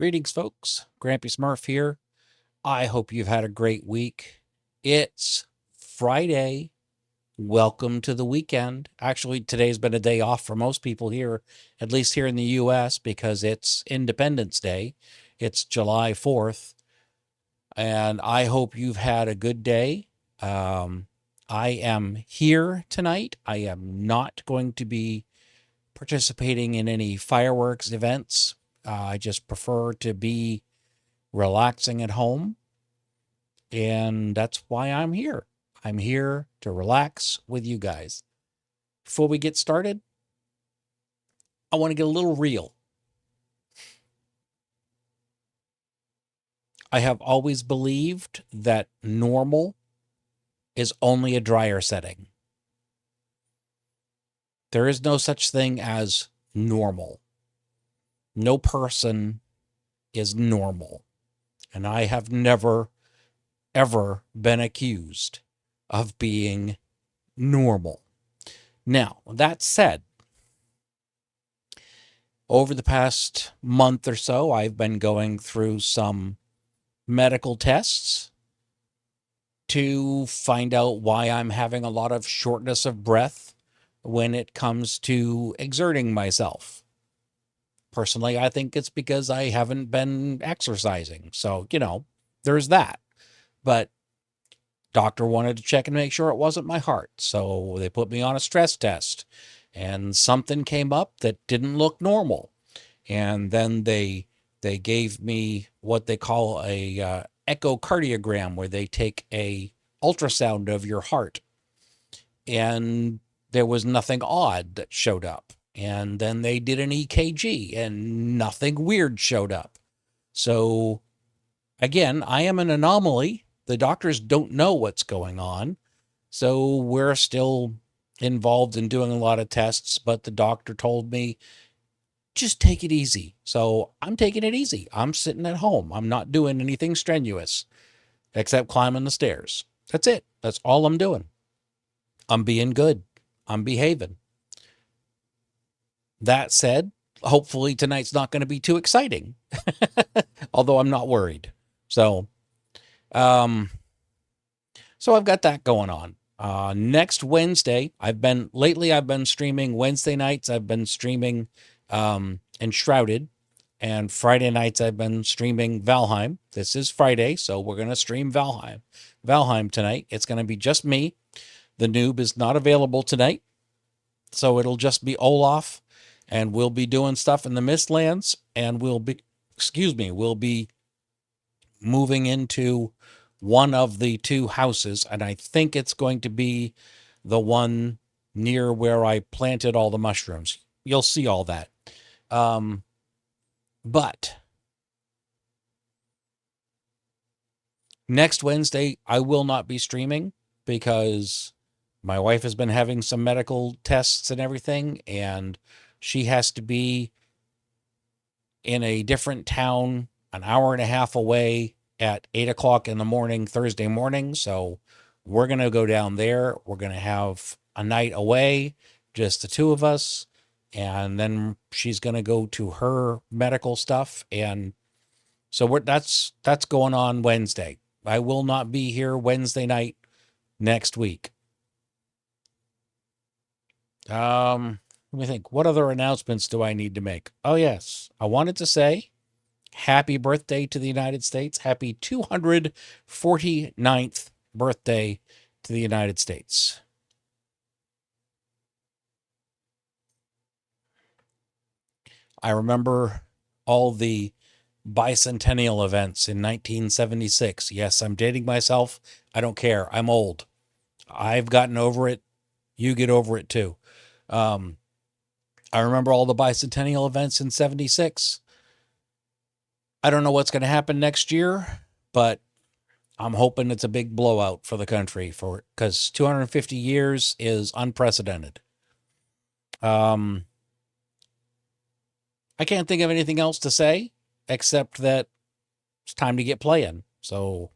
Greetings, folks. Grampy Smurf here. I hope you've had a great week. It's Friday. Welcome to the weekend. Actually, today's been a day off for most people here, at least here in the U.S., because it's Independence Day. It's July 4th. And I hope you've had a good day. I am here tonight. I am not going to be participating in any fireworks events. I just prefer to be relaxing at home, and that's why I'm here. I'm here to relax with you guys. Before we get started, I want to get a little real. I have always believed that normal is only a dryer setting. There is no such thing as normal. No person is normal. And I have never, ever been accused of being normal. Now, that said, over the past month or so, I've been going through some medical tests to find out why I'm having a lot of shortness of breath when it comes to exerting myself. Personally, I think it's because I haven't been exercising. So, there's that. But doctor wanted to check and make sure it wasn't my heart. So they put me on a stress test and something came up that didn't look normal. And then they gave me what they call a echocardiogram, where they take a ultrasound of your heart. And there was nothing odd that showed up. And then they did an EKG and nothing weird showed up. So again, I am an anomaly. The doctors don't know what's going on. So we're still involved in doing a lot of tests, but the doctor told me, just take it easy. So I'm taking it easy. I'm sitting at home. I'm not doing anything strenuous except climbing the stairs. That's it. That's all I'm doing. I'm being good. I'm behaving. That said, hopefully tonight's not going to be too exciting, although I'm not worried. So I've got that going on. Next Wednesday, I've been streaming Wednesday nights. I've been streaming Enshrouded, and Friday nights I've been streaming Valheim. This is Friday, so we're going to stream Valheim tonight. It's going to be just me. The noob is not available tonight, so it'll just be Olaf, and we'll be doing stuff in the Mistlands, and we'll be moving into one of the two houses, and I think it's going to be the one near where I planted all the mushrooms. You'll see all that. But next Wednesday, I will not be streaming because my wife has been having some medical tests and everything, and she has to be in a different town an hour and a half away at 8 o'clock in the morning, Thursday morning. So we're going to go down there. We're going to have a night away, just the two of us. And then she's going to go to her medical stuff. And so that's going on Wednesday. I will not be here Wednesday night next week. Let me think. What other announcements do I need to make? Oh, yes. I wanted to say happy birthday to the United States. Happy 249th birthday to the United States. I remember all the bicentennial events in 1976. Yes, I'm dating myself. I don't care. I'm old. I've gotten over it. You get over it too. I remember all the bicentennial events in 76. I don't know what's going to happen next year, but I'm hoping it's a big blowout for the country, because 250 years is unprecedented. I can't think of anything else to say except that it's time to get playing. So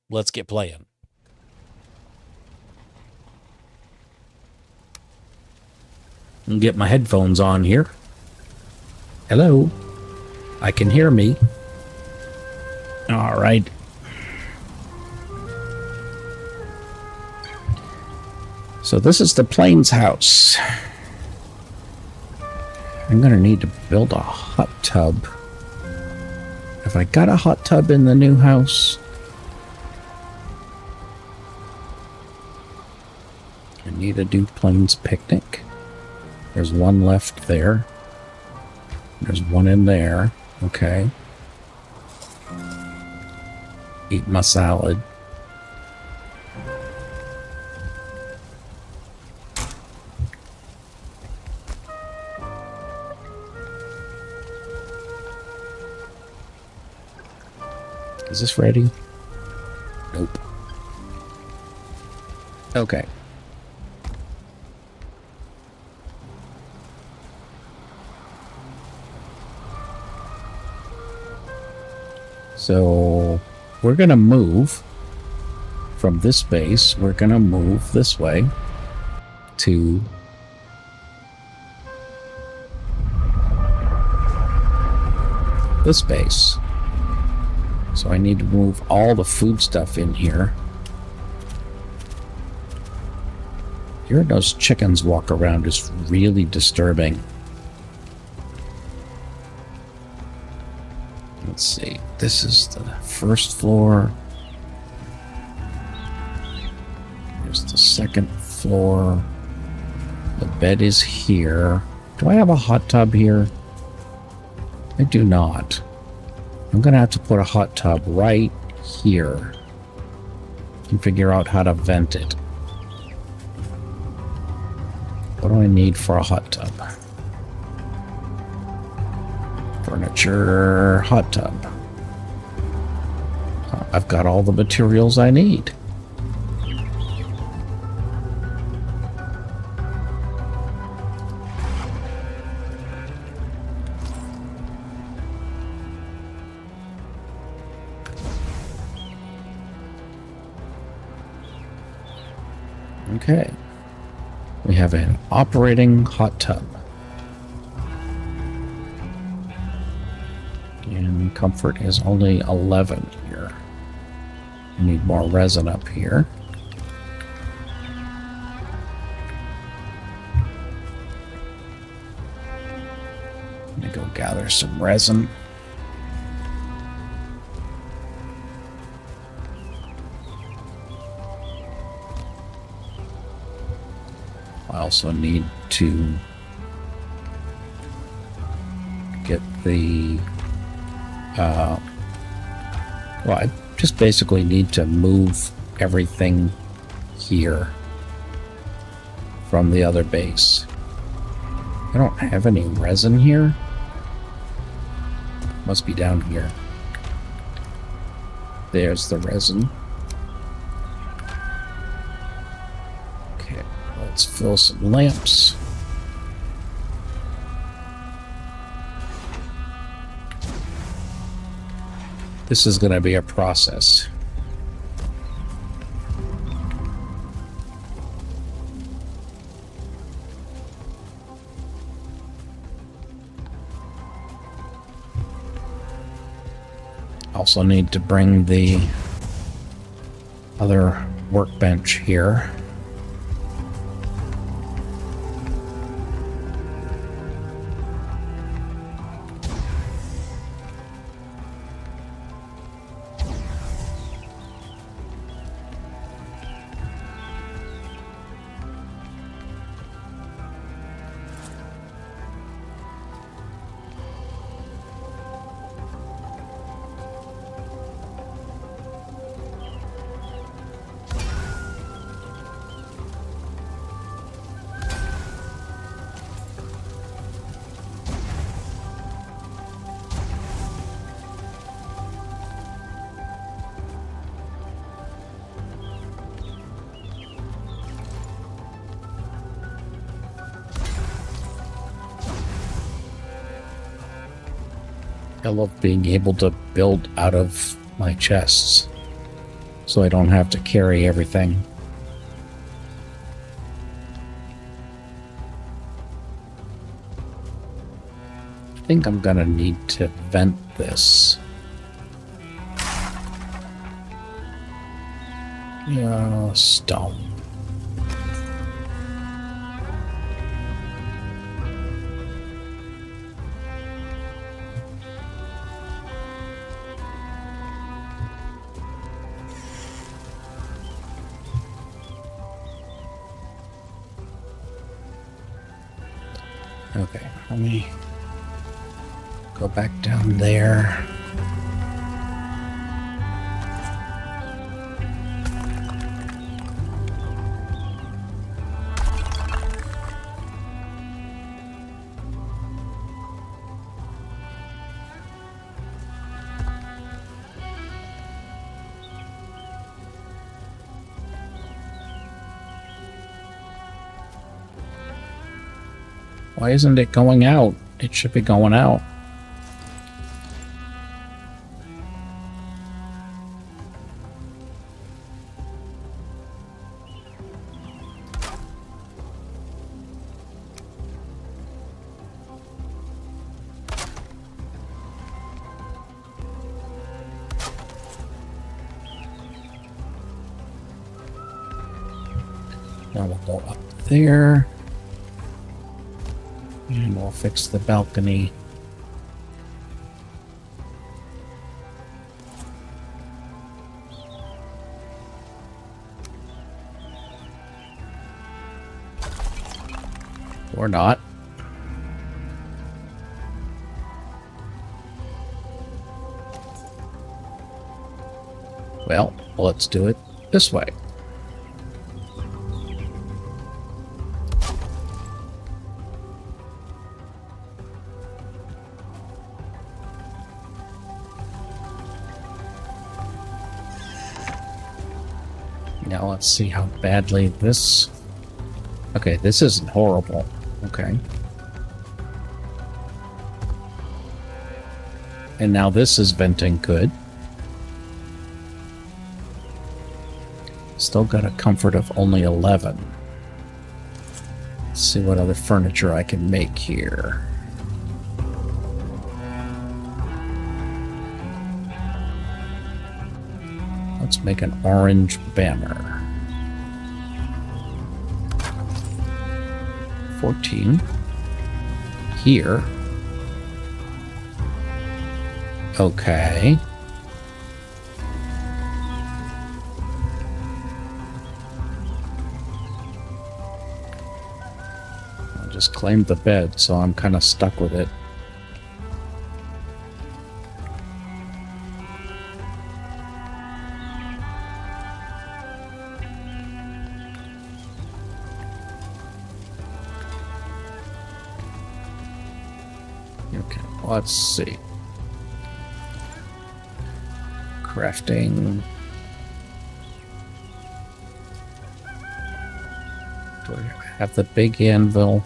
let's get playing. Get my headphones on here. Hello. I can hear me. All right. So this is the Plains house. I'm going to need to build a hot tub. Have I got a hot tub in the new house? I need to do Plains picnic. There's one left there. There's one in there. Okay. Eat my salad. Is this ready? Nope. Okay. So we're going to move from this base. We're going to move this way to this base. So I need to move all the food stuff in here. Hearing those chickens walk around is really disturbing. Let's see. This is the first floor. Here's the second floor. The bed is here. Do I have a hot tub here? I do not. I'm going to have to put a hot tub right here and figure out how to vent it. What do I need for a hot tub? Furniture, hot tub. I've got all the materials I need. Okay. We have an operating hot tub. And comfort is only 11 here. We need more resin up here. I'm gonna go gather some resin. I also need to get the well, I just basically need to move everything here from the other base. I don't have any resin here. Must be down here. There's the resin. Okay, let's fill some lamps. This is going to be a process. Also need to bring the other workbench here. I love being able to build out of my chests, so I don't have to carry everything. think I'm gonna need to vent this. Yeah, stone. Okay, let me go back down there. Why isn't it going out? It should be going out. Now we'll go up there. And we'll fix the balcony. Or not. Well, let's do it this way. Now let's see how badly this... Okay, this isn't horrible. Okay. And now this is venting good. Still got a comfort of only 11. Let's see what other furniture I can make here. Let's make an orange banner. 14. Here. Okay. I just claimed the bed, so I'm kind of stuck with it. Okay, let's see. Crafting. Do I have the big anvil?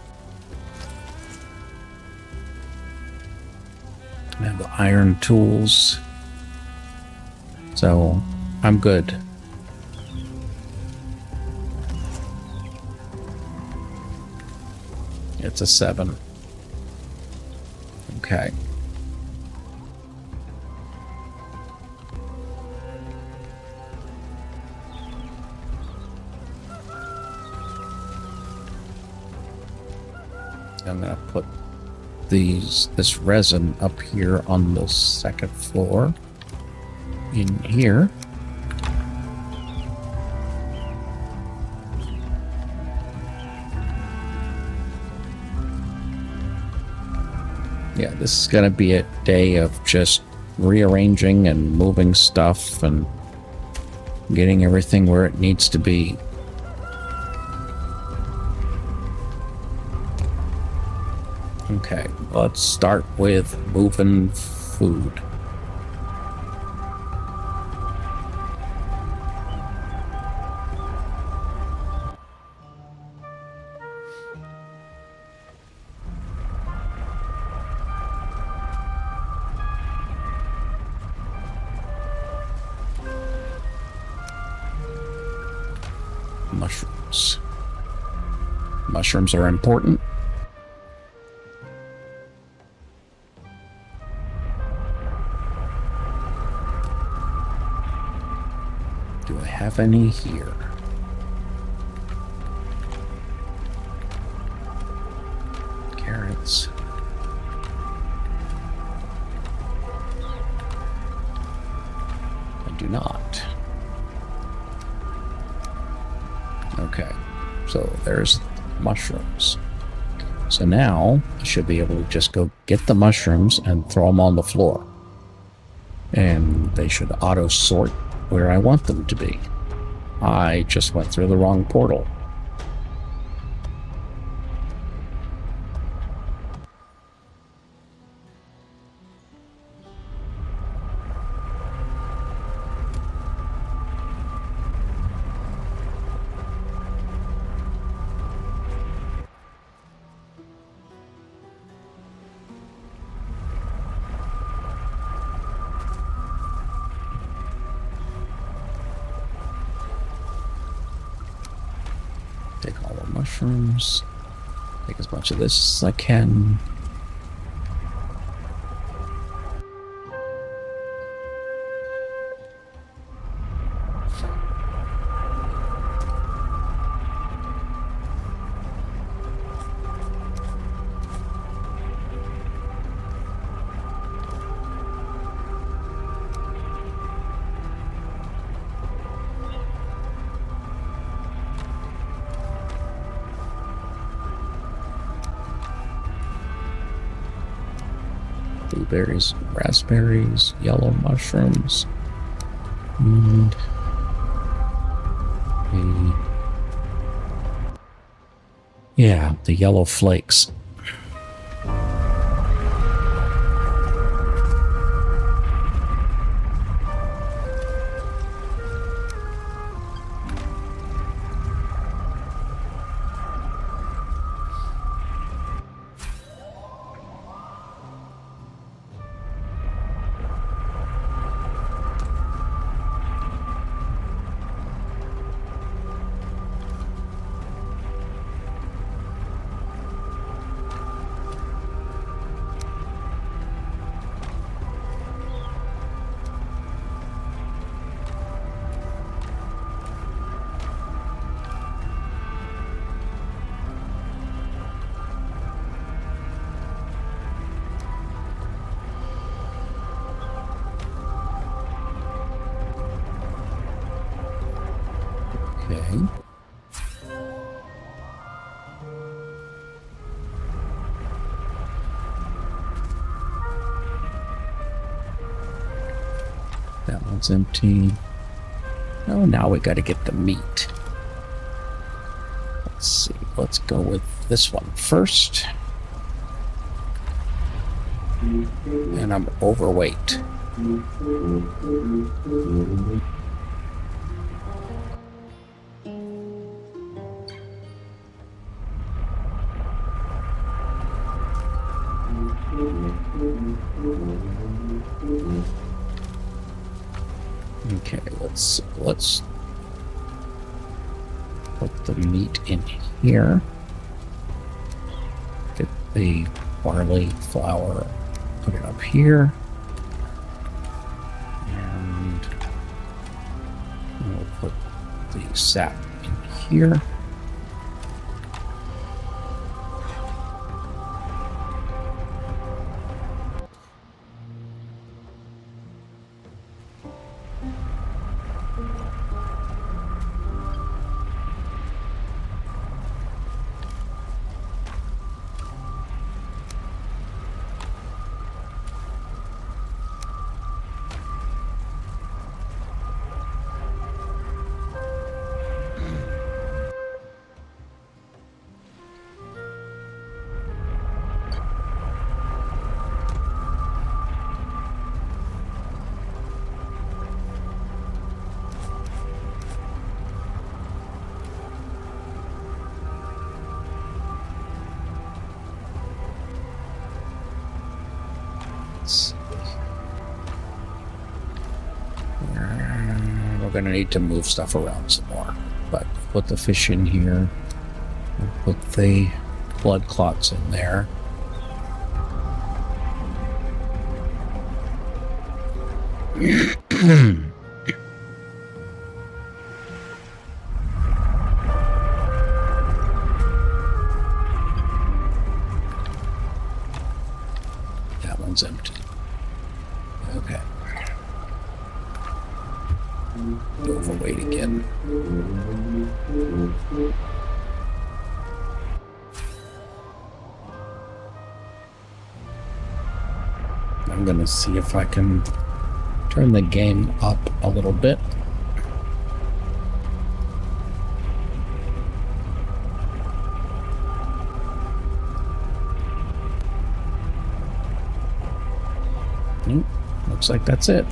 I have the iron tools. So, I'm good. It's a 7. Okay. I'm gonna put this resin up here on the second floor. In here. Yeah, this is gonna be a day of just rearranging and moving stuff and getting everything where it needs to be. Okay, let's start with moving food. Mushrooms. Mushrooms are important. have any here. Carrots. I do not. Okay, so there's mushrooms. So now I should be able to just go get the mushrooms and throw them on the floor. And they should auto-sort where I want them to be. I just went through the wrong portal. Take all the mushrooms. Take as much of this as I can. Blueberries, raspberries, yellow mushrooms, and the yellow flakes. Okay. That one's empty. Oh, now we got to get the meat. Let's see. Let's go with this one first. And I'm overweight. Okay, let's put the meat in here. Get the barley flour, put it up here. And we'll put the sap in here. We're going to need to move stuff around some more, but put the fish in here. We'll put the blood clots in there. one's empty. Okay. Overweight again. I'm gonna see if I can turn the game up a little bit. Nope, looks like that's it.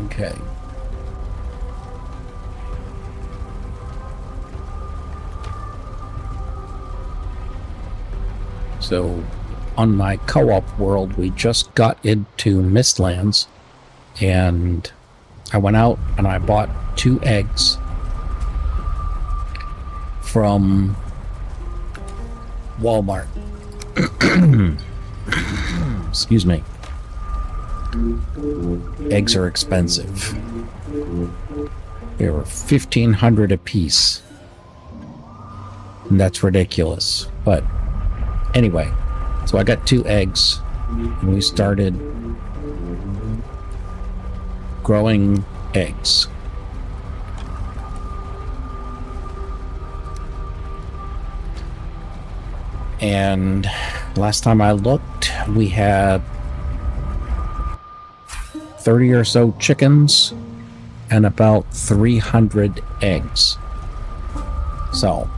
Okay. So, on my co-op world, we just got into Mistlands, and I went out and I bought 2 eggs from Walmart. Excuse me. Eggs are expensive. They were $1,500 a piece. And that's ridiculous. But anyway, so I got 2 eggs and we started growing eggs. And last time I looked, we had 30 or so chickens and about 300 eggs. So,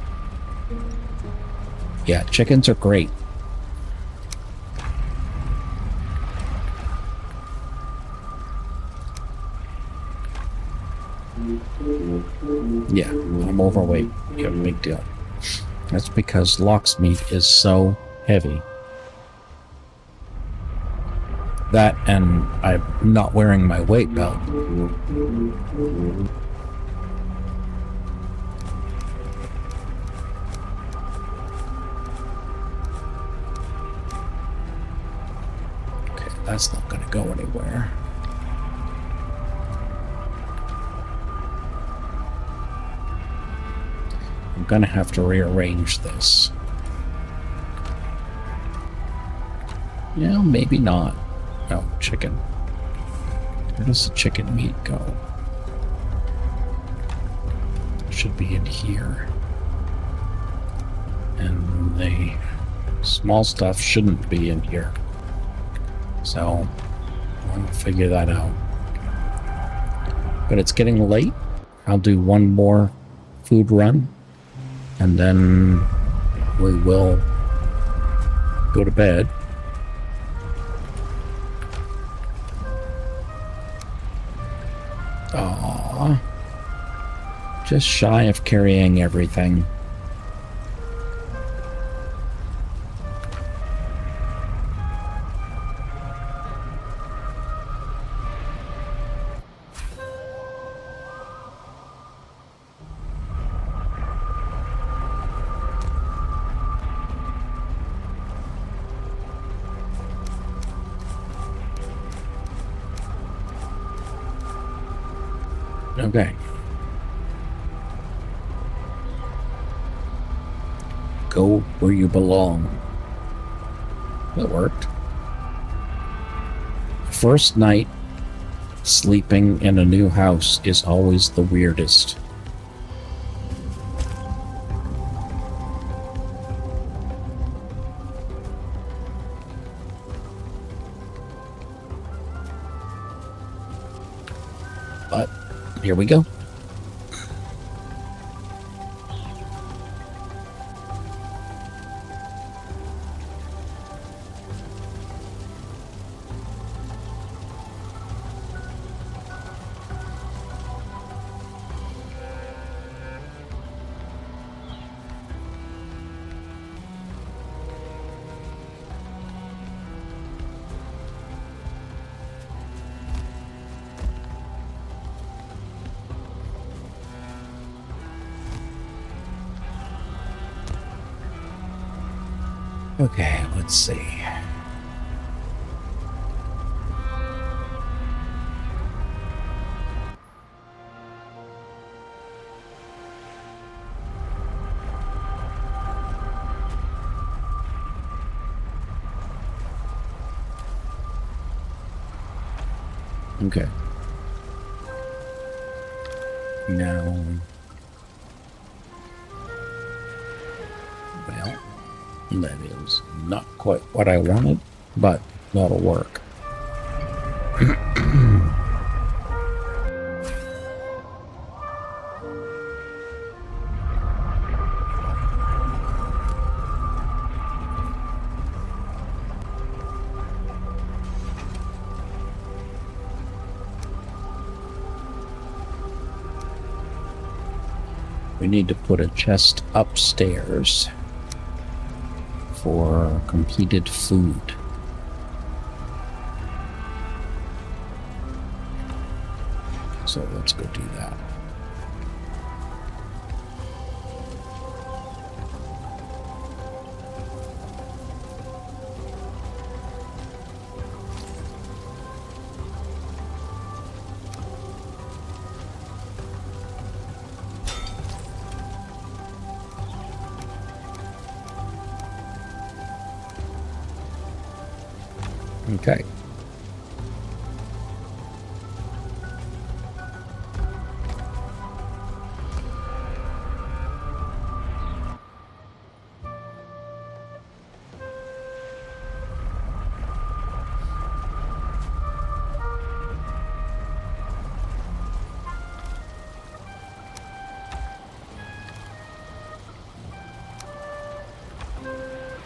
yeah, chickens are great. Yeah, I'm overweight. Yeah, big deal. That's because Locke's meat is so heavy. That and I'm not wearing my weight belt. Okay, that's not going to go anywhere. I'm going to have to rearrange this. Yeah, maybe not. Oh, chicken. Where does the chicken meat go? It should be in here. And the small stuff shouldn't be in here. So, I'll figure that out. But it's getting late. I'll do one more food run. And then we will go to bed. Aww. Just shy of carrying everything. Okay. Go where you belong. That worked. First night sleeping in a new house is always the weirdest. But here we go. Okay, let's see. Okay. Now, well, that is not quite what I wanted, but that'll work. We need to put a chest upstairs for completed food. So let's go do that. Okay.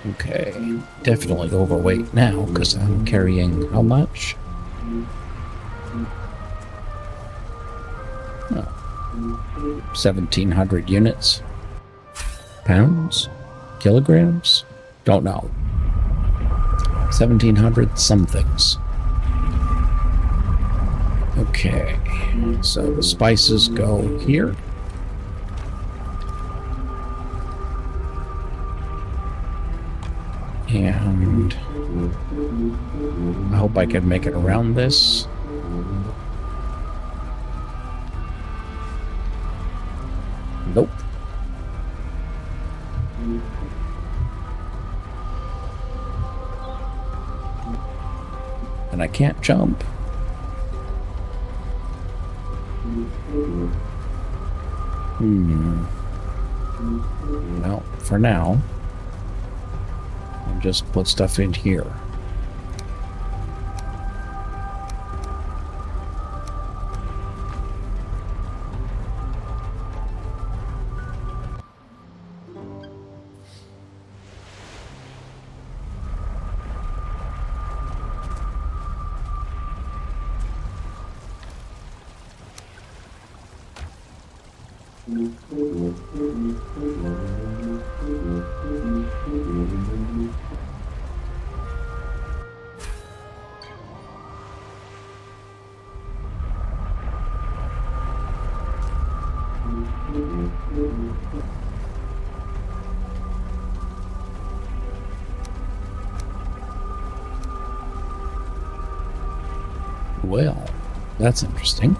Okay, definitely overweight now because I'm carrying how much? Oh, 1,700 units. Pounds? Kilograms? Don't know. 1,700 somethings. Okay, so the spices go here. And I hope I can make it around this. Nope. And I can't jump. Well, for now, I'll just put stuff in here. Well, that's interesting.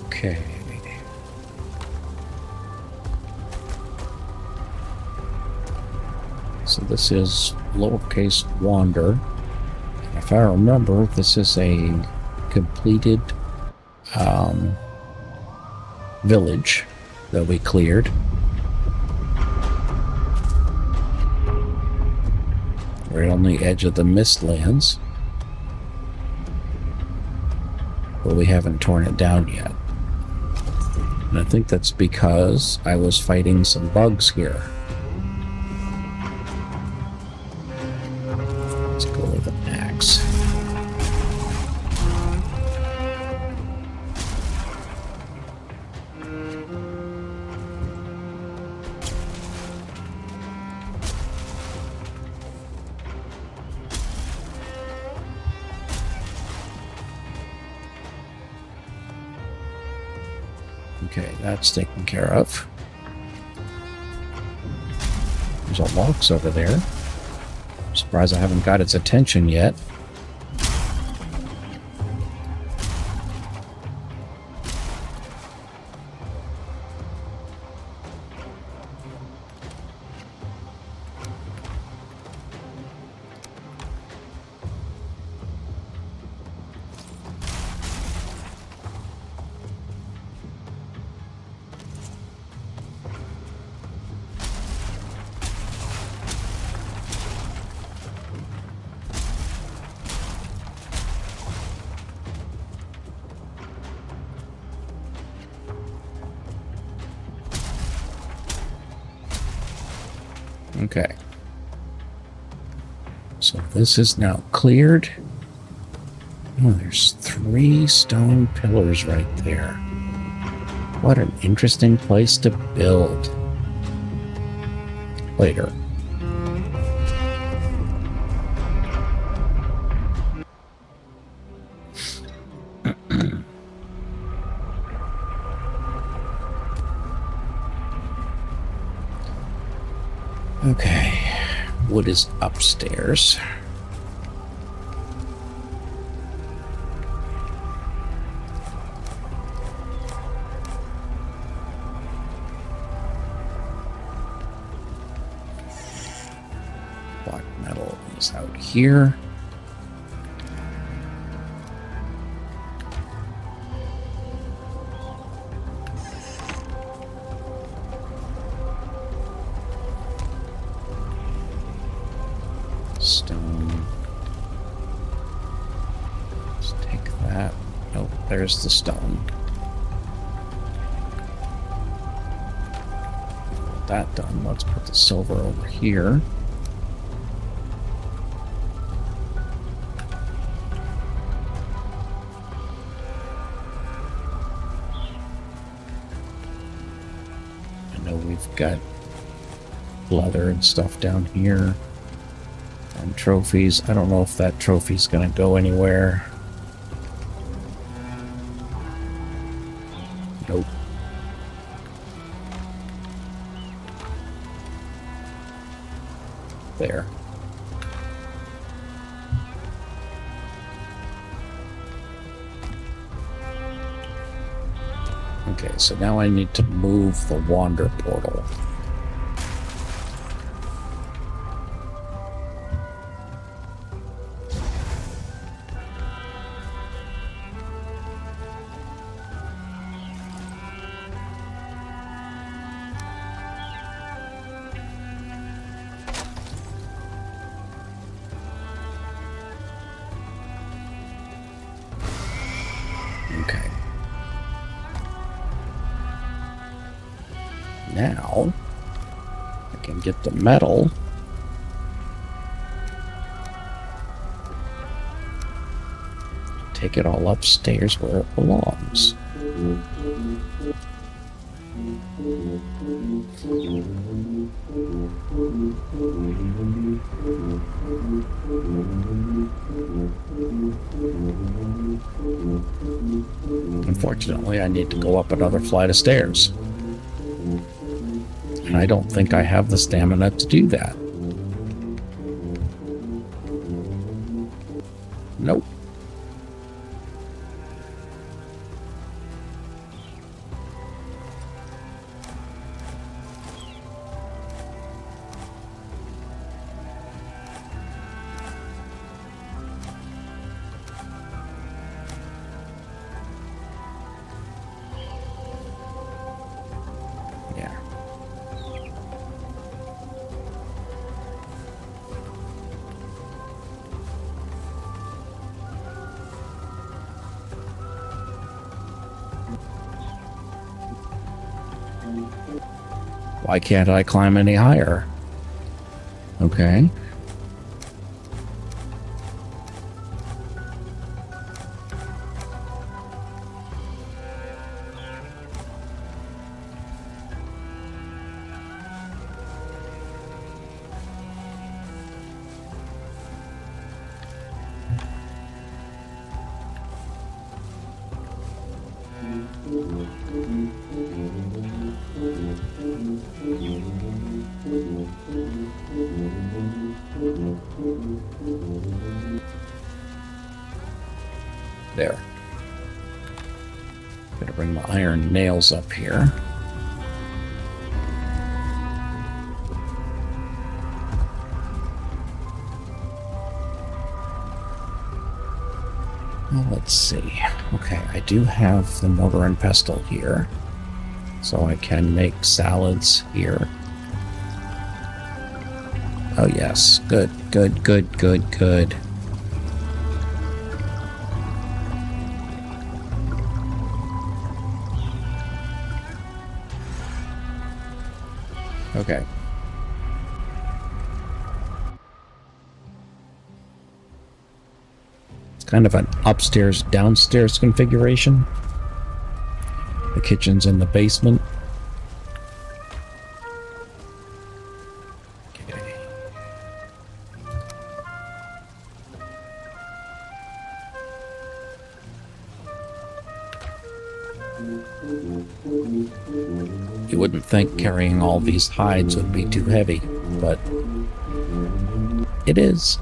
Okay. So this is lowercase wander. If I remember, this is a completed village that we cleared. Right on the edge of the Mistlands. But we haven't torn it down yet. And I think that's because I was fighting some bugs here. Let's go with an axe. Okay, that's taken care of. There's a box over there. Surprised I haven't got its attention yet. Okay. So this is now cleared. Oh, there's 3 stone pillars right there. What an interesting place to build. Later. Okay. Wood is upstairs. Black metal is out here. Stone. Let's take that. Oh, there's the stone. That done. Let's put the silver over here. I know we've got leather and stuff down here. And trophies. I don't know if that trophy's gonna go anywhere. Nope. There. Okay, so now I need to move the wander portal. Okay. Now, I can get the metal. Take it all upstairs where it belongs. Unfortunately, I need to go up another flight of stairs. And I don't think I have the stamina to do that. Nope. Yeah. Why can't I climb any higher? Okay. iron nails up here. Well, let's see. Okay, I do have the mortar and pestle here, so I can make salads here. Oh yes, good, good, good, good, good. Okay. It's kind of an upstairs, downstairs configuration. The kitchen's in the basement. Okay. You wouldn't think carrying all these hides would be too heavy, but it is.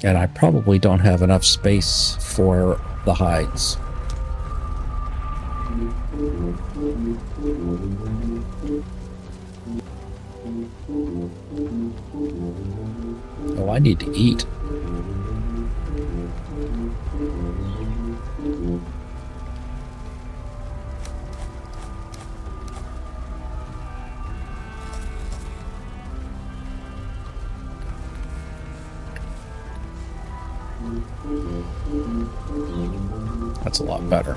And I probably don't have enough space for the hides. Oh, I need to eat. That's a lot better.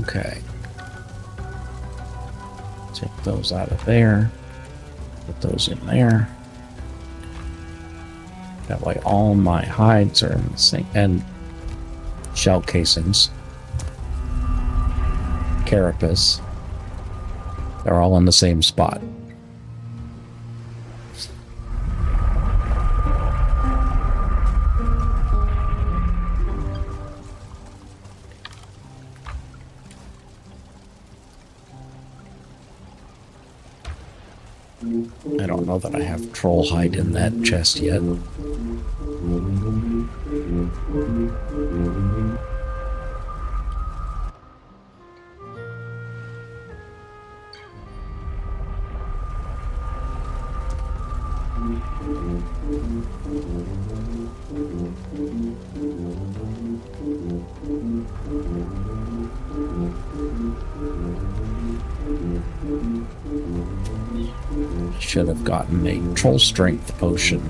Okay. Take those out of there. Put those in there. That way all my hides are in the same, and shell casings, carapace, they're all in the same spot. I don't know that I have troll hide in that chest yet. Should have gotten a troll strength potion.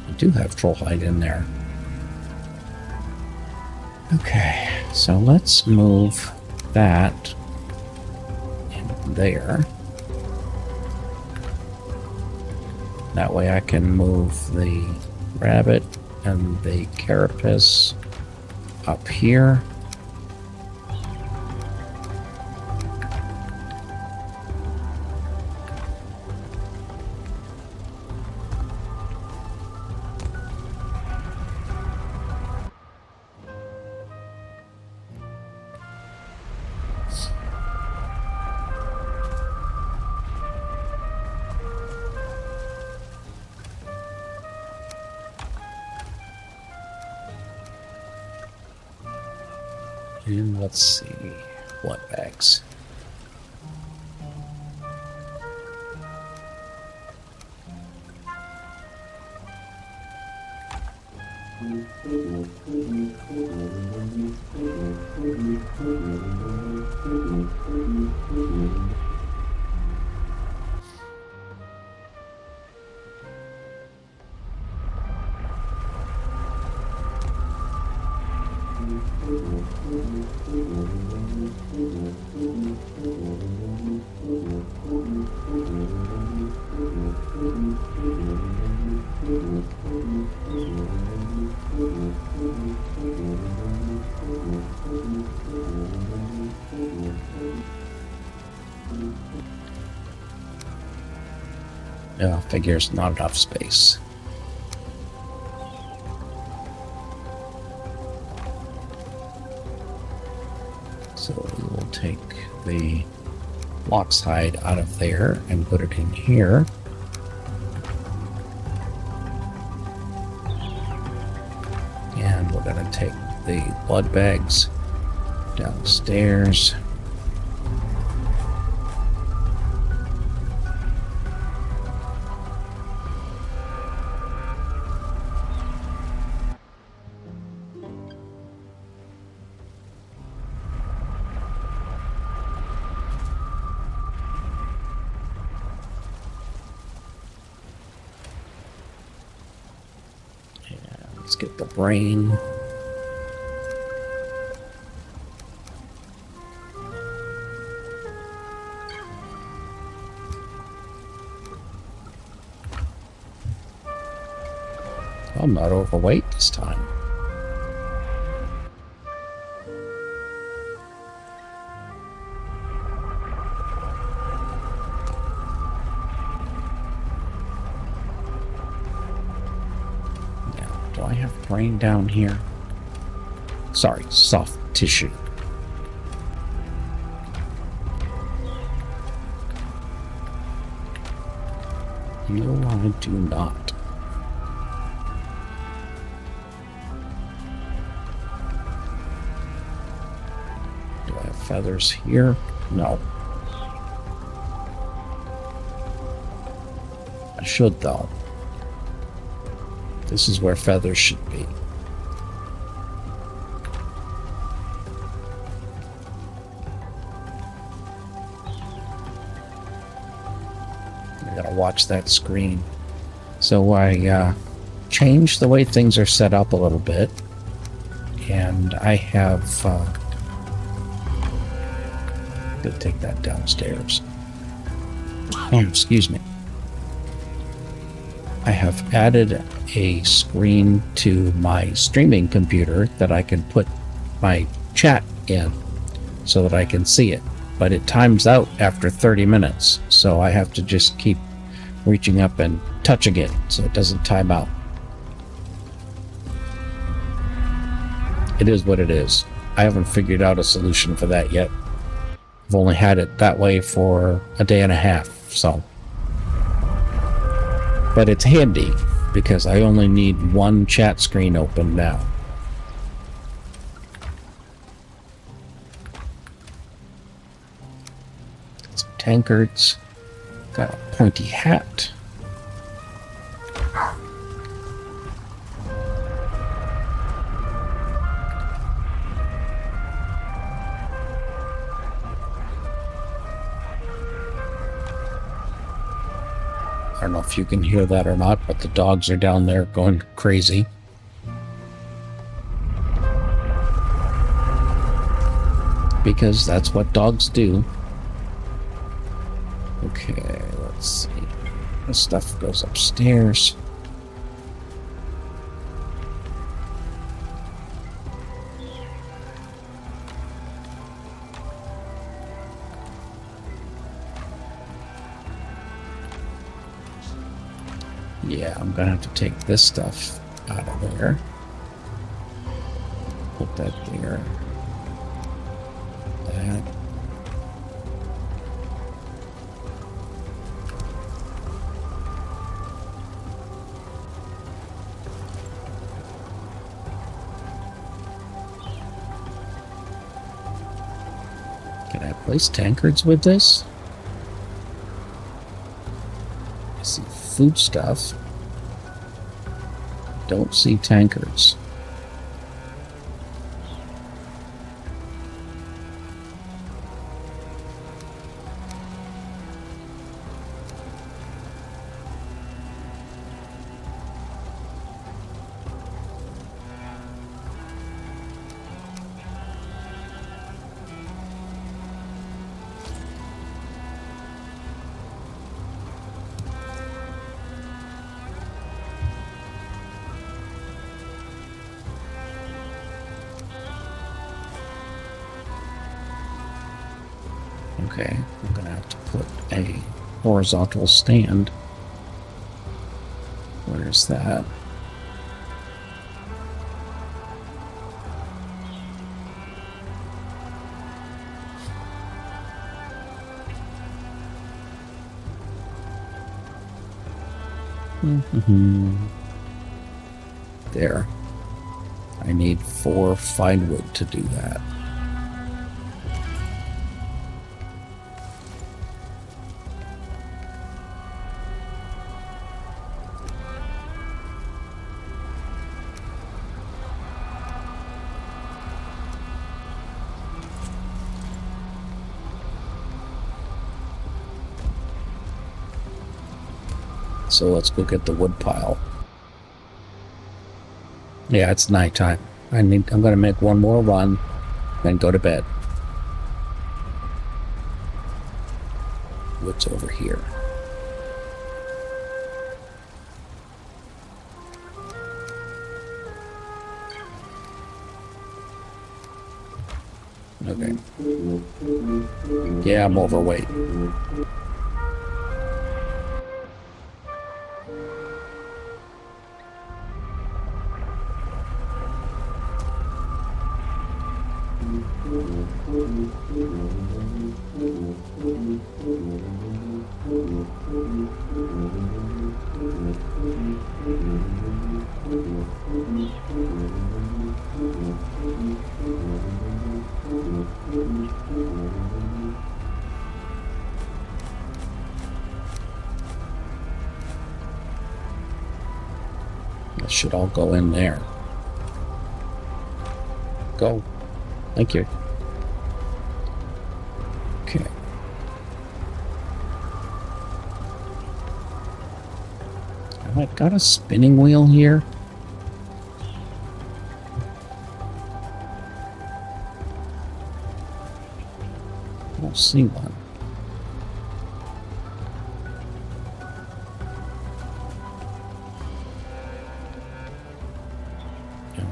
I do have troll hide in there. Okay, so let's move that in there. That way I can move the rabbit and the carapace up here. And let's see, blood bags. Figures not enough space. So we will take the lock's hide out of there and put it in here. And we're going to take the blood bags downstairs. Let's get the brain. I'm not overweight this time. Now, do I have brain down here? Sorry, soft tissue. No, I do not. Feathers here? No. I should, though. This is where feathers should be. I gotta watch that screen. So I changed the way things are set up a little bit. And I have... Gonna take that downstairs. Excuse me. I have added a screen to my streaming computer that I can put my chat in so that I can see it. But it times out after 30 minutes, so I have to just keep reaching up and touching it so it doesn't time out. It is what it is. I haven't figured out a solution for that yet. I've only had it that way for a day and a half, so. But it's handy, because I only need one chat screen open now. Some tankards. Got a pointy hat. I don't know if you can hear that or not, but the dogs are down there going crazy. Because that's what dogs do. Okay, let's see. This stuff goes upstairs. Yeah, I'm gonna have to take this stuff out of there. Put that there. That. Can I place tankards with this? I see food stuff. Don't see tankards. Okay, I'm gonna have to put a horizontal stand. Where's that? There. I need 4 fine wood to do that. So let's go get the wood pile. Yeah, it's nighttime. I'm gonna make one more run, then go to bed. What's over here? Okay. Yeah, I'm overweight. That should all go in there. Go. Thank you. Okay. Have I got a spinning wheel here? I don't see one.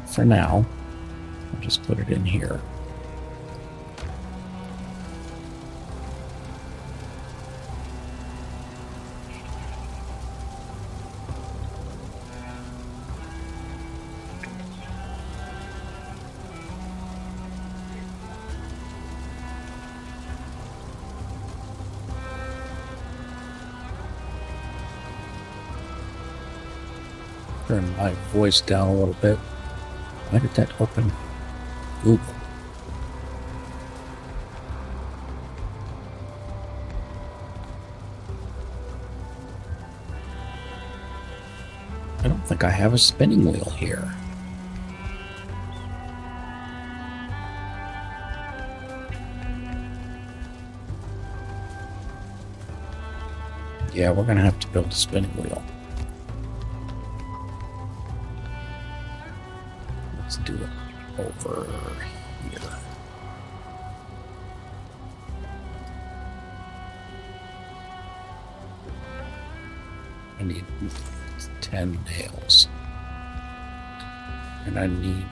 For now, I'll just put it in here. Turn my voice down a little bit. Why did that open? Google. I don't think I have a spinning wheel here. Yeah, we're gonna have to build a spinning wheel. Let's do it over here. I need 10 nails. And I need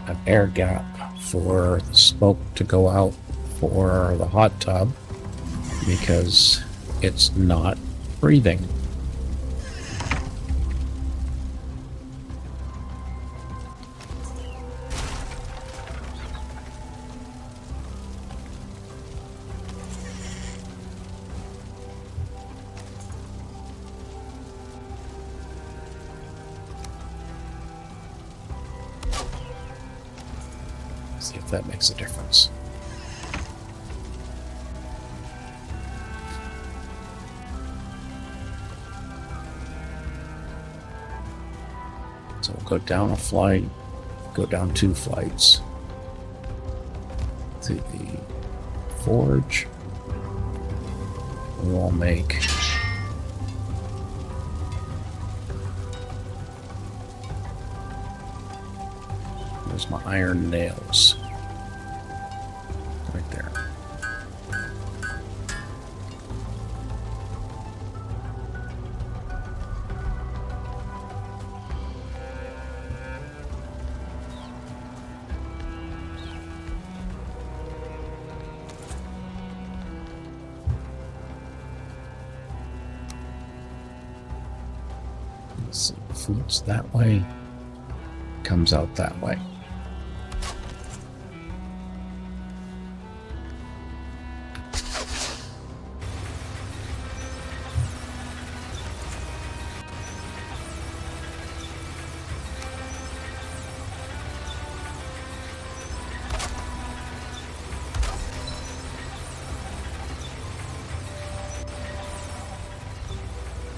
an air gap for the smoke to go out for the hot tub because it's not breathing. See if that makes a difference. So we'll go down a flight, go down 2 flights to the forge. We'll make there's my iron nails. Right there. So floats that way, comes out that way.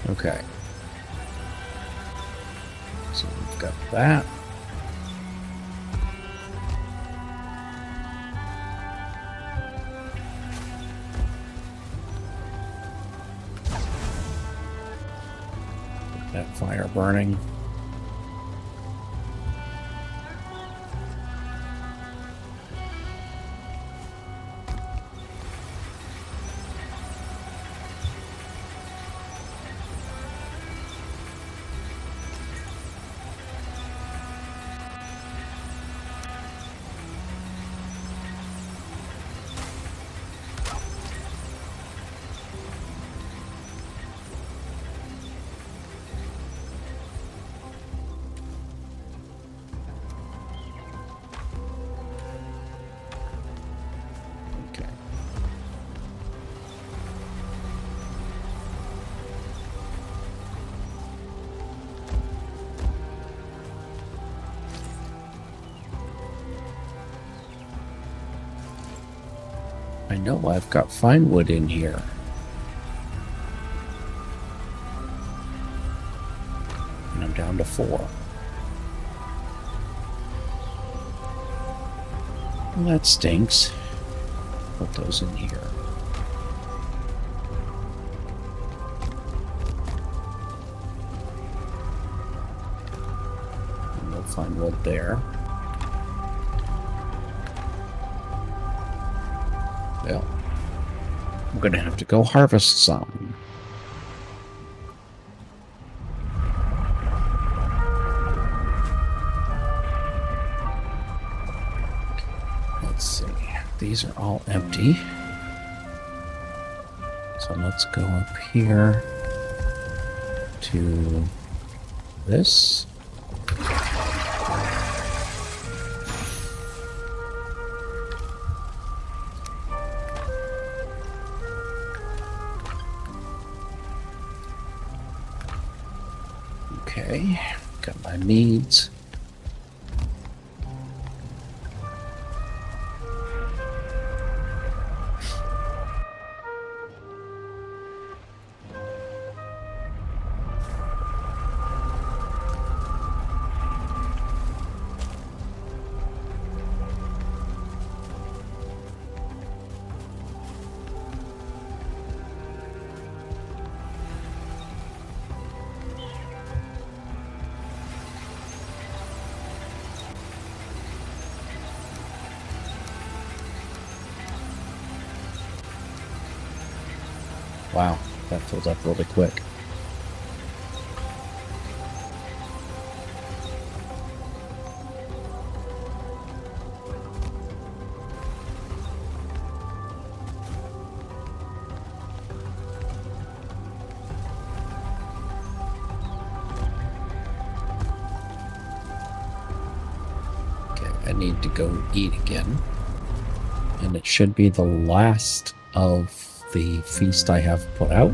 Okay. So we've got that. Get that fire burning. I know I've got fine wood in here. And I'm down to 4. Well, that stinks. Put those in here. And we'll find wood there. Well, I'm going to have to go harvest some. Let's see. These are all empty. So let's go up here to this. Okay, got my needs. Wow, that fills up really quick. Okay, I need to go eat again. And it should be the last of the feast I have put out.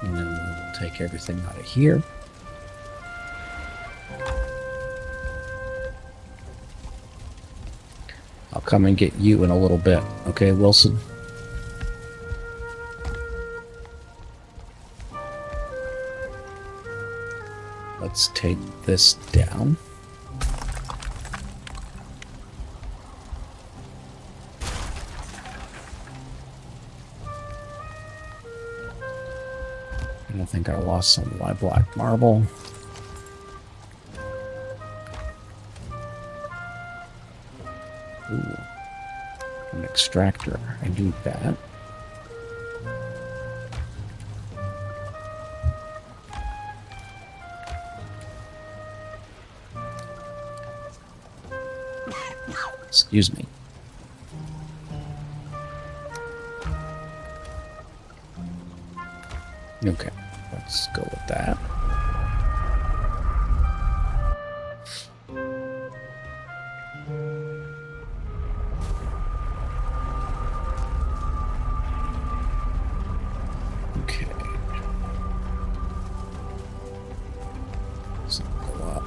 And then we'll take everything out of here. I'll come and get you in a little bit. Okay, Wilson? Let's take this down. And I think I lost some of my black marble. Ooh, an extractor. I need that. Excuse me. Okay, let's go with that. Okay. So go up.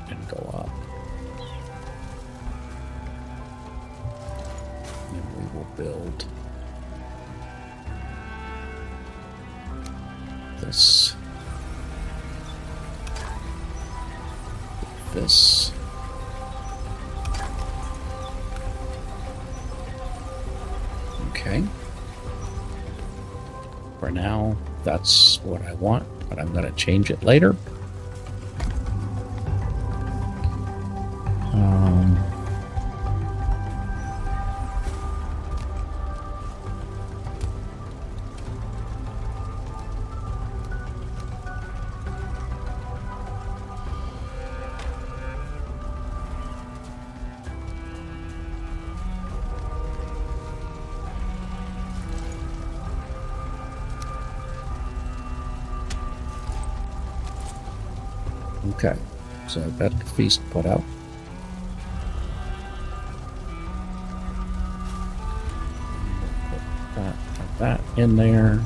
And go up. And we will build this. This. Okay. For now, that's what I want, but I'm going to change it later. Okay, so that feast put out. Put that in there.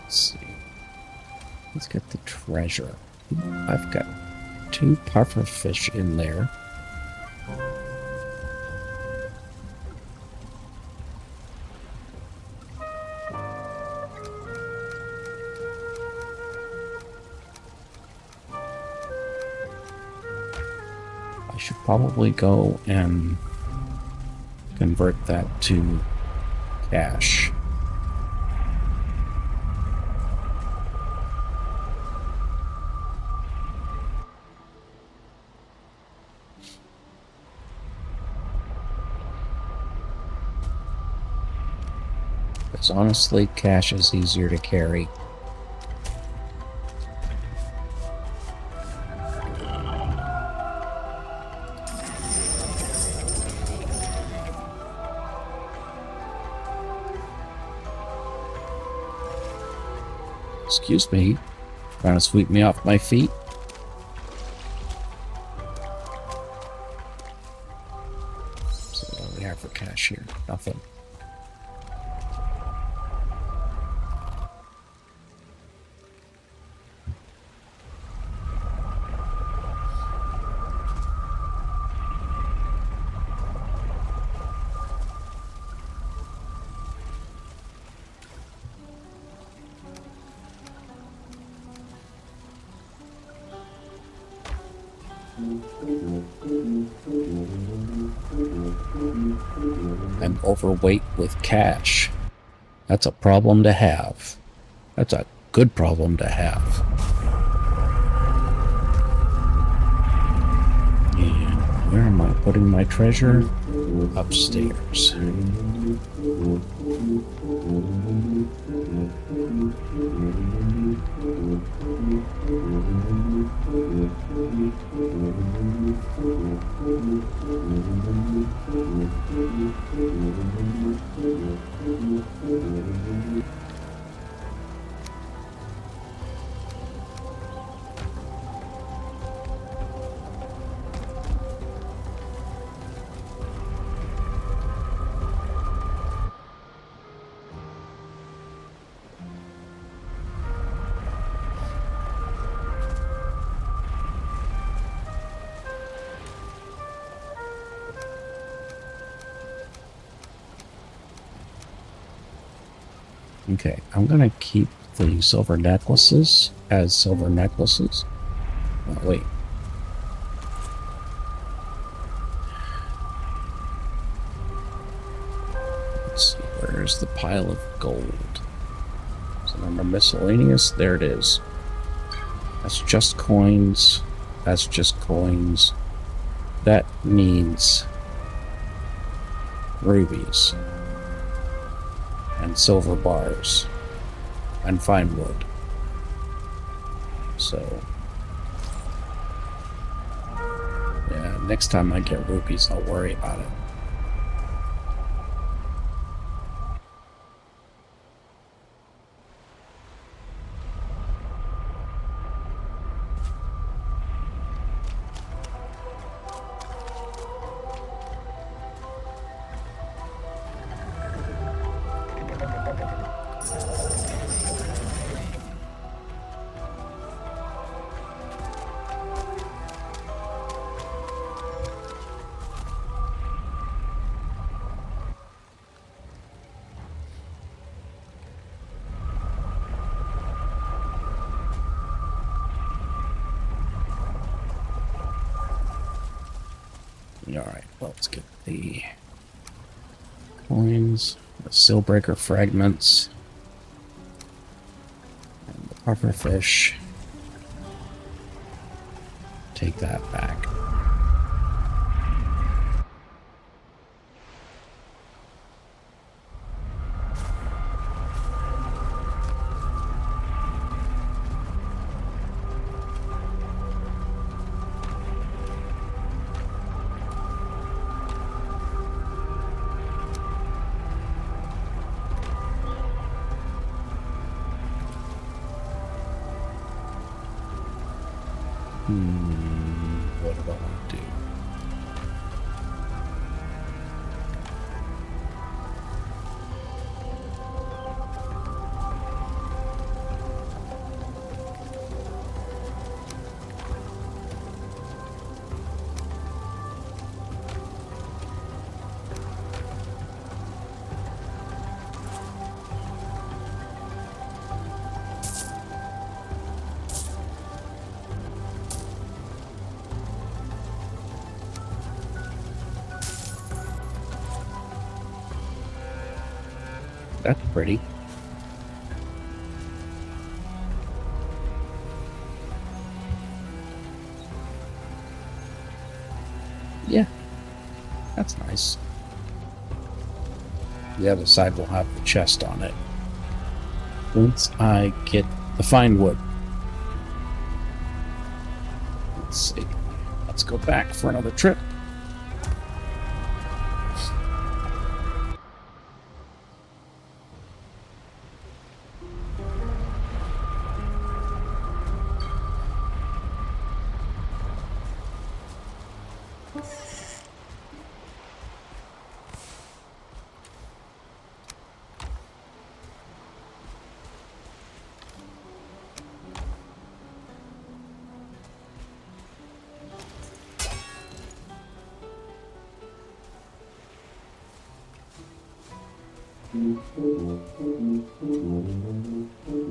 Let's see. Let's get the treasure. I've got 2 puffer fish in there. I should probably go and convert that to cash. Because honestly, cash is easier to carry. Excuse me, trying to sweep me off my feet. So what do we have for cash here? Nothing. I'm overweight with cash. That's a problem to have. That's a good problem to have. And where am I putting my treasure? Upstairs. Okay, I'm gonna keep the silver necklaces as silver necklaces. Oh, wait. Where's the pile of gold? Is it under miscellaneous? There it is. That's just coins. That's just coins. That needs rubies and silver bars and fine wood. So, yeah, next time I get rupees, I'll worry about it. Alright, well, let's get the coins, the Sealbreaker fragments, and the pufferfish. Take that back. What do I want to do? That's pretty. Yeah, that's nice. The other side will have the chest on it. Once I get the fine wood. Let's see. Let's go back for another trip.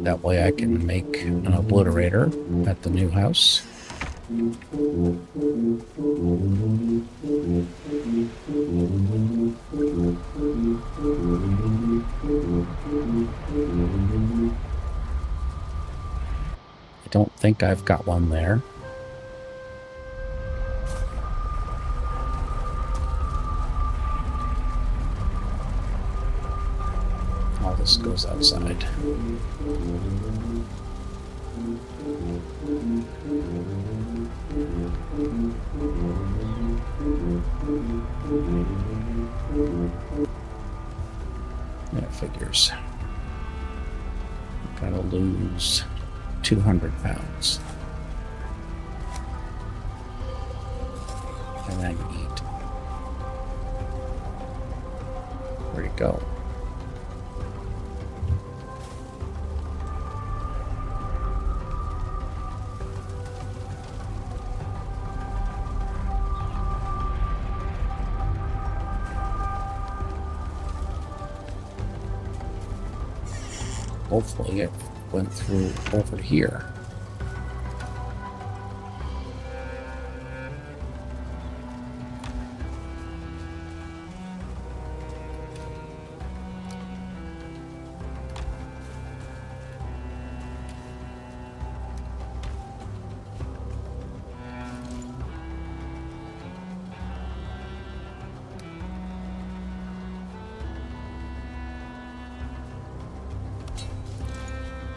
That way I can make an obliterator at the new house. I don't think I've got one there. All this goes outside. Yeah, figures. Gotta lose 200 pounds. And then eat. Where'd it go? Hopefully it went through over here.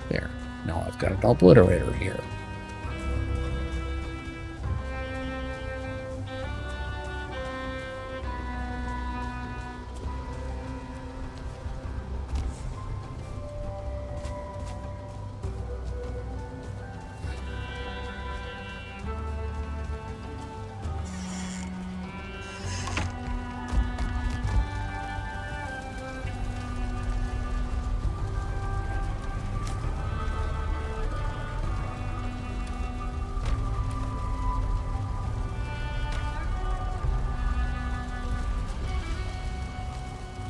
There. Now I've got an obliterator here.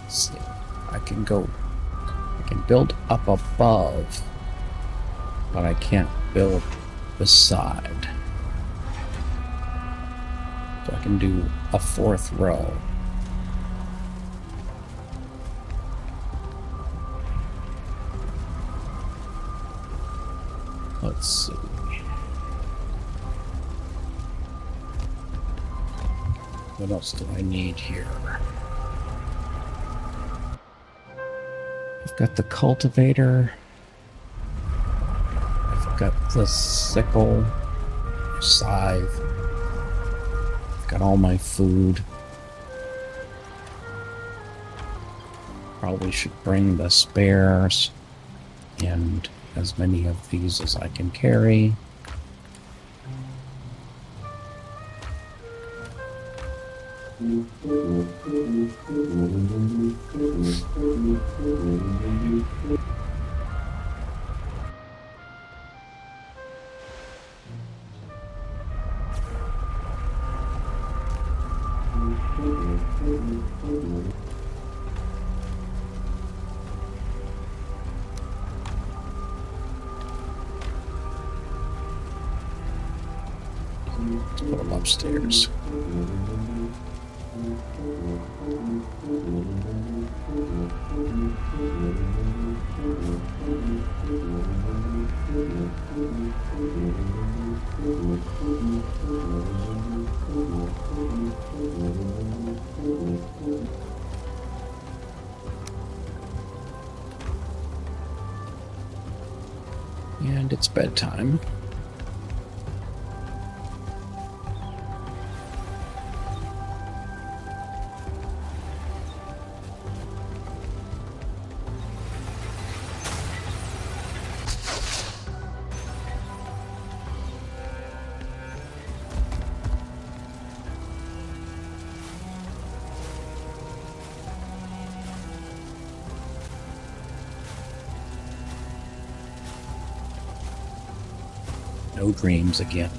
See, I can build up above, but I can't build beside. So I can do a fourth row. Let's see. What else do I need here? I've got the cultivator. I've got the sickle, scythe. I've got all my food. Probably should bring the spares and as many of these as I can carry. Let's put them upstairs. And it's bedtime. No dreams again.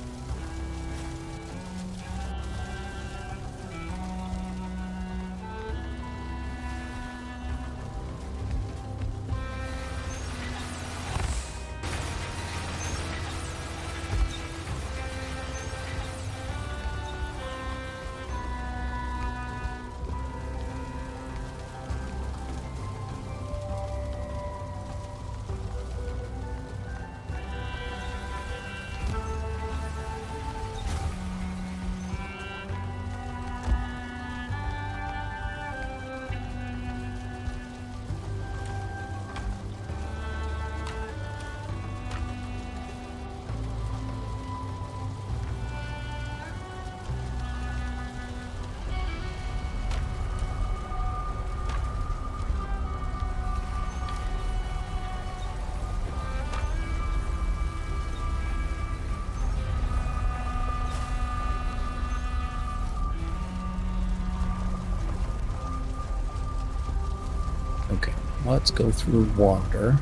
Okay, let's go through water.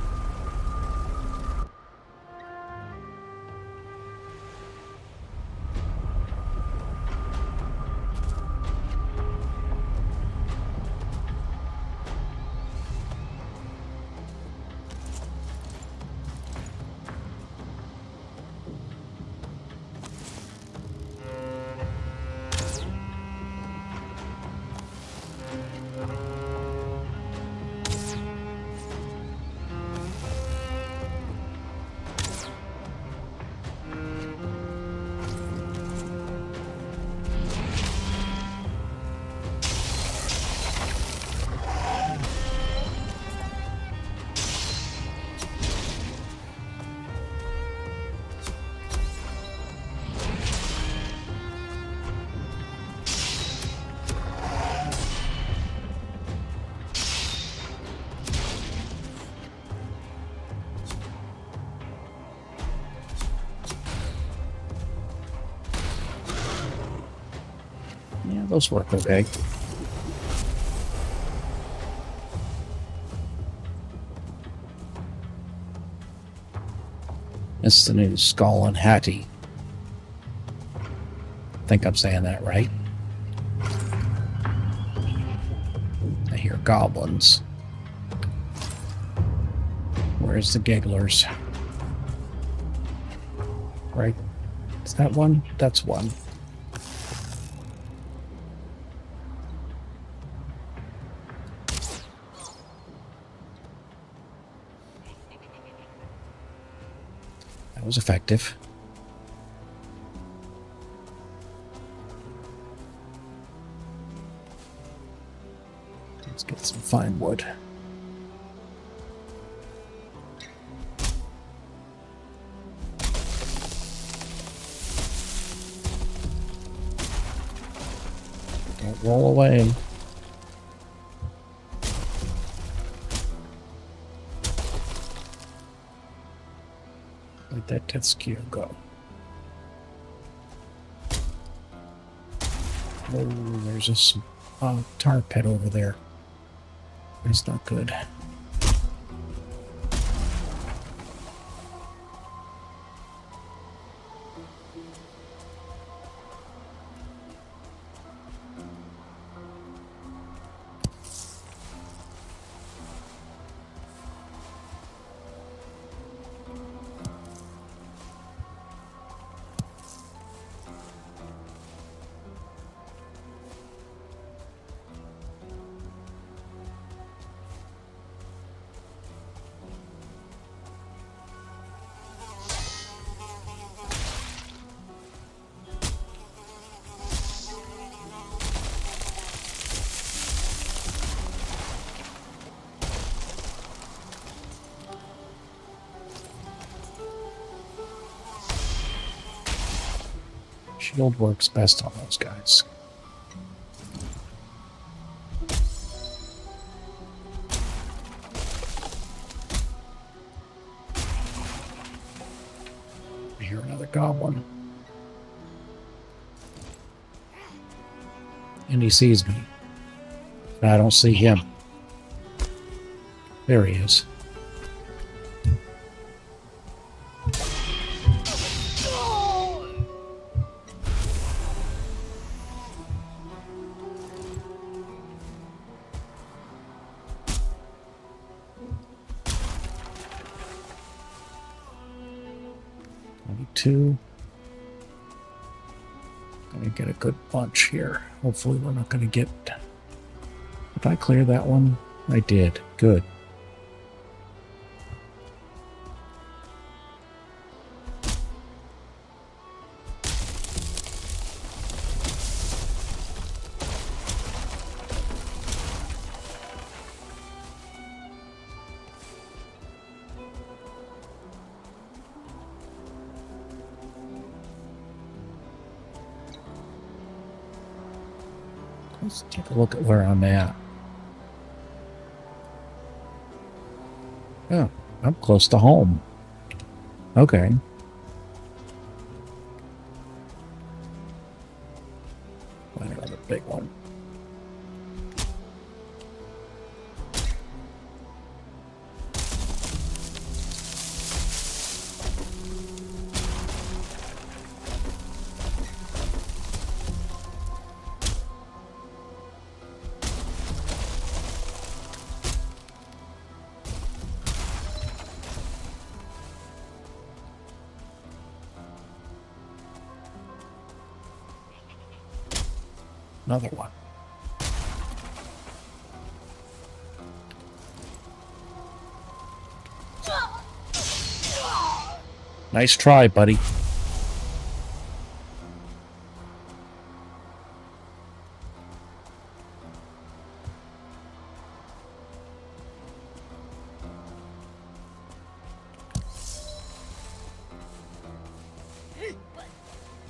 Those work okay. It's the new Skull and Hattie. I think I'm saying that right. I hear goblins. Where's the gigglers? Right? Is that one? That's one. That was effective. Let's get some fine wood. Don't roll away. Let that death skewer go. Oh, there's a tar pit over there. That's not good. Shield works best on those guys. I hear another goblin. And he sees me. I don't see him. There he is. Two. Gonna get a good bunch here. Hopefully we're not gonna get... Did I clear that one? I did. Good. Let's take a look at where I'm at. Oh, I'm close to home. Okay. Find another big one. Another one. Nice try, buddy.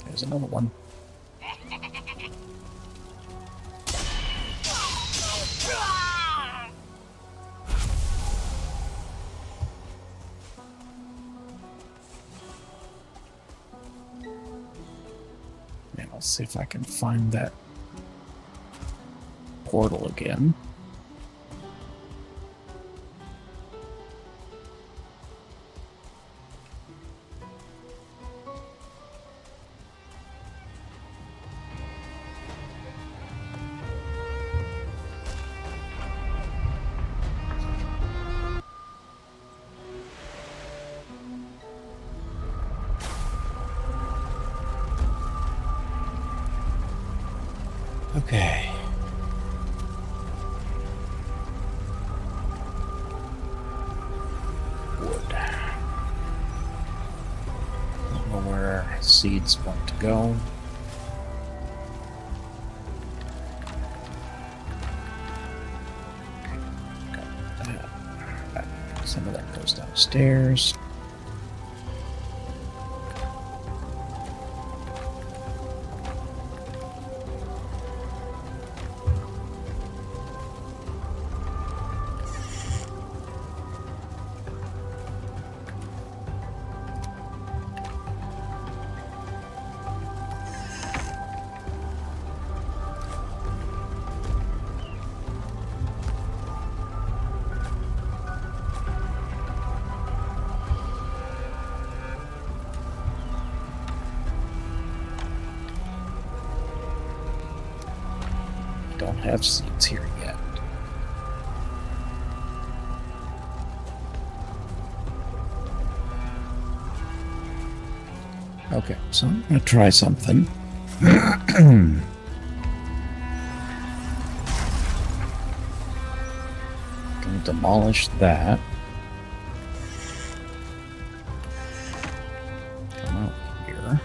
There's another one. Let's see if I can find that portal again. Okay. Wood. Don't know where seeds want to go. Okay, got that. Some of that goes downstairs. Don't have seeds here yet. Okay, so I'm going to try something. Gonna demolish that. Come out here.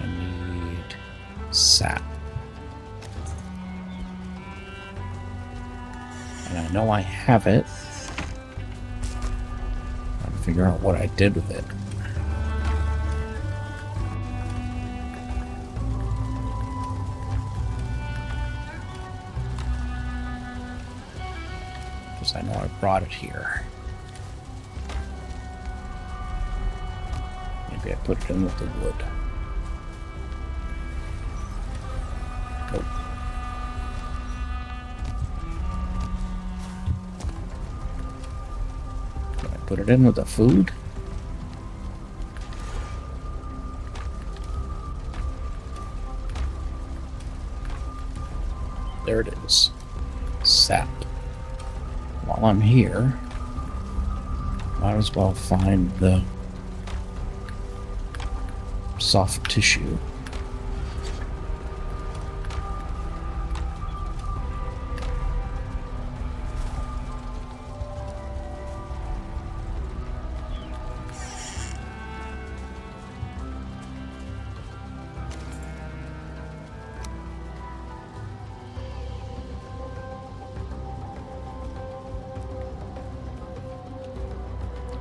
I need sap. And I know I have it. Trying to figure out what I did with it. Because I know I brought it here. Maybe I put it in with the wood. Nope. Did I put it in with the food? There it is. Sap. While I'm here, might as well find the soft tissue.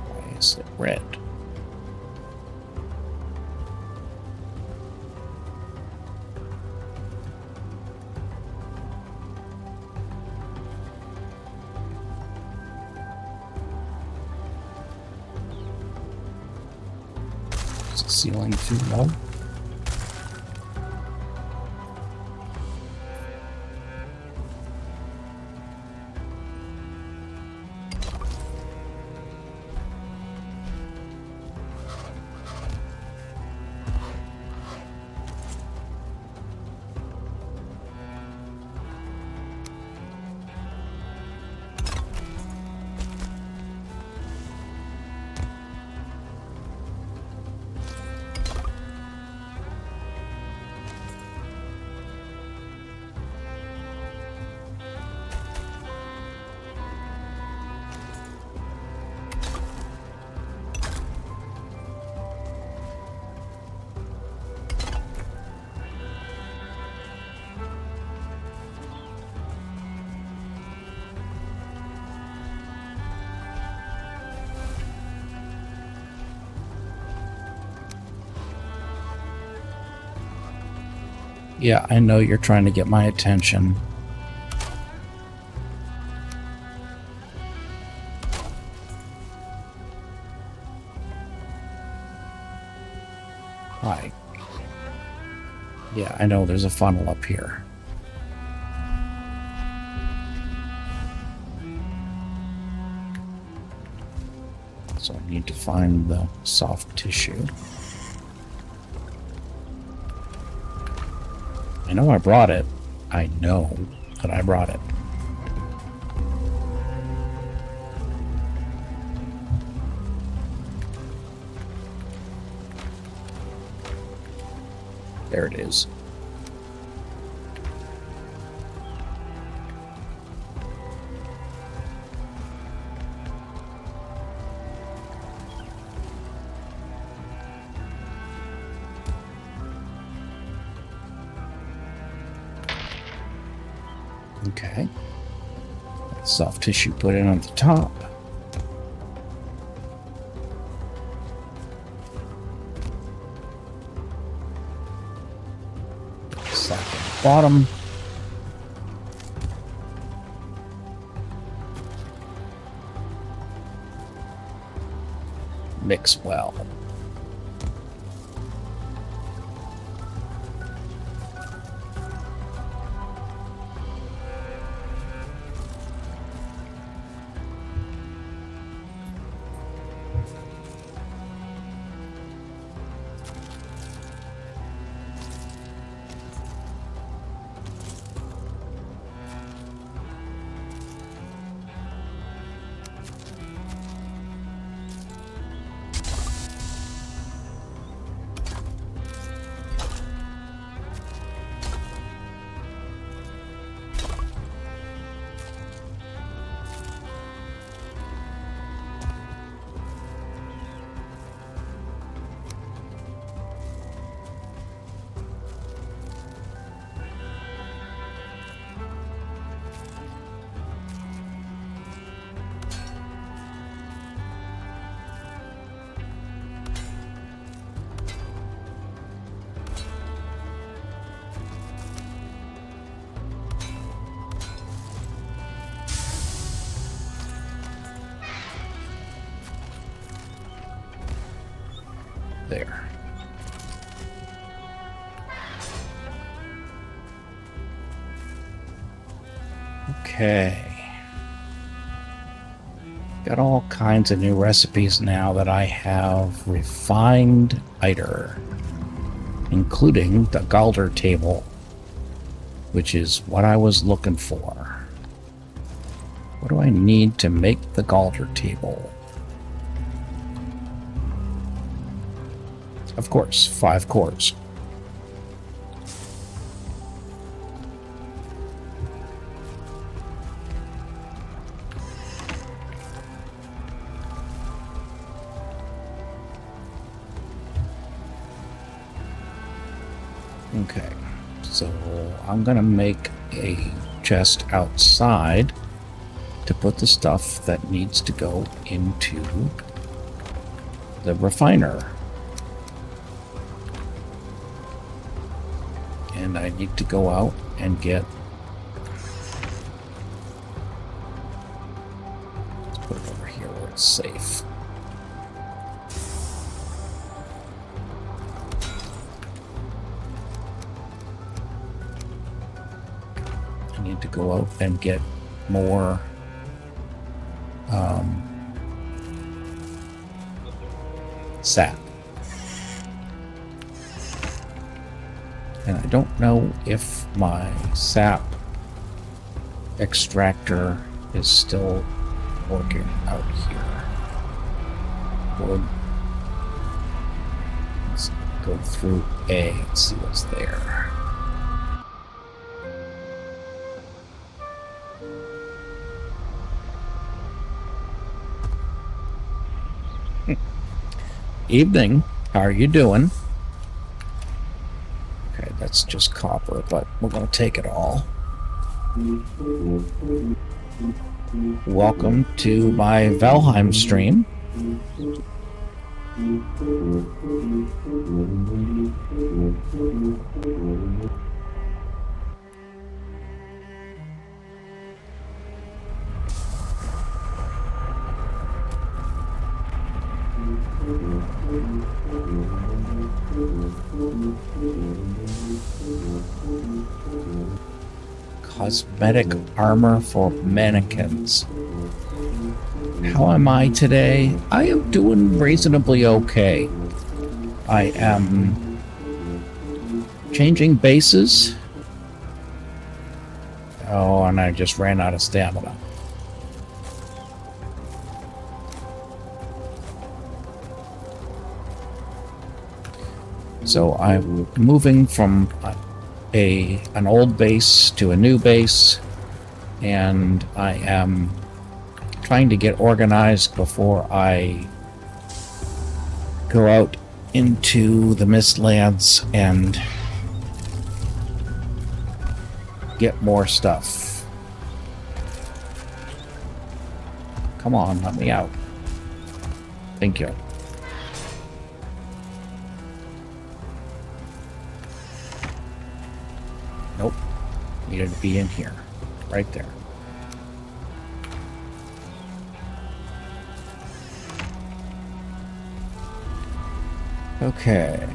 Why is it red? Is the ceiling too low? Yeah, I know you're trying to get my attention. Hi. Yeah, I know there's a funnel up here. So I need to find the soft tissue. I know I brought it. I know that I brought it. There it is. Okay. Soft tissue put in on the top. Slap on the bottom. Mix well. There. Okay. Got all kinds of new recipes now that I have refined eiter, including the Galder table, which is what I was looking for. What do I need to make the Galder table? Of course, 5 cores. Okay, so I'm gonna make a chest outside to put the stuff that needs to go into the refiner. And I need to go out and get... Let's put it over here where it's safe. I need to go out and get more sap. And I don't know if my sap extractor is still working out here. Let's go through A and see what's there. Evening. How are you doing? Okay, that's just copper, but we're going to take it all. Welcome to my Valheim stream. Cosmetic armor for mannequins. How am I today? I am doing reasonably okay. I am changing bases. Oh, and I just ran out of stamina. So I'm moving from an old base to a new base, and I am trying to get organized before I go out into the Mistlands and get more stuff. Come on, let me out. Thank you. Nope. Needed to be in here. Right there. Okay.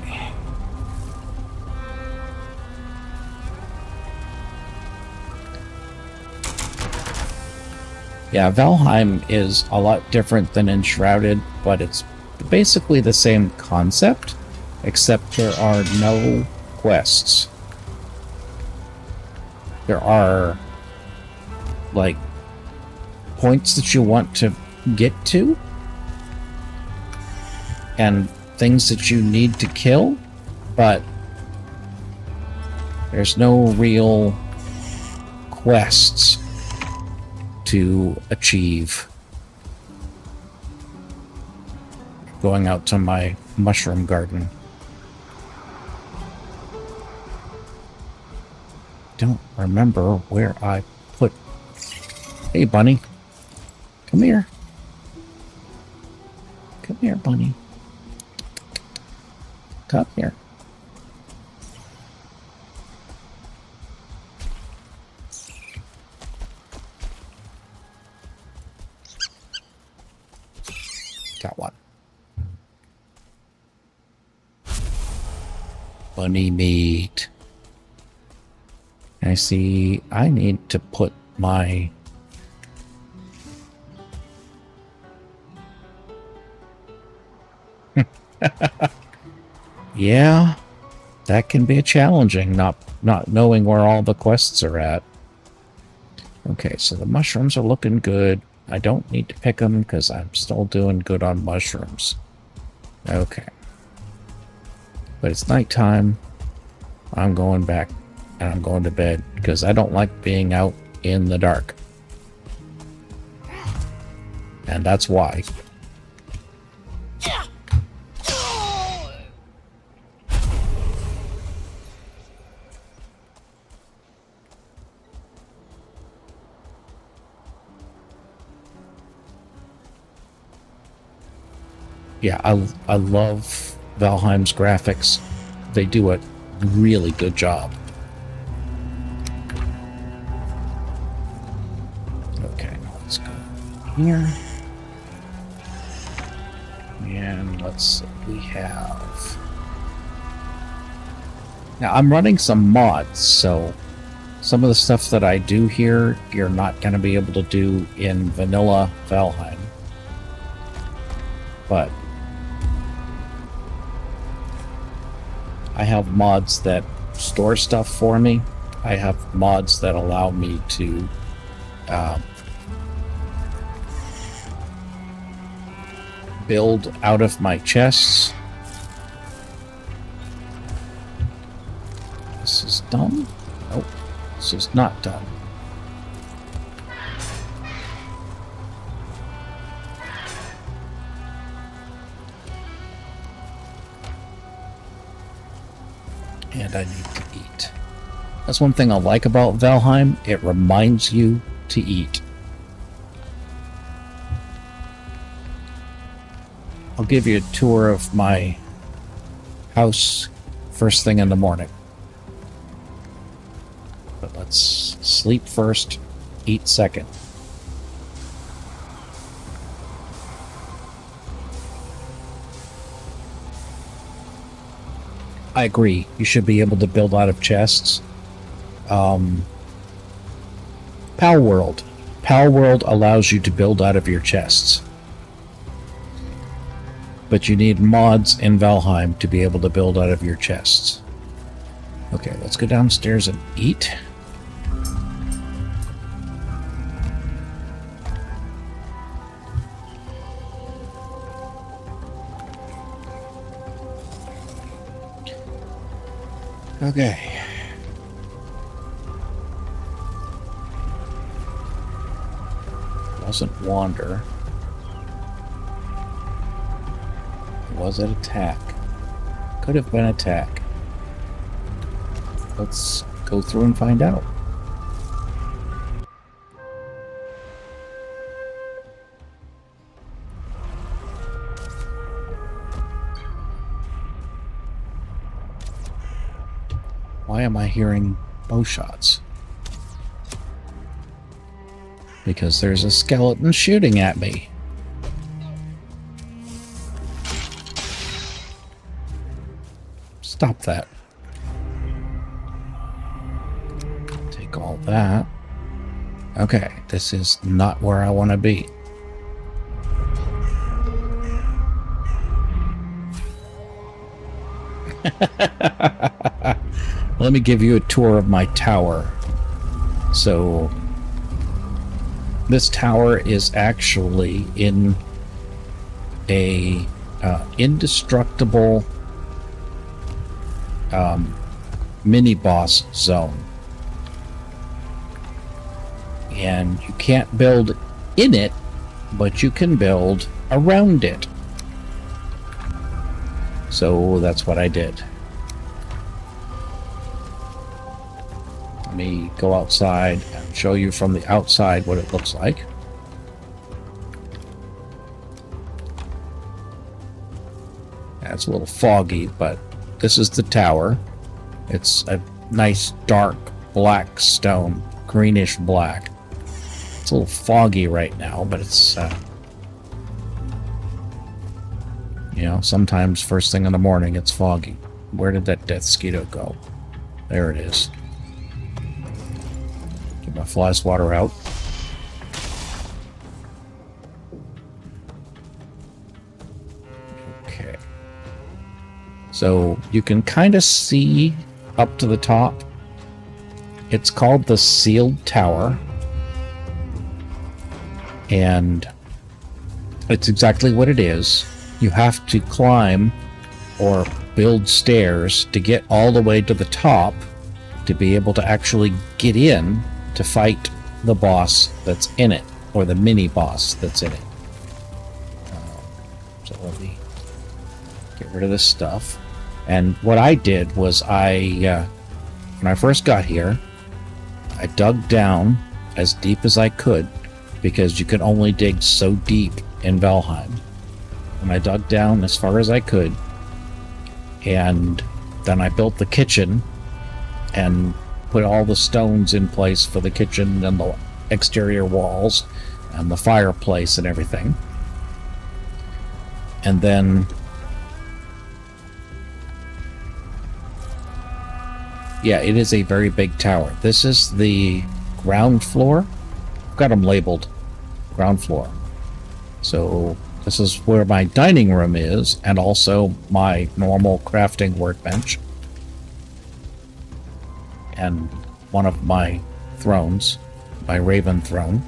Yeah, Valheim is a lot different than Enshrouded, but it's basically the same concept, except there are no quests. There are, like, points that you want to get to, and things that you need to kill, but there's no real quests to achieve. Going out to my mushroom garden. Don't remember where I put... Hey, bunny. Come here. Come here, bunny. Come here. Got one. Bunny meat. I see I need to put my... Yeah, that can be challenging, not knowing where all the quests are at. Okay, so the mushrooms are looking good. I don't need to pick them because I'm still doing good on mushrooms. Okay. But it's nighttime. I'm going back and I'm going to bed because I don't like being out in the dark. And that's why. Yeah, I love Valheim's graphics. They do a really good job. Okay, let's go here. And let's see what we have. Now, I'm running some mods, so some of the stuff that I do here, you're not going to be able to do in vanilla Valheim. But I have mods that store stuff for me. I have mods that allow me to build out of my chests. This is done. Nope, this is not done. And I need to eat. That's one thing I like about Valheim. It reminds you to eat. I'll give you a tour of my house first thing in the morning. But let's sleep first, eat second. I agree. You should be able to build out of chests. Pal World. Pal World allows you to build out of your chests. But you need mods in Valheim to be able to build out of your chests. Okay, let's go downstairs and eat. Okay. Wasn't wander. Was it attack? Could have been attack. Let's go through and find out. Why am I hearing bow shots? Because there's a skeleton shooting at me. Stop that. Take all that. Okay, this is not where I want to be. Let me give you a tour of my tower. So, this tower is actually in a indestructible mini-boss zone. And you can't build in it, but you can build around it. So that's what I did. Let me go outside and show you from the outside what it looks like. Yeah, it's a little foggy, but this is the tower. It's a nice dark black stone, greenish black. It's a little foggy right now, but it's you know, sometimes first thing in the morning it's foggy. Where did that death mosquito go? There it is. Get my fly swatter out. Okay. So you can kind of see up to the top. It's called the Sealed Tower. And it's exactly what it is. You have to climb or build stairs to get all the way to the top to be able to actually get in to fight the boss that's in it, or the mini boss that's in it. So let me get rid of this stuff. And what I did was when I first got here, I dug down as deep as I could, because you can only dig so deep in Valheim. And I dug down as far as I could, and then I built the kitchen and put all the stones in place for the kitchen and the exterior walls and the fireplace and everything. And then yeah, it is a very big tower. This is the ground floor. I've got them labeled ground floor. So this is where my dining room is, and also my normal crafting workbench. And one of my thrones, my raven throne.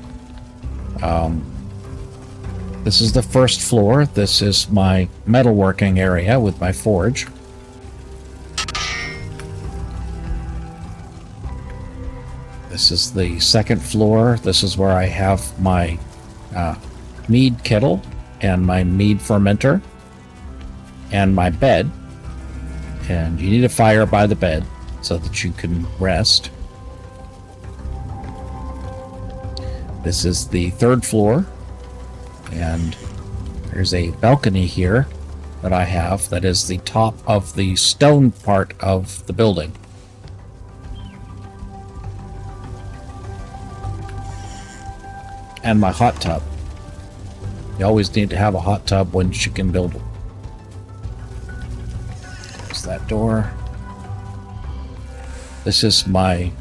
This is the first floor. This is my metalworking area with my forge. This is the second floor. This is where I have my mead kettle and my mead fermenter and my bed. And you need a fire by the bed so that you can rest. This is the third floor, and there's a balcony here that I have that is the top of the stone part of the building. And my hot tub. You always need to have a hot tub once you can build one. Close that door. This is my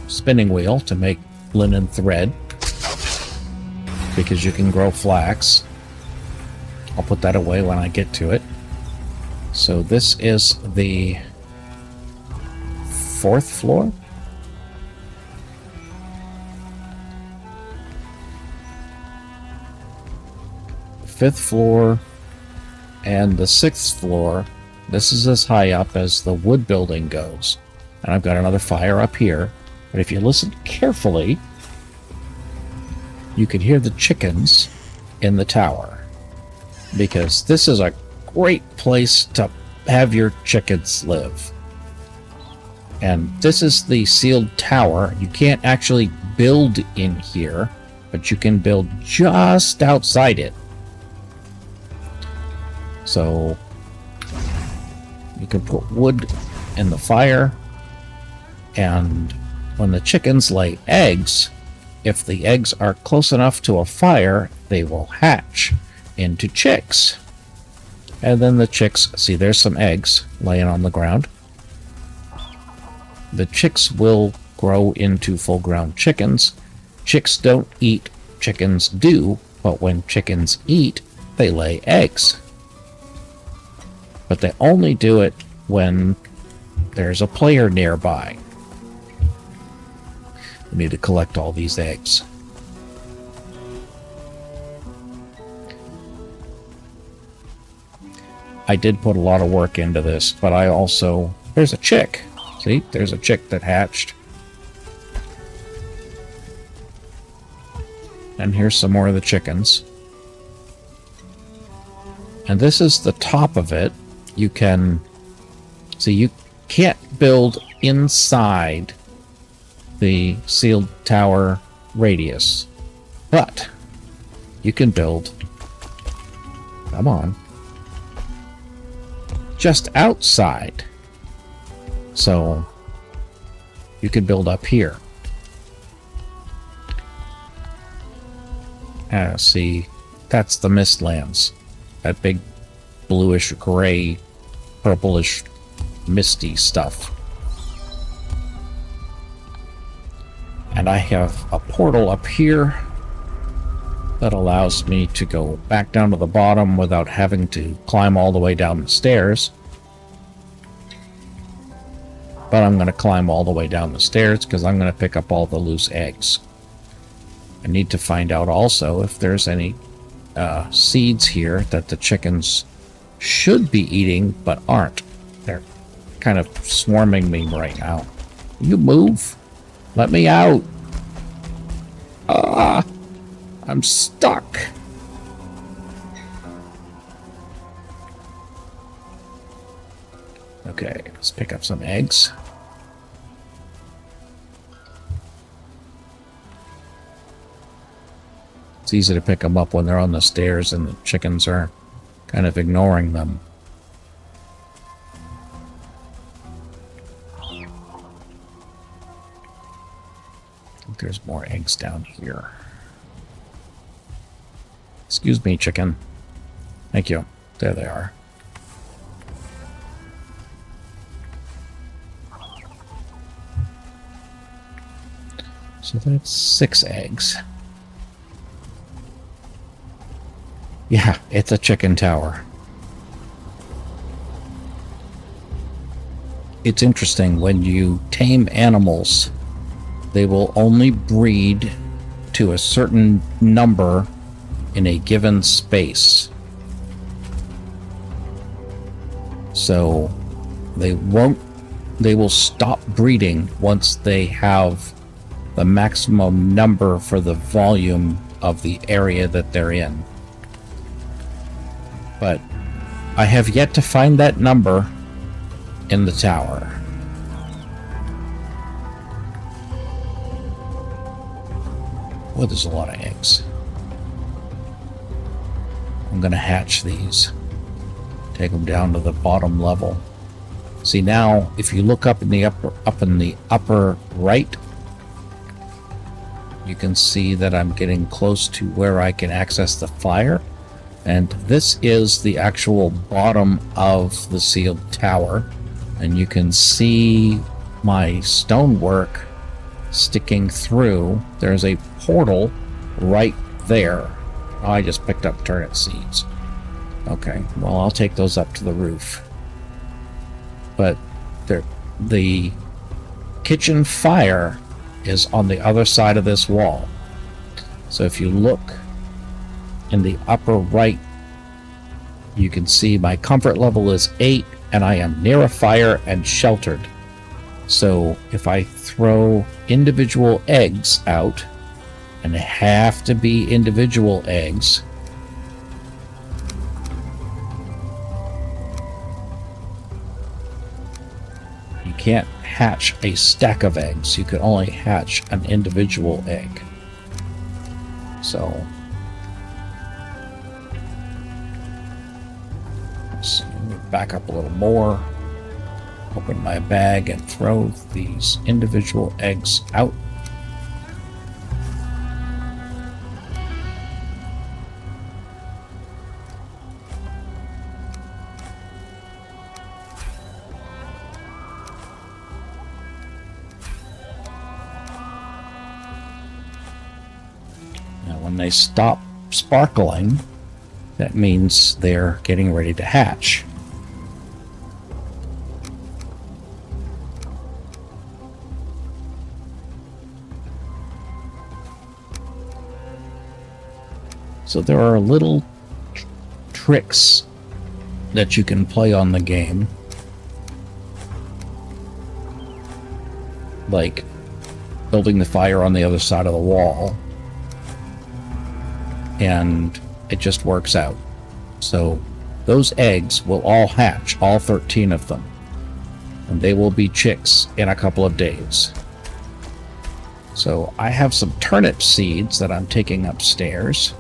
spinning wheel to make linen thread, because you can grow flax. I'll put that away when I get to it. So this is the 4th floor. The 5th floor and the 6th floor. This is as high up as the wood building goes. And I've got another fire up here. But if you listen carefully, you can hear the chickens in the tower. Because this is a great place to have your chickens live. And this is the sealed tower. You can't actually build in here, but you can build just outside it. So you can put wood in the fire, and when the chickens lay eggs, if the eggs are close enough to a fire, they will hatch into chicks. And then the chicks, see, there's some eggs laying on the ground. The chicks will grow into full-grown chickens. Chicks don't eat, chickens do, but when chickens eat, they lay eggs. But they only do it when there's a player nearby. We need to collect all these eggs. I did put a lot of work into this, but I also... There's a chick. See? There's a chick that hatched. And here's some more of the chickens. And this is the top of it. You can... See, you can't build inside the sealed tower radius. But you can build... Come on. Just outside. So you can build up here. See, that's the Mistlands. That big bluish gray, purplish, misty stuff. And I have a portal up here that allows me to go back down to the bottom without having to climb all the way down the stairs. But I'm going to climb all the way down the stairs because I'm going to pick up all the loose eggs. I need to find out also if there's any seeds here that the chickens should be eating but aren't. They're kind of swarming me right now. You move. Let me out. I'm stuck. Okay, let's pick up some eggs. It's easy to pick them up when they're on the stairs and the chickens are kind of ignoring them. I think there's more eggs down here. Excuse me, chicken. Thank you. There they are. So that's 6 eggs. Yeah, it's a chicken tower. It's interesting, when you tame animals, they will only breed to a certain number in a given space. So they will stop breeding once they have the maximum number for the volume of the area that they're in. But I have yet to find that number in the tower. Oh, there's a lot of eggs. I'm gonna hatch these. Take them down to the bottom level. See, now if you look up in the upper right, you can see that I'm getting close to where I can access the fire. And this is the actual bottom of the sealed tower. And you can see my stonework sticking through. There's a portal right there. Oh, I just picked up turnip seeds. Okay, well, I'll take those up to the roof. But the kitchen fire is on the other side of this wall. So if you look in the upper right, you can see my comfort level is 8, and I am near a fire and sheltered. So if I throw individual eggs out, and they have to be individual eggs, you can't hatch a stack of eggs. You can only hatch an individual egg. So let's back up a little more, open my bag and throw these individual eggs out. When they stop sparkling, that means they're getting ready to hatch. So there are little tricks that you can play on the game, like building the fire on the other side of the wall, and it just works out. So those eggs will all hatch, all 13 of them, and they will be chicks in a couple of days. So I have some turnip seeds that I'm taking upstairs,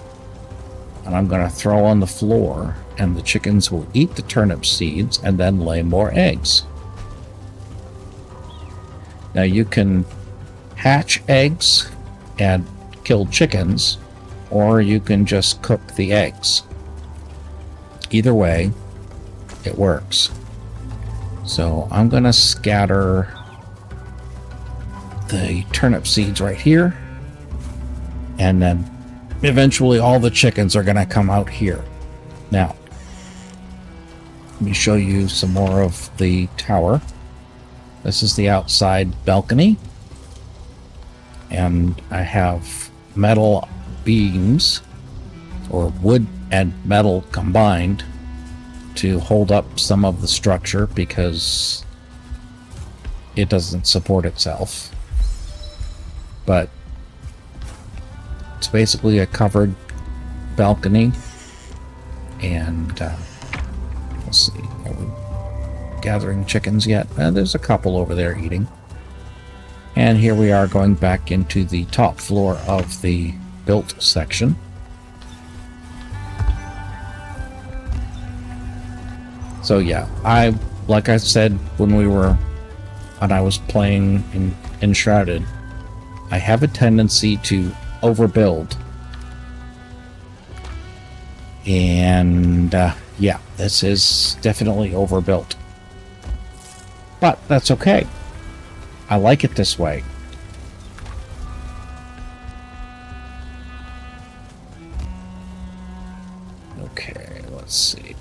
and I'm going to throw on the floor, and the chickens will eat the turnip seeds and then lay more eggs. Now you can hatch eggs and kill chickens, or you can just cook the eggs. Either way, it works. So I'm going to scatter the turnip seeds right here, and then eventually all the chickens are going to come out here. Now, let me show you some more of the tower. This is the outside balcony, and I have metal beams, or wood and metal combined, to hold up some of the structure because it doesn't support itself. But it's basically a covered balcony, and let's see, are we gathering chickens yet? There's a couple over there eating. And here we are going back into the top floor of the built section. So yeah, like I said when I was playing in Enshrouded, I have a tendency to overbuild. And yeah, this is definitely overbuilt. But that's okay. I like it this way. Okay, let's see.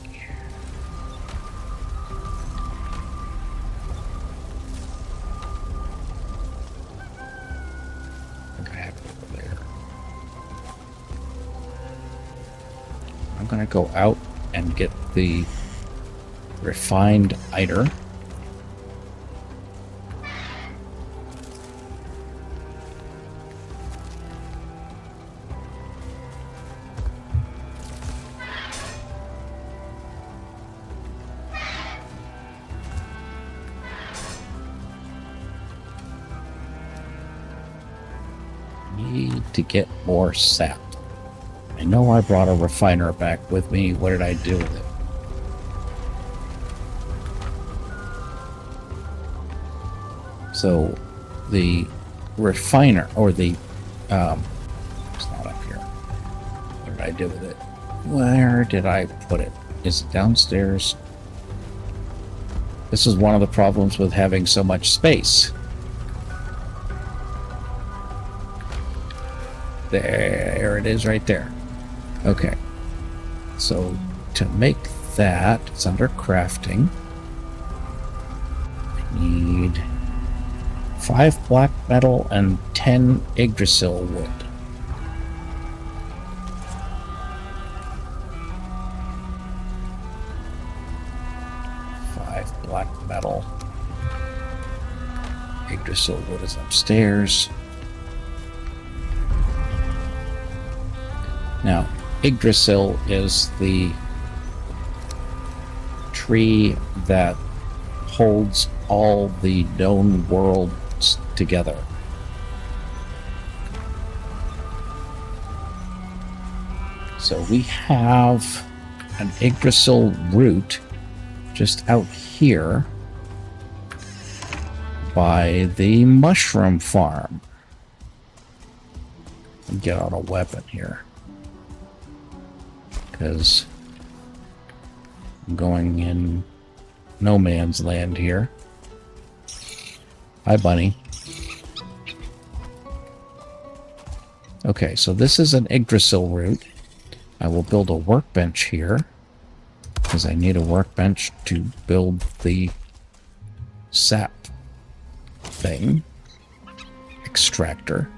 I'm going to go out and get the refined eiter. Need to get more sap. I know I brought a refiner back with me. What did I do with it? So the refiner, or the it's not up here. What did I do with it? Where did I put it? Is it downstairs? This is one of the problems with having so much space. There it is right there. Okay. So to make that, it's under crafting. I need 5 black metal and 10 Yggdrasil wood. Black metal. Yggdrasil wood is upstairs. Now, Yggdrasil is the tree that holds all the known worlds together. So we have an Yggdrasil root just out here by the mushroom farm. Get out a weapon here, because I'm going in no man's land here. Hi, bunny. Okay, so this is an Yggdrasil root. I will build a workbench here, because I need a workbench to build the sap thing, extractor.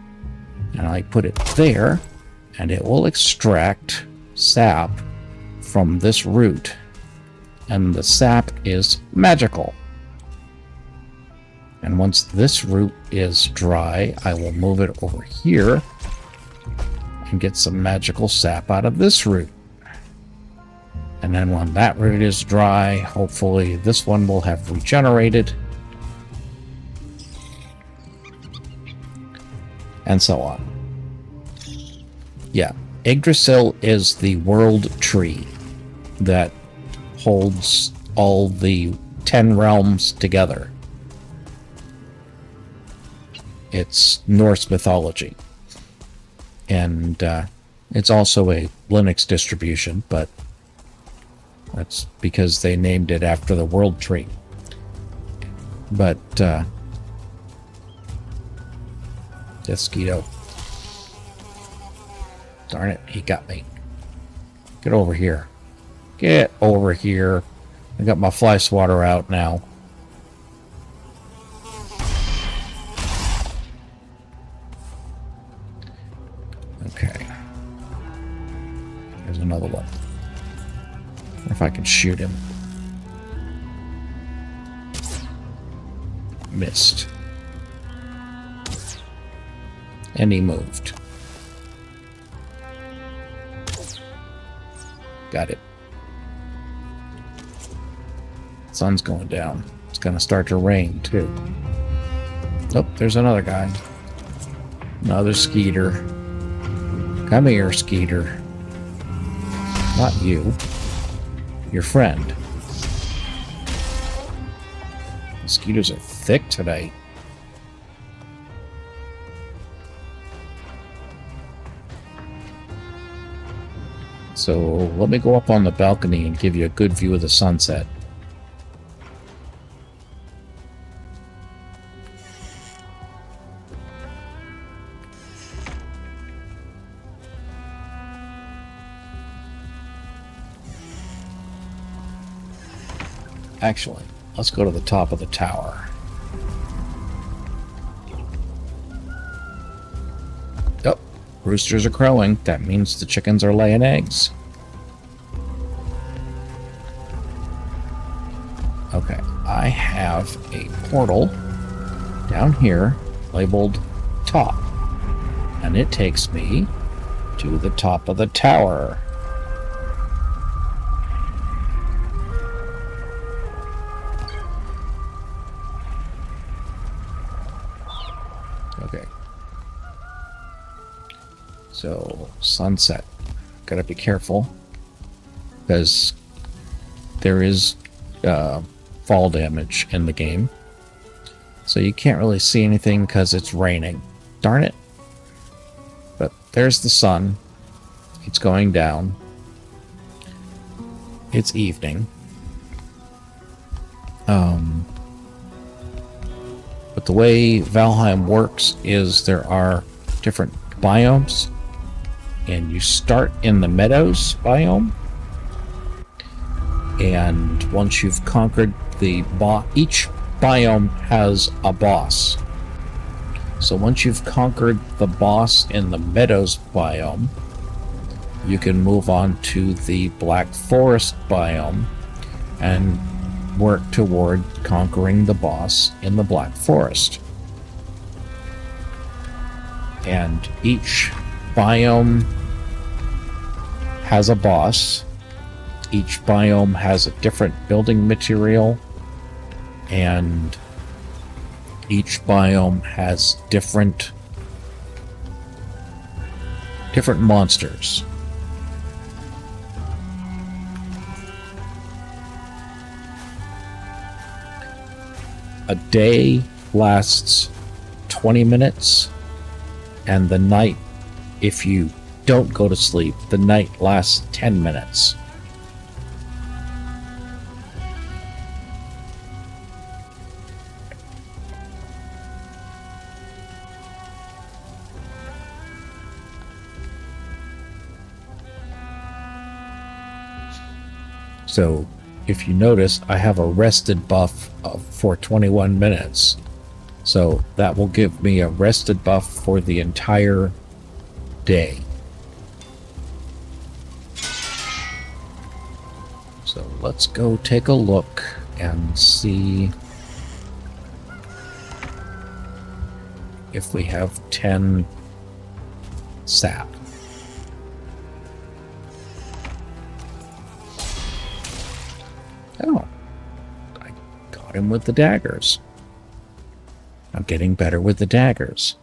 And I put it there, and it will extract sap from this root. And the sap is magical. And once this root is dry, I will move it over here and get some magical sap out of this root. And then when that root is dry, hopefully this one will have regenerated. And so on. Yeah, Yggdrasil is the world tree that holds all the 10 realms together. It's Norse mythology. And it's also a Linux distribution, but that's because they named it after the world tree. But, Mosquito. Darn it, he got me. Get over here. Get over here. I got my fly swatter out now. Okay. Here's another one. Wonder if I can shoot him. Missed. And he moved. Got it. Sun's going down. It's gonna start to rain too. Oh, there's another guy. Another Skeeter. Come here, Skeeter. Not you. Your friend. Mosquitoes are thick today. So let me go up on the balcony and give you a good view of the sunset. Actually, let's go to the top of the tower. Oh, roosters are crowing. That means the chickens are laying eggs. Okay, I have a portal down here labeled top, and it takes me to the top of the tower. Okay. So, sunset. Gotta be careful, because there is fall damage in the game. So you can't really see anything because it's raining. Darn it. But there's the sun. It's going down. It's evening. But the way Valheim works is there are different biomes, and you start in the meadows biome, and once you've conquered the boss, each biome has a boss. So once you've conquered the boss in the meadows biome, you can move on to the Black Forest biome and work toward conquering the boss in the Black Forest. And each biome has a boss. Each biome has a different building material, and each biome has different monsters. A day lasts 20 minutes, and the night, if you don't go to sleep, the night lasts 10 minutes. So, if you notice, I have a rested buff for 21 minutes. So that will give me a rested buff for the entire day. So let's go take a look and see if we have 10 sap. Oh, I got him with the daggers. I'm getting better with the daggers.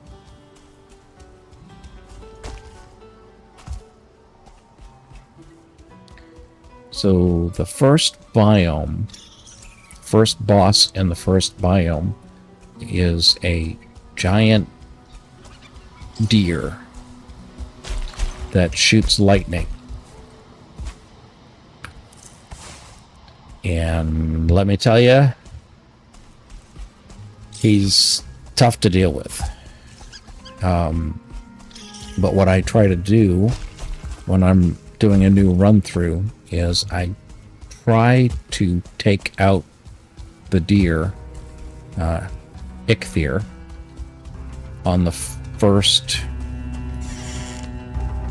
So the first biome, first boss in the first biome is a giant deer that shoots lightning. And let me tell you, he's tough to deal with. But what I try to do when I'm doing a new run through is I try to take out the deer, eiter, on the first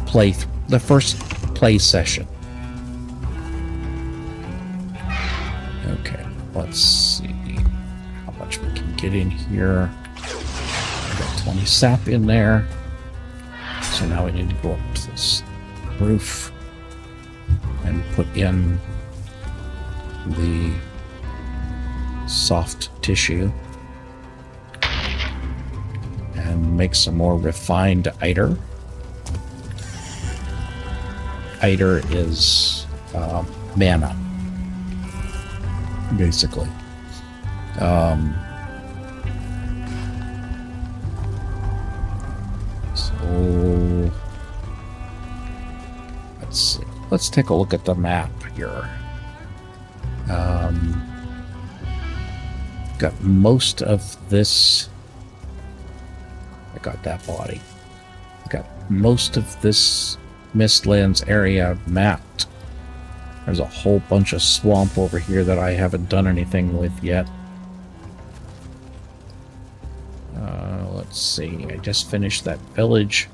play session. Okay, let's see how much we can get in here. I got 20 sap in there. So now we need to go up to this roof and put in the soft tissue and make some more refined eiter. Eiter is mana, basically. So let's see. Let's take a look at the map here. Got most of this. I got that body. Got most of this Mistlands area mapped. There's a whole bunch of swamp over here that I haven't done anything with yet. Let's see. I just finished that village.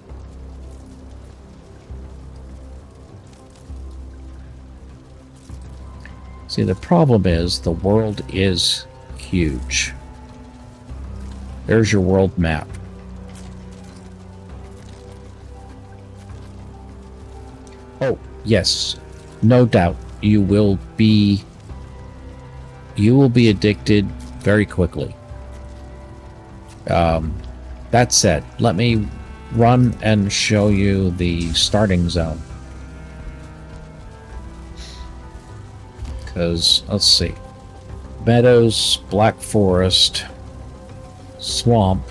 See, the problem is the world is huge. There's your world map. Oh, yes. No doubt you will be addicted very quickly. That said, let me run and show you the starting zone. Because, let's see. Meadows, Black Forest, Swamp,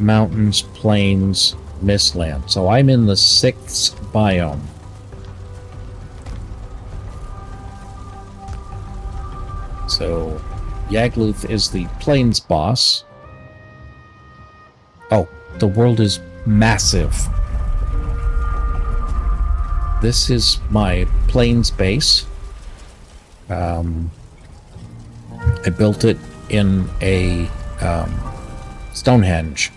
Mountains, Plains, Mistland. So I'm in the 6th biome. So, Yagluth is the plains boss. Oh, the world is massive. This is my plains base. I built it in a Stonehenge.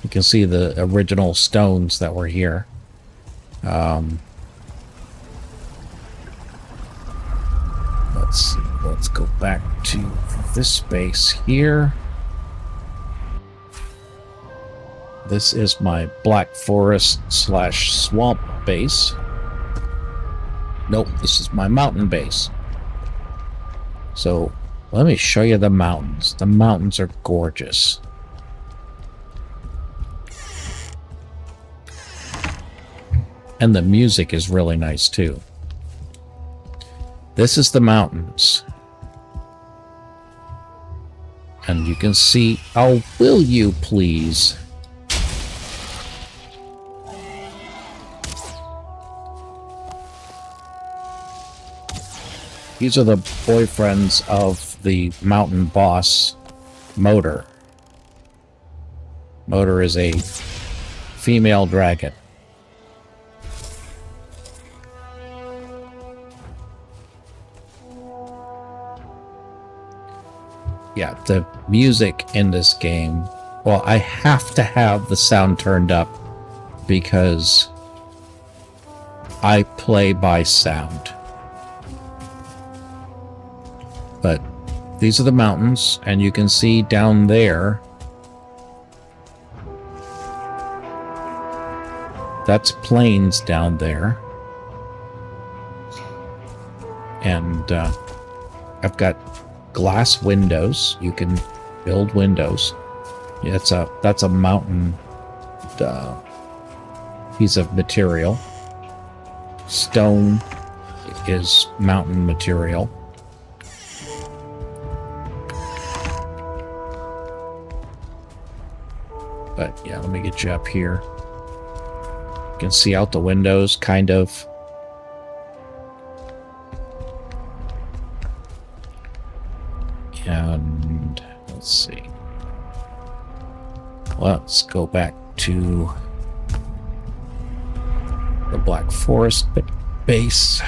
You can see the original stones that were here. Let's see. Let's go back to this base here. This is my Black Forest / swamp base. Nope, this is my mountain base. So let me show you the mountains. The mountains are gorgeous. And the music is really nice too. This is the mountains. And you can see, oh, will you please? These are the boyfriends of the mountain boss, Motor. Motor is a female dragon. Yeah, the music in this game, well, I have to have the sound turned up because I play by sound. But these are the mountains, and you can see down there, that's plains down there. And I've got glass windows. You can build windows. Yeah, that's a mountain piece of material. Stone is mountain material. But yeah, let me get you up here. You can see out the windows, kind of. And let's see. Let's go back to the Black Forest base.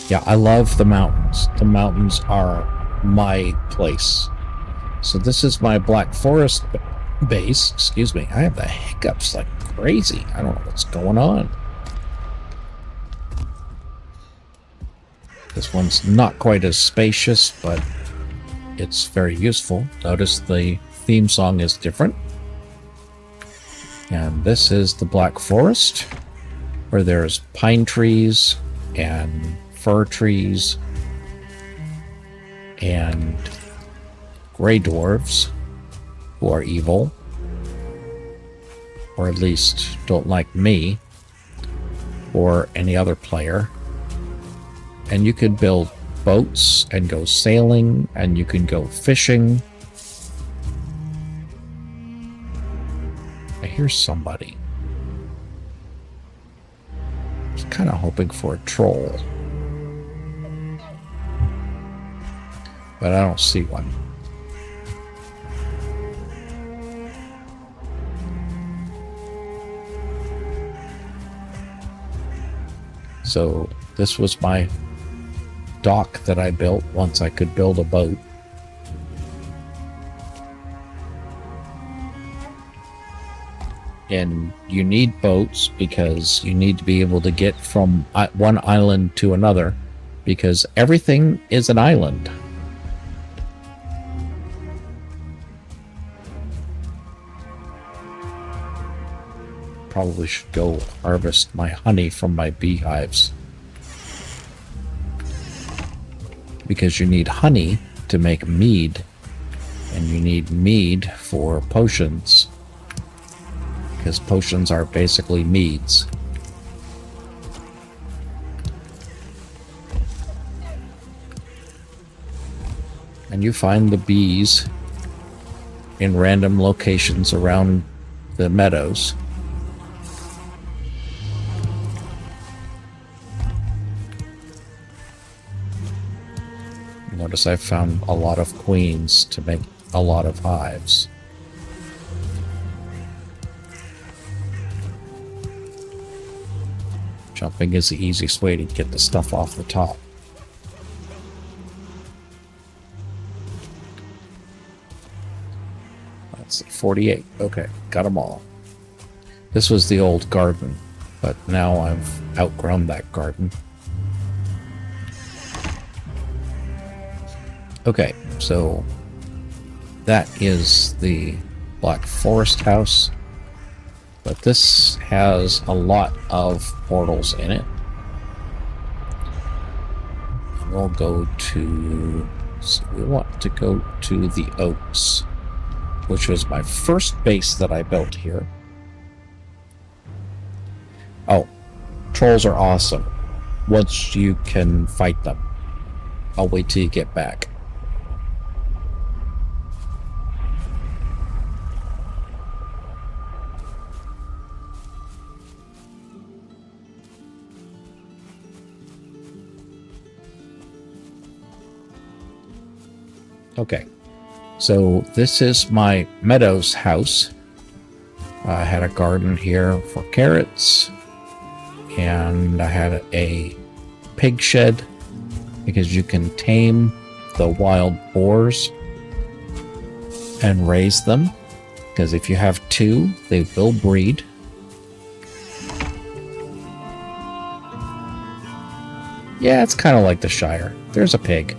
Yeah, I love the mountains. The mountains are my place. So this is my Black Forest base. Excuse me. I have the hiccups like crazy. I don't know what's going on. This one's not quite as spacious, but it's very useful. Notice the theme song is different. And this is the Black Forest, where there's pine trees and fir trees and gray dwarves who are evil, or at least don't like me or any other player. And you could build boats and go sailing, and you can go fishing. I hear somebody. I was kind of hoping for a troll, but I don't see one. So this was my dock that I built once I could build a boat. And you need boats because you need to be able to get from one island to another, because everything is an island. Probably should go harvest my honey from my beehives, because you need honey to make mead, and you need mead for potions, because potions are basically meads. And you find the bees in random locations around the meadows. Notice I've found a lot of queens to make a lot of hives. Jumping is the easiest way to get the stuff off the top. Let's see, 48. Okay, got them all. This was the old garden, but now I've outgrown that garden. Okay, so that is the Black Forest house, but this has a lot of portals in it. And we'll go to, so we want to go to the Oaks, which was my first base that I built here. Oh, trolls are awesome once you can fight them. I'll wait till you get back. Okay, so this is my Meadows house. I had a garden here for carrots, and I had a pig shed because you can tame the wild boars and raise them, because if you have two, they will breed. Yeah, it's kind of like the Shire. There's a pig.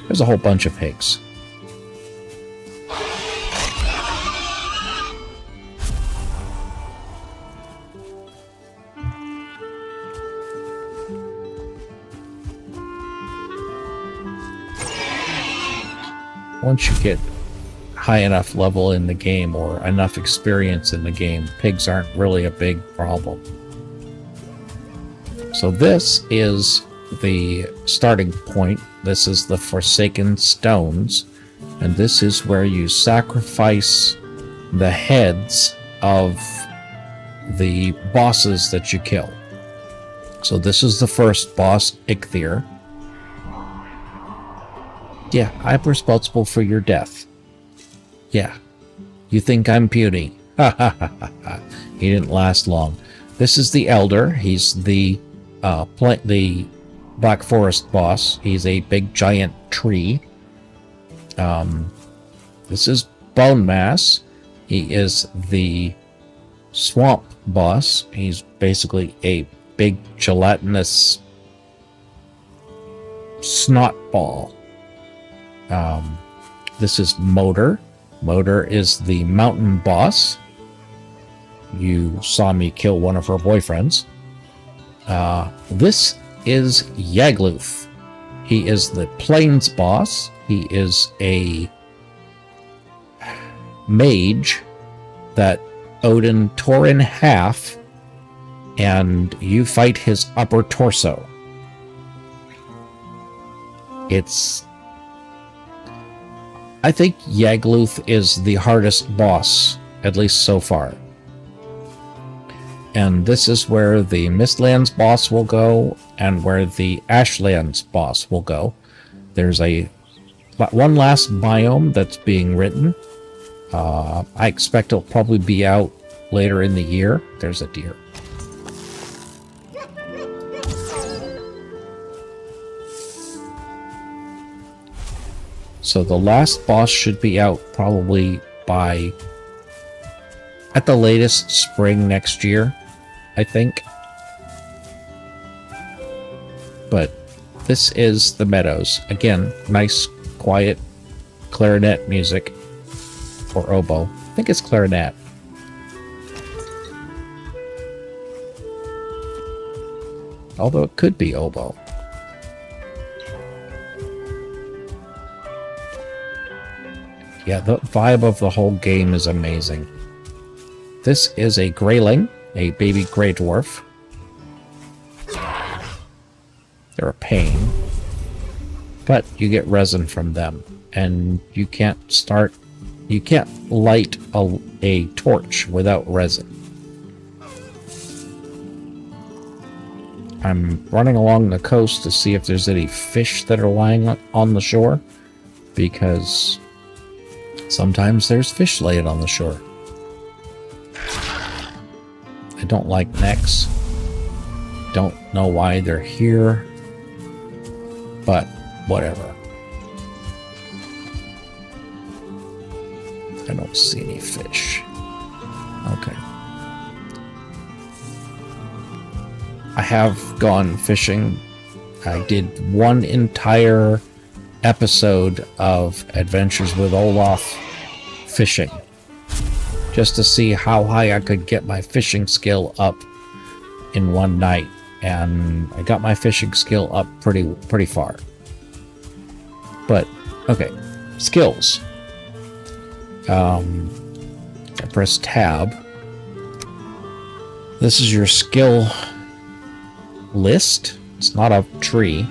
There's a whole bunch of pigs. Once you get high enough level in the game or enough experience in the game, pigs aren't really a big problem. So this is the starting point. This is the Forsaken Stones, and this is where you sacrifice the heads of the bosses that you kill. So this is the first boss, Eiter. Yeah, I'm responsible for your death. Yeah, you think I'm puny? Ha ha ha ha ha. He didn't last long. This is the Elder. He's the Black Forest boss. He's a big giant tree. This is Bone Mass. He is the swamp boss. He's basically a big gelatinous snot ball. This is Motor. Motor is the mountain boss. You saw me kill one of her boyfriends. This is Yagluth. He is the plains boss. He is a mage that Odin tore in half, and you fight his upper torso. I think Yagluth is the hardest boss, at least so far. And this is where the Mistlands boss will go, and where the Ashlands boss will go. There's one last biome that's being written. I expect it'll probably be out later in the year. There's a deer. So the last boss should be out probably by, at the latest, spring next year, I think. But this is the Meadows. Again, nice, quiet clarinet music. Or oboe. I think it's clarinet. Although it could be oboe. Yeah, the vibe of the whole game is amazing. This is a greyling, a baby grey dwarf. They're a pain. But you get resin from them. And you can't light a torch without resin. I'm running along the coast to see if there's any fish that are lying on the shore, because sometimes there's fish laying on the shore. I don't like necks. Don't know why they're here, but whatever. I don't see any fish. Okay. I have gone fishing. I did one entire episode of Adventures with Olaf fishing, just to see how high I could get my fishing skill up in one night, and I got my fishing skill up pretty far. But okay, skills. I press tab. This is your skill list. It's not a tree.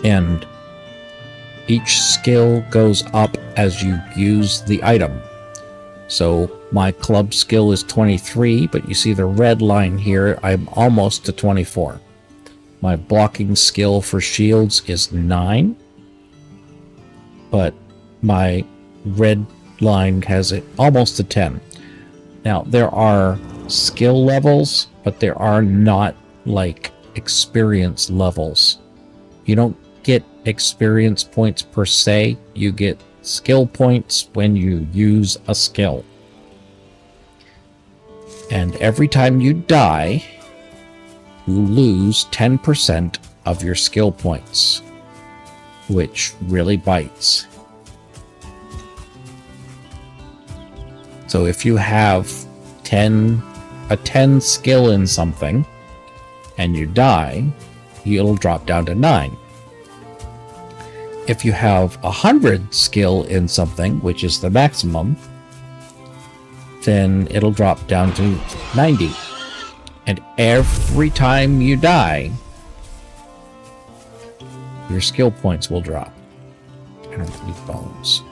And each skill goes up as you use the item. So my club skill is 23, but you see the red line here, I'm almost to 24. My blocking skill for shields is 9, but my red line has it almost to 10. Now, there are skill levels, but there are not like experience levels. You don't get experience points per se, you get skill points when you use a skill. And every time you die, you lose 10% of your skill points, which really bites. So if you have a 10 skill in something and you die, it'll drop down to 9. If you have 100 skill in something, which is the maximum, then it'll drop down to 90. And every time you die, your skill points will drop. I don't need bones.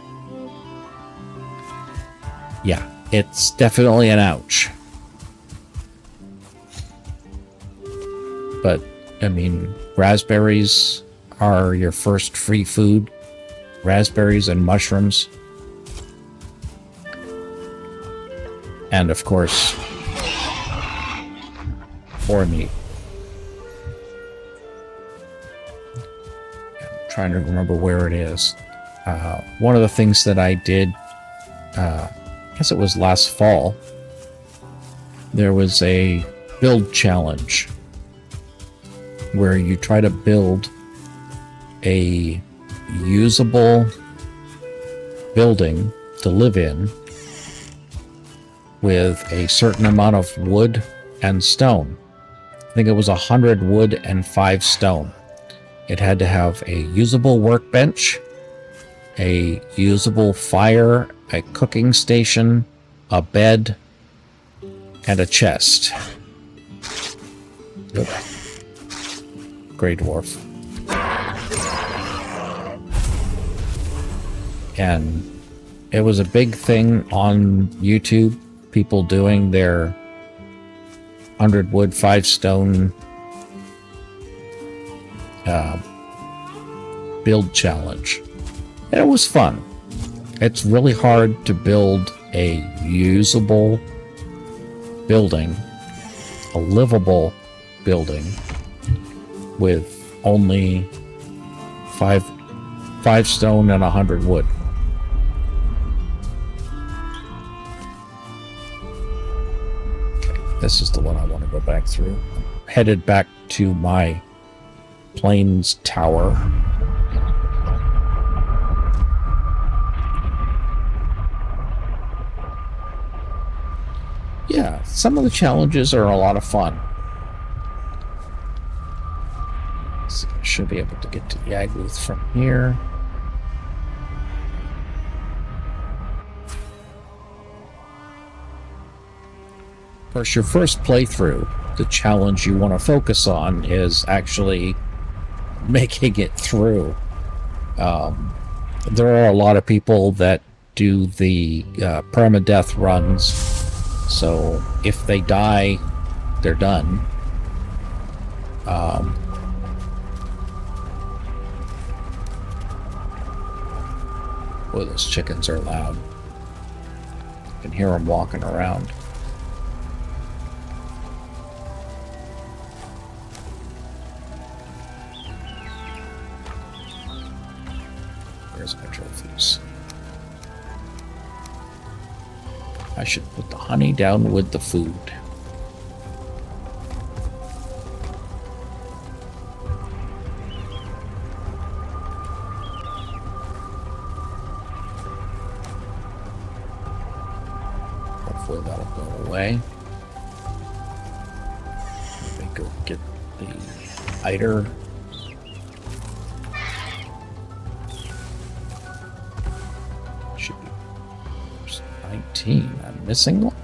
Yeah, it's definitely an ouch. But, I mean, raspberries are your first free food. Raspberries and mushrooms. And, of course, boar meat. I'm trying to remember where it is. One of the things that I did, I guess it was last fall, there was a build challenge where you try to build a usable building to live in with a certain amount of wood and stone. I think it was 100 wood and 5 stone. It had to have a usable workbench, a usable fire, a cooking station, a bed, and a chest. Yep. Grey Dwarf. And it was a big thing on YouTube, people doing their 100 wood, 5 stone build challenge. And it was fun. It's really hard to build a usable building, a livable building, with only 5 stone and 100 wood. Okay, this is the one I want to go back through. I'm headed back to my plains tower. Yeah, some of the challenges are a lot of fun. So I should be able to get to the Agluth from here. Of course, your first playthrough, the challenge you want to focus on is actually making it through. There are a lot of people that do the permadeath runs, so if they die, they're done. Boy, those chickens are loud. You can hear them walking around. Where's my trophies? I should put the honey down with the food. Hopefully that'll go away. Let me go get the eiter. Should be 19. I'm missing one.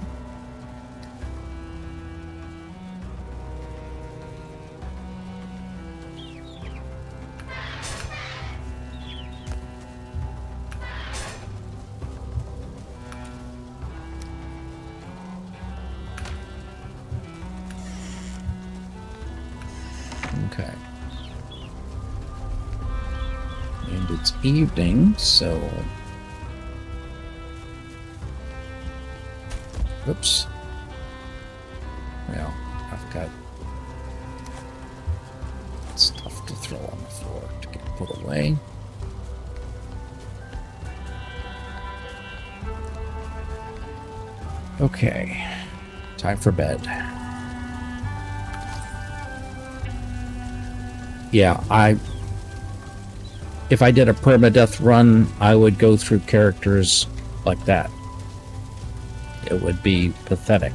Okay. And it's evening, so... Oops. Well, I've got stuff to throw on the floor to get put away. Okay. Time for bed. Yeah, if I did a permadeath run, I would go through characters like that. It would be pathetic.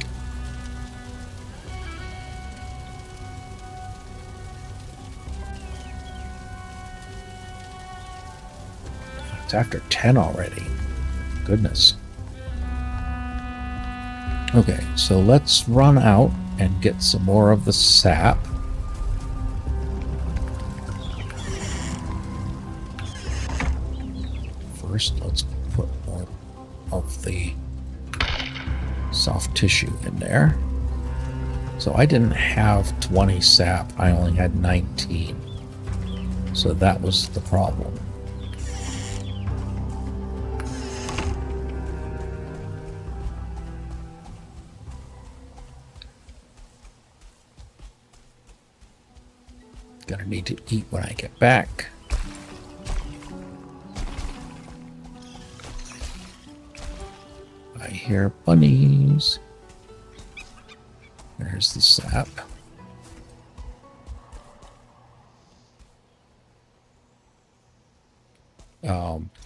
It's after 10 already. Goodness. Okay, so let's run out and get some more of the sap. First, let's put more of the soft tissue in there. So I didn't have 20 sap, I only had 19. So that was the problem. Gonna need to eat when I get back. I hear bunnies. There's the sap.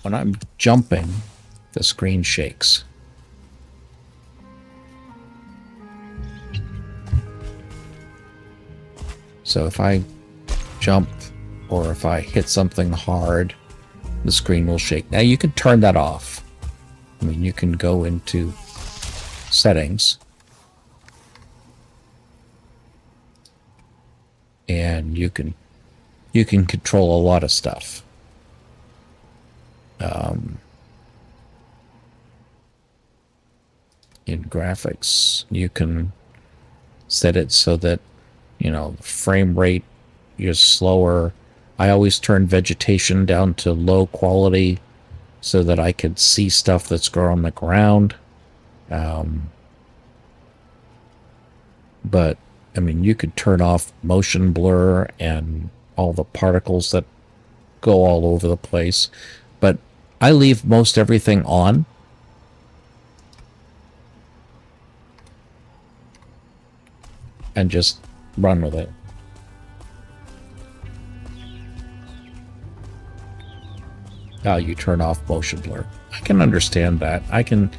When I'm jumping, the screen shakes. So if I jump or if I hit something hard, the screen will shake. Now you can turn that off. I mean, you can go into settings and you can control a lot of stuff. In graphics, you can set it so that, you know, the frame rate is slower. I always turn vegetation down to low quality so that I could see stuff that's growing on the ground. But, I mean, you could turn off motion blur and all the particles that go all over the place. But I leave most everything on. And just run with it. Now you turn off motion blur. I can understand that. I can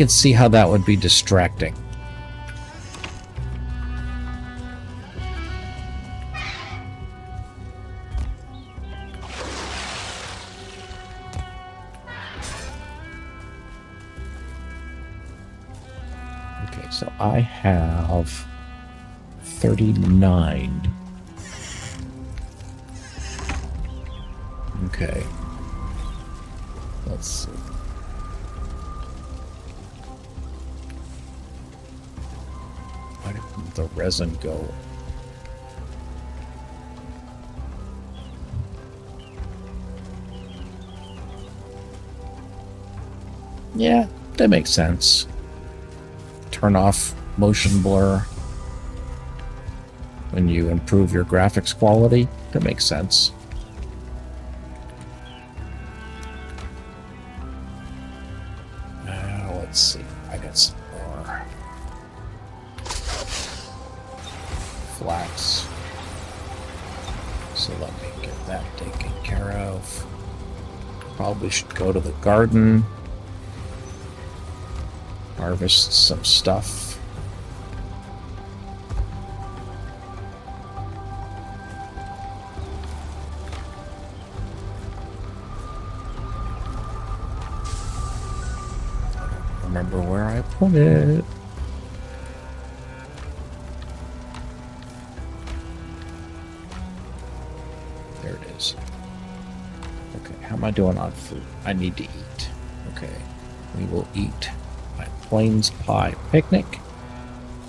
see how that would be distracting. Okay, so I have 39. Okay. Let's see. Why did the resin go? Yeah, that makes sense. Turn off motion blur when you improve your graphics quality. That makes sense. Let's see. I got some more flax. So let me get that taken care of. Probably should go to the garden. Harvest some stuff. Remember where I put it. There it is. Okay, how am I doing on food? I need to eat. Okay, we will eat my Plains Pie Picnic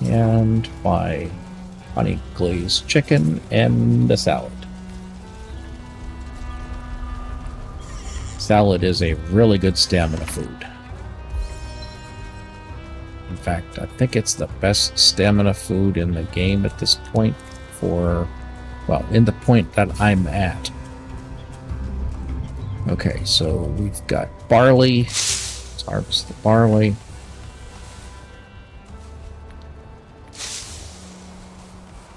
and my honey glazed chicken and a salad. Salad is a really good stamina food. In fact, I think it's the best stamina food in the game at this point for, well, in the point that I'm at. Okay, so we've got barley. Let's harvest the barley.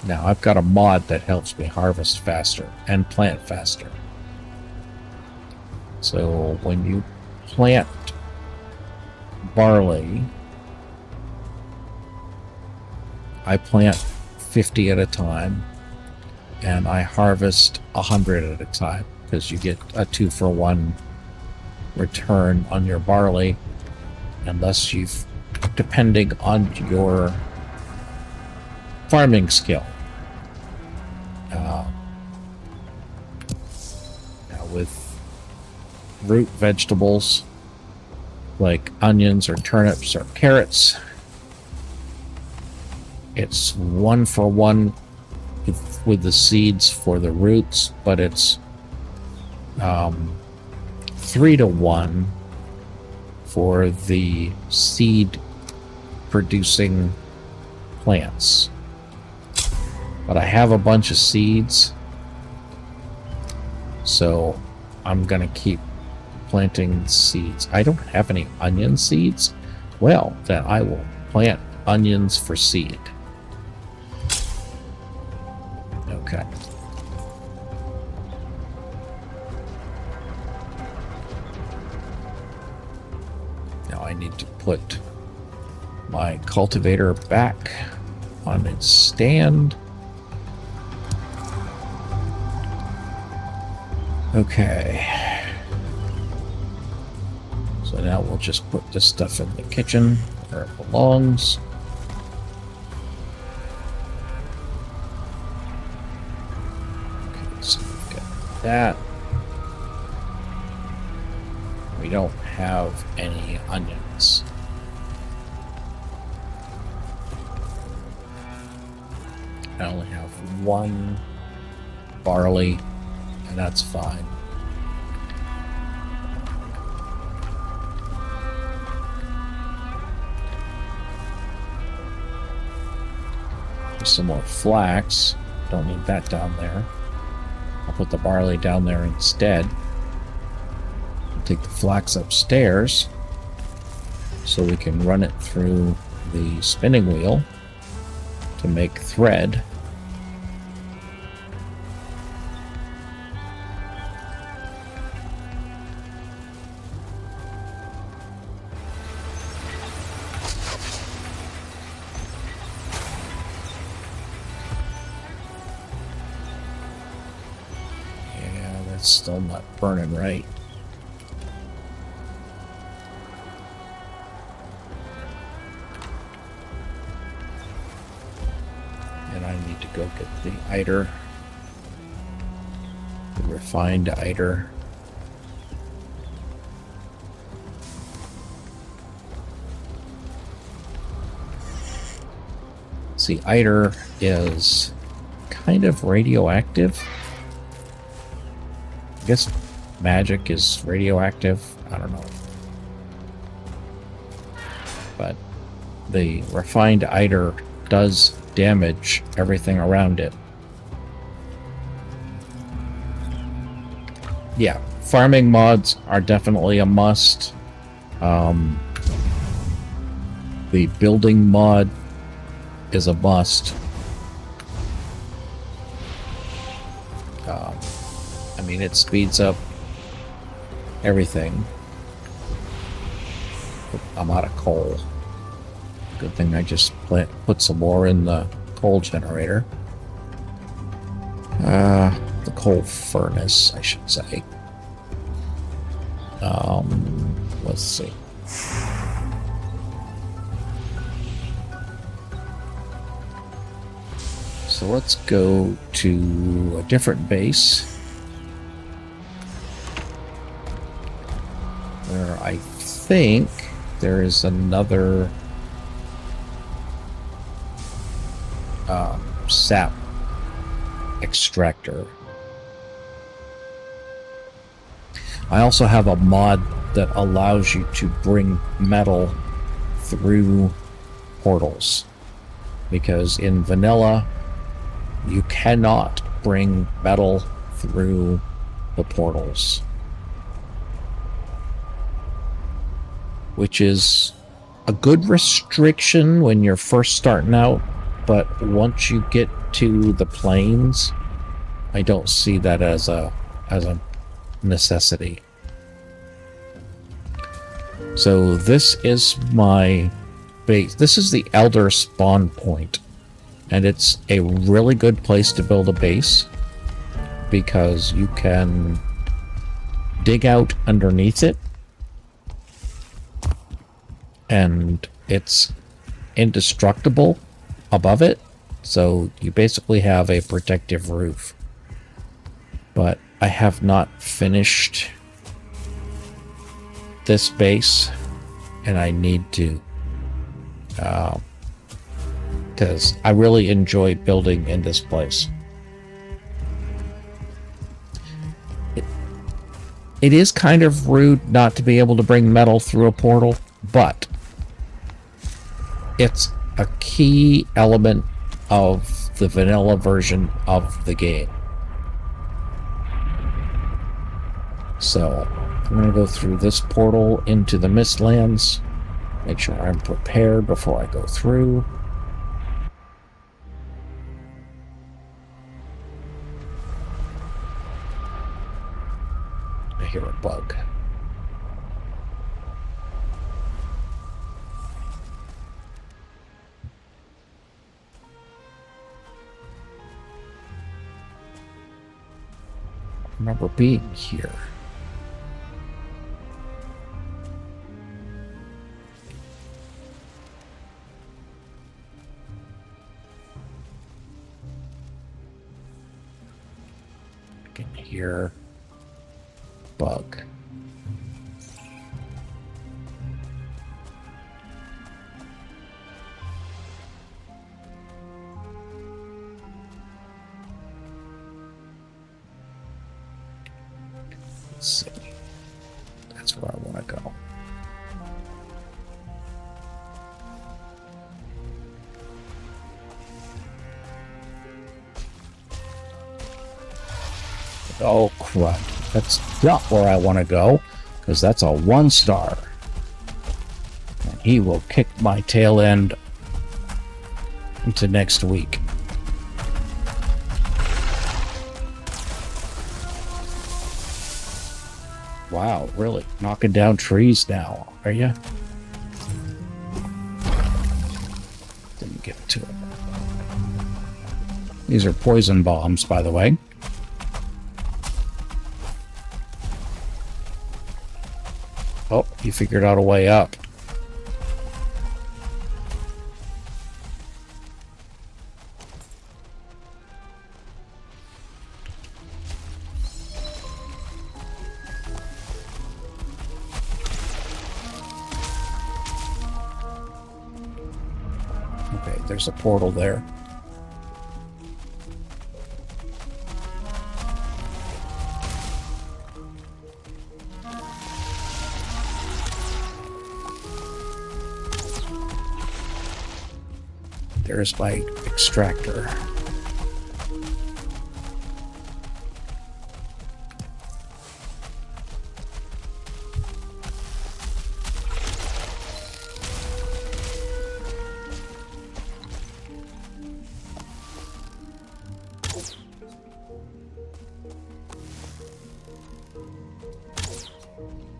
Now, I've got a mod that helps me harvest faster and plant faster. So when you plant barley, I plant 50 at a time, and I harvest 100 at a time, because you get a 2-for-1 return on your barley, unless you've, depending on your farming skill. Now with root vegetables, like onions or turnips or carrots, it's 1-for-1 with the seeds for the roots, but it's 3-to-1 for the seed producing plants. But I have a bunch of seeds, so I'm gonna keep planting seeds. I don't have any onion seeds. Well, then I will plant onions for seed. Okay. Now I need to put my cultivator back on its stand. Okay. So now we'll just put this stuff in the kitchen where it belongs. Okay, so we've got that. We don't have any onions. I only have one barley, and that's fine. There's some more flax. Don't need that down there. I'll put the barley down there instead. I'll take the flax upstairs so we can run it through the spinning wheel to make thread. Still not burning right. And I need to go get the eiter, the refined eiter. See, eiter is kind of radioactive. I guess magic is radioactive. I don't know. the refined eiter does damage everything around it. Yeah, farming mods are definitely a must. The building mod is a must. I mean, it speeds up everything. I'm out of coal. Good thing I just put some more in the coal generator. The coal furnace, I should say. Let's see. So let's go to a different base where I think there is another sap extractor. I also have a mod that allows you to bring metal through portals, because in vanilla you cannot bring metal through the portals, which is a good restriction when you're first starting out, but once you get to the plains, I don't see that as a necessity. So this is my base. This is the Elder spawn point, and it's a really good place to build a base because you can dig out underneath it and it's indestructible above it, so you basically have a protective roof. But I have not finished this base, and I need to, because I really enjoy building in this place. It is kind of rude not to be able to bring metal through a portal, but it's a key element of the vanilla version of the game. So I'm going to go through this portal into the Mistlands, make sure I'm prepared before I go through. I hear a bug. I remember being here. I can hear bug. Let's see. That's where I want to go. Oh crap. That's not where I want to go, because that's a 1-star. And he will kick my tail end into next week. Wow, really? Knocking down trees now, are you? Didn't get to it. These are poison bombs, by the way. Oh, you figured out a way up. Okay, there's a portal there. there's my extractor.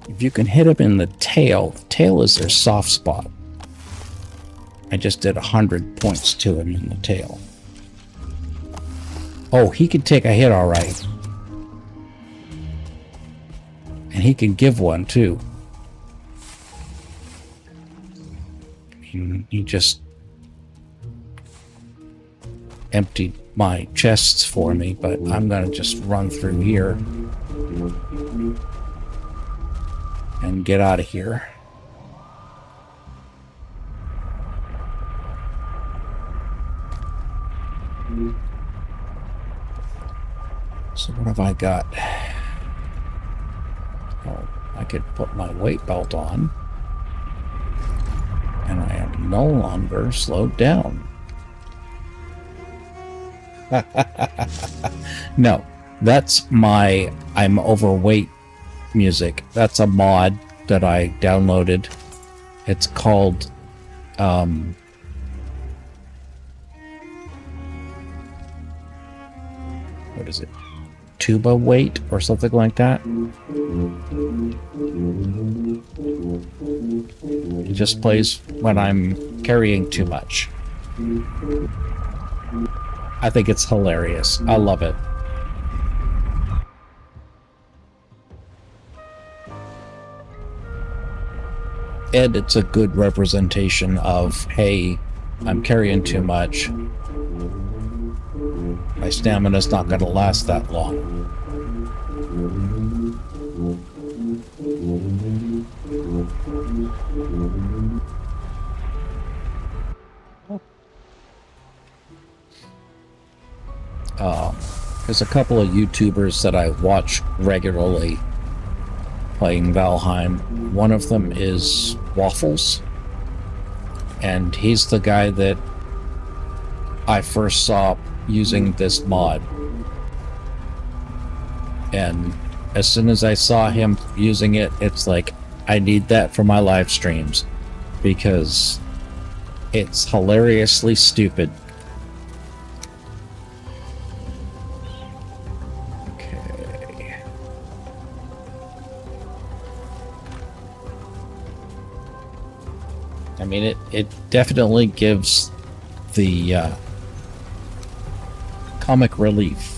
If you can hit him in the tail is their soft spot. I just did 100 points to him in the tail. Oh, he can take a hit all right. And he can give one too. He just emptied my chests for me, but I'm gonna just run through here and get out of here. So what have I got? Oh, I could put my weight belt on, and I am no longer slowed down. No, that's my I'm overweight music. That's a mod that I downloaded. It's called what is it? Tuba weight or something like that. It just plays when I'm carrying too much. I think it's hilarious. I love it. And it's a good representation of, hey, I'm carrying too much. My stamina's not going to last that long. There's a couple of YouTubers that I watch regularly playing Valheim. One of them is Waffles, and he's the guy that I first saw using this mod. And as soon as I saw him using it, it's like, I need that for my live streams, because it's hilariously stupid. Okay. I mean, it definitely gives the comic relief.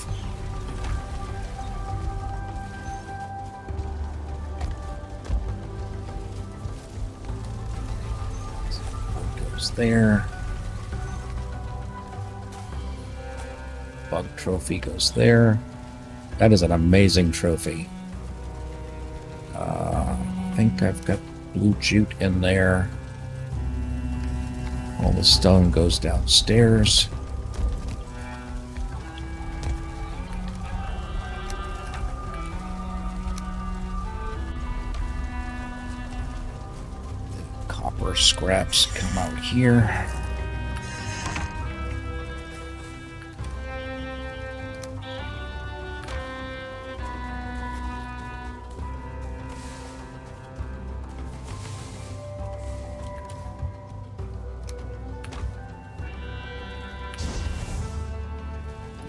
There. Bug trophy goes there. That is an amazing trophy. I think I've got blue jute in there. All the stone goes downstairs. Scraps come out here.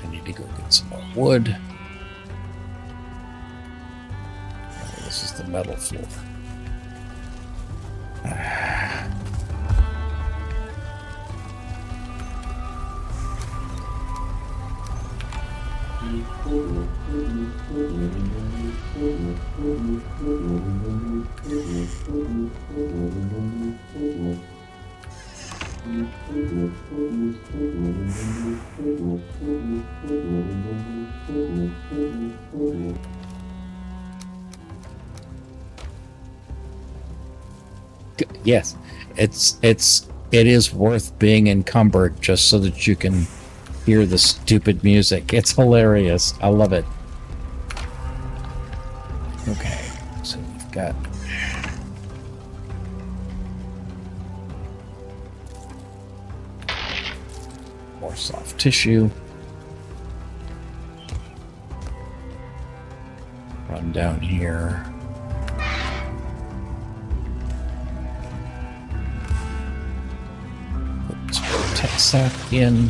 I need to go get some more wood. Oh, this is the metal floor. Yes, it is worth being encumbered just so that you can hear the stupid music. It's hilarious. I love it. Okay, so we've got more soft tissue. Run down here. Put some tech sack in.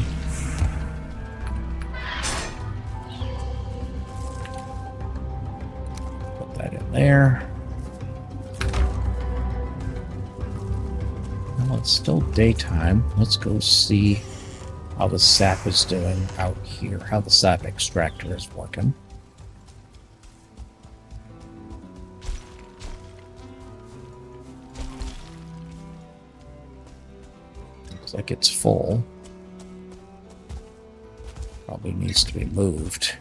Put that in there. Well, it's still daytime. Let's go see how the sap is doing out here, how the sap extractor is working. Looks like it's full. Probably needs to be moved.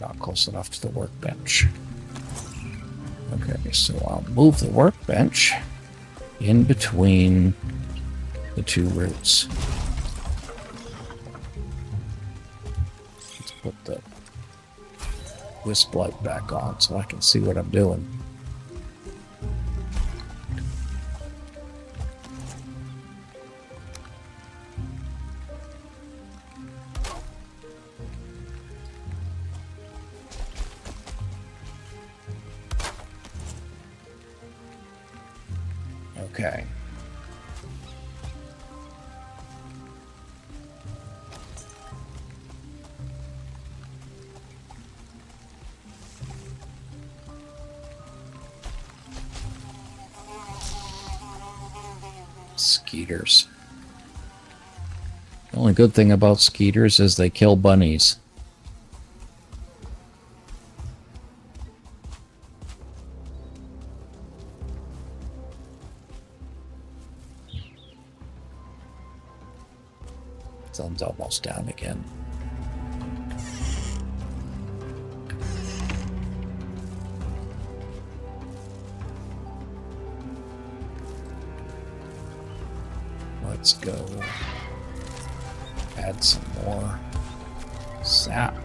Not close enough to the workbench. Okay, so I'll move the workbench in between the two roots. Let's put the wisp light back on so I can see what I'm doing. Okay. Skeeters. The only good thing about skeeters is they kill bunnies. Sun's almost down again. Let's go add some more sap.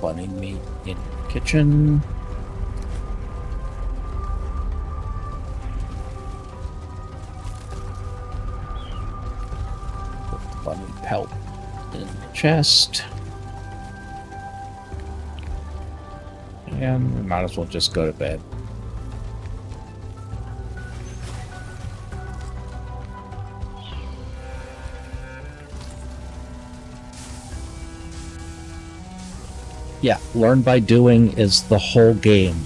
Bunny meat in the kitchen. Put the bunny pelt in the chest. And we might as well just go to bed. Yeah, learn by doing is the whole game.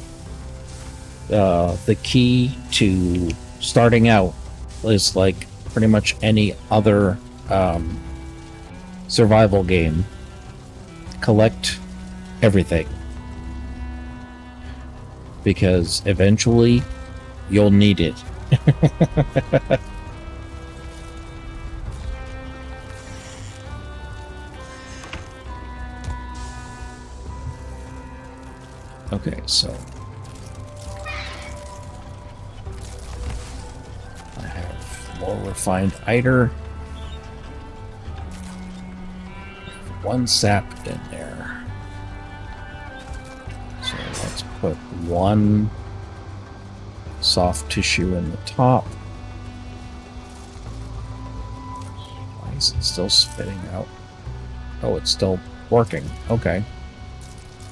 The key to starting out is like pretty much any other survival game. Collect everything. Because eventually you'll need it. Okay, so I have more refined eiter. One sap in there. So let's put one soft tissue in the top. Why is it still spitting out? Oh, it's still working. Okay.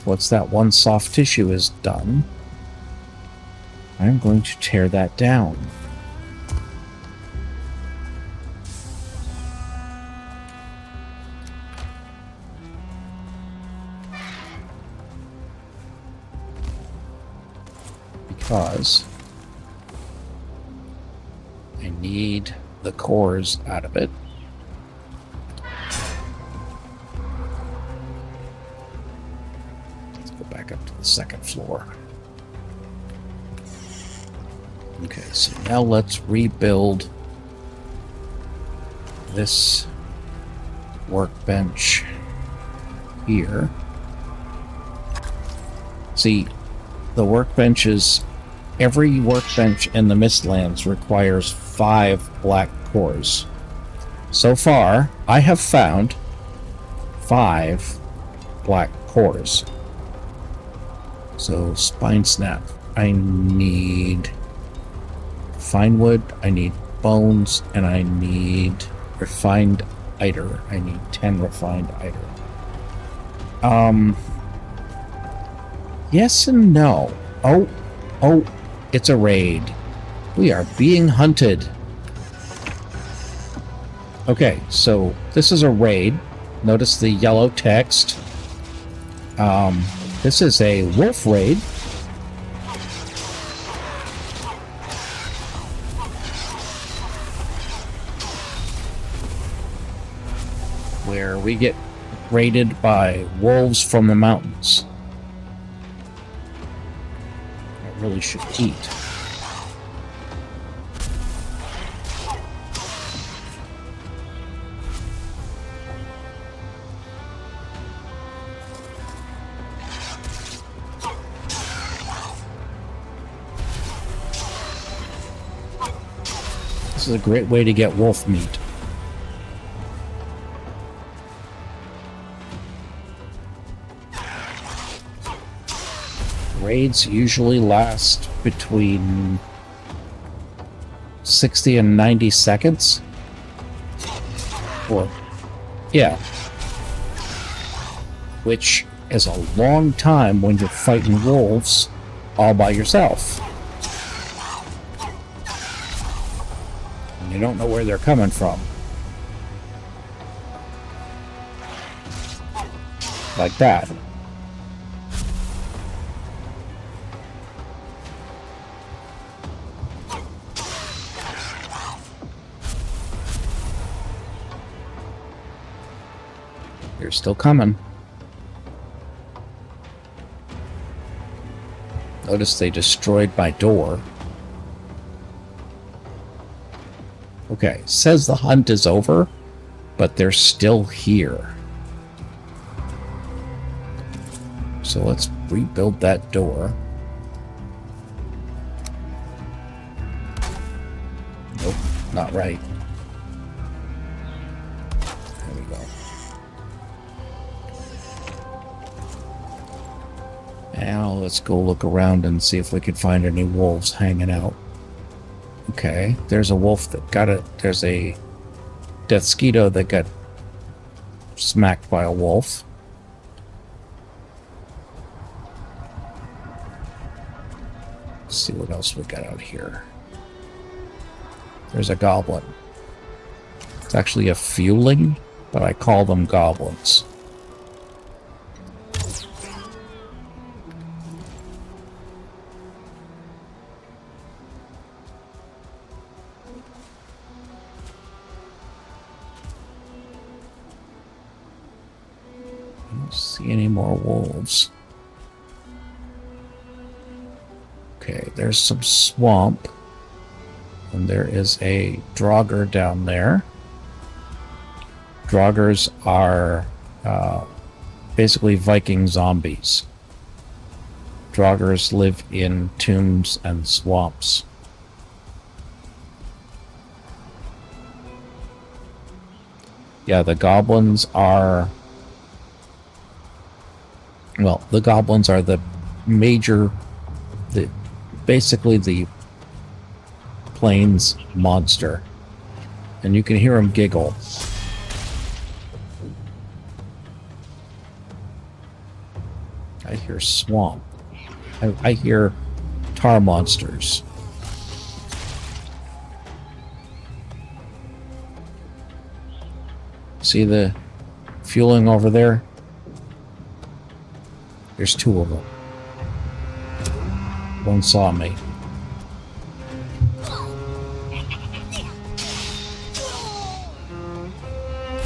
Once that one soft tissue is done, I'm going to tear that down. Because I need the cores out of it. Back up to the second floor. Okay, so now let's rebuild this workbench here. See, the workbenches, every workbench in the Mistlands requires 5 black cores. So far, I have found 5 black cores. So, spine snap. I need fine wood, I need bones, and I need refined eiter. I need 10 refined eiter. Yes and no. Oh, it's a raid. We are being hunted. Okay, so this is a raid. Notice the yellow text. This is a wolf raid. Where we get raided by wolves from the mountains. I really should eat. This is a great way to get wolf meat. Raids usually last between 60 and 90 seconds. Or, yeah. Which is a long time when you're fighting wolves all by yourself. And you don't know where they're coming from. Like that. They're still coming. Notice they destroyed my door. Okay, says the hunt is over, but they're still here. So let's rebuild that door. Nope, not right. There we go. Now let's go look around and see if we can find any wolves hanging out. Okay, there's a wolf that got it. There's a Deathsquito that got smacked by a wolf. Let's see what else we got out here. There's a goblin. It's actually a fueling, but I call them goblins. I don't see any more wolves. Okay, there's some swamp. And there is a Draugr down there. Draugrs are basically Viking zombies. Draugrs live in tombs and swamps. Yeah, the goblins are... Well, the goblins are the major... basically the plains monster. And you can hear him giggle. I hear swamp. I hear tar monsters. See the fueling over there? There's 2 of them. One saw me.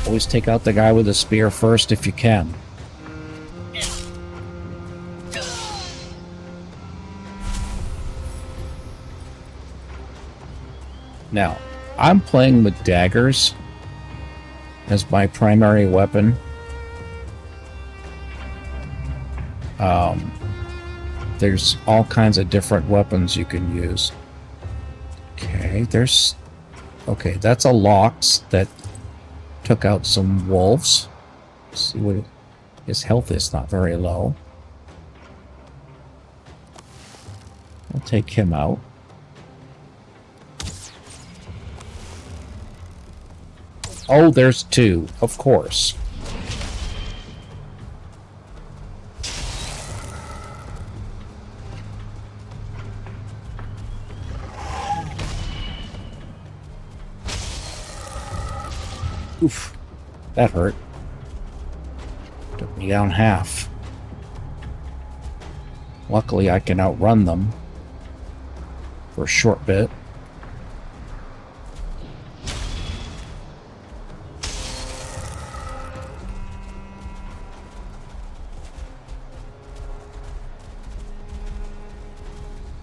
Always take out the guy with the spear first if you can. Now, I'm playing with daggers as my primary weapon. There's all kinds of different weapons you can use. Okay, okay, that's a Lox that took out some wolves. Let's see what his health is, not very low. I'll take him out. Oh, there's two, of course. Oof, that hurt. Took me down half. Luckily, I can outrun them for a short bit.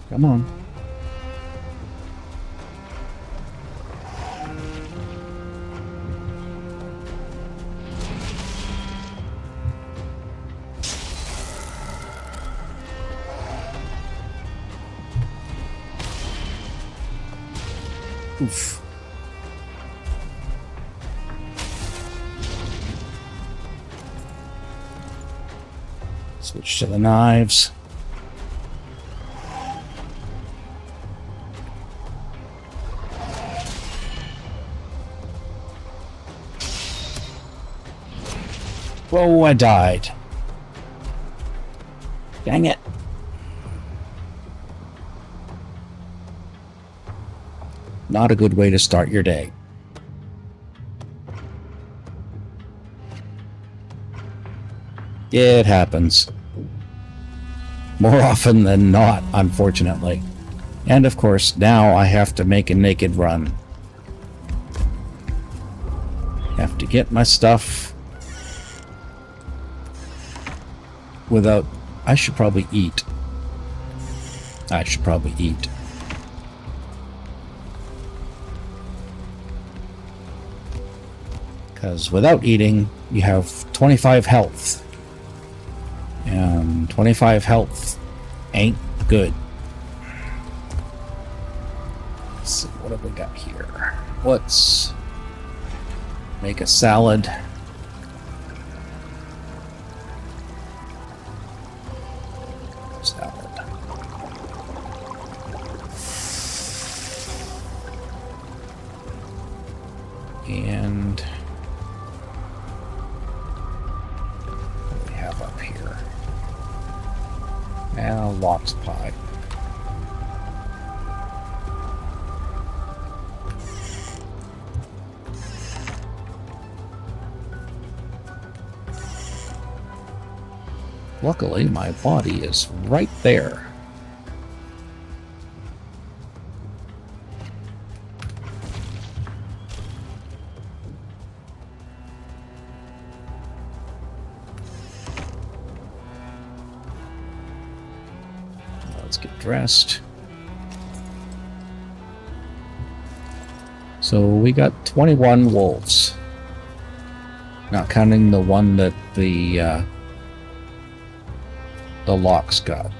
Come on. Oof. Switch to the knives. Whoa, I died. Dang it. Not a good way to start your day. It happens. More often than not, unfortunately. And of course, now I have to make a naked run. Have to get my stuff without... I should probably eat. Because without eating, you have 25 health. And 25 health ain't good. Let's see, what have we got here? Let's make a salad. And what do we have up here? And lox pie. Luckily, my body is right there. Let's get dressed. So we got 21 wolves. Not counting the one that the Lox got.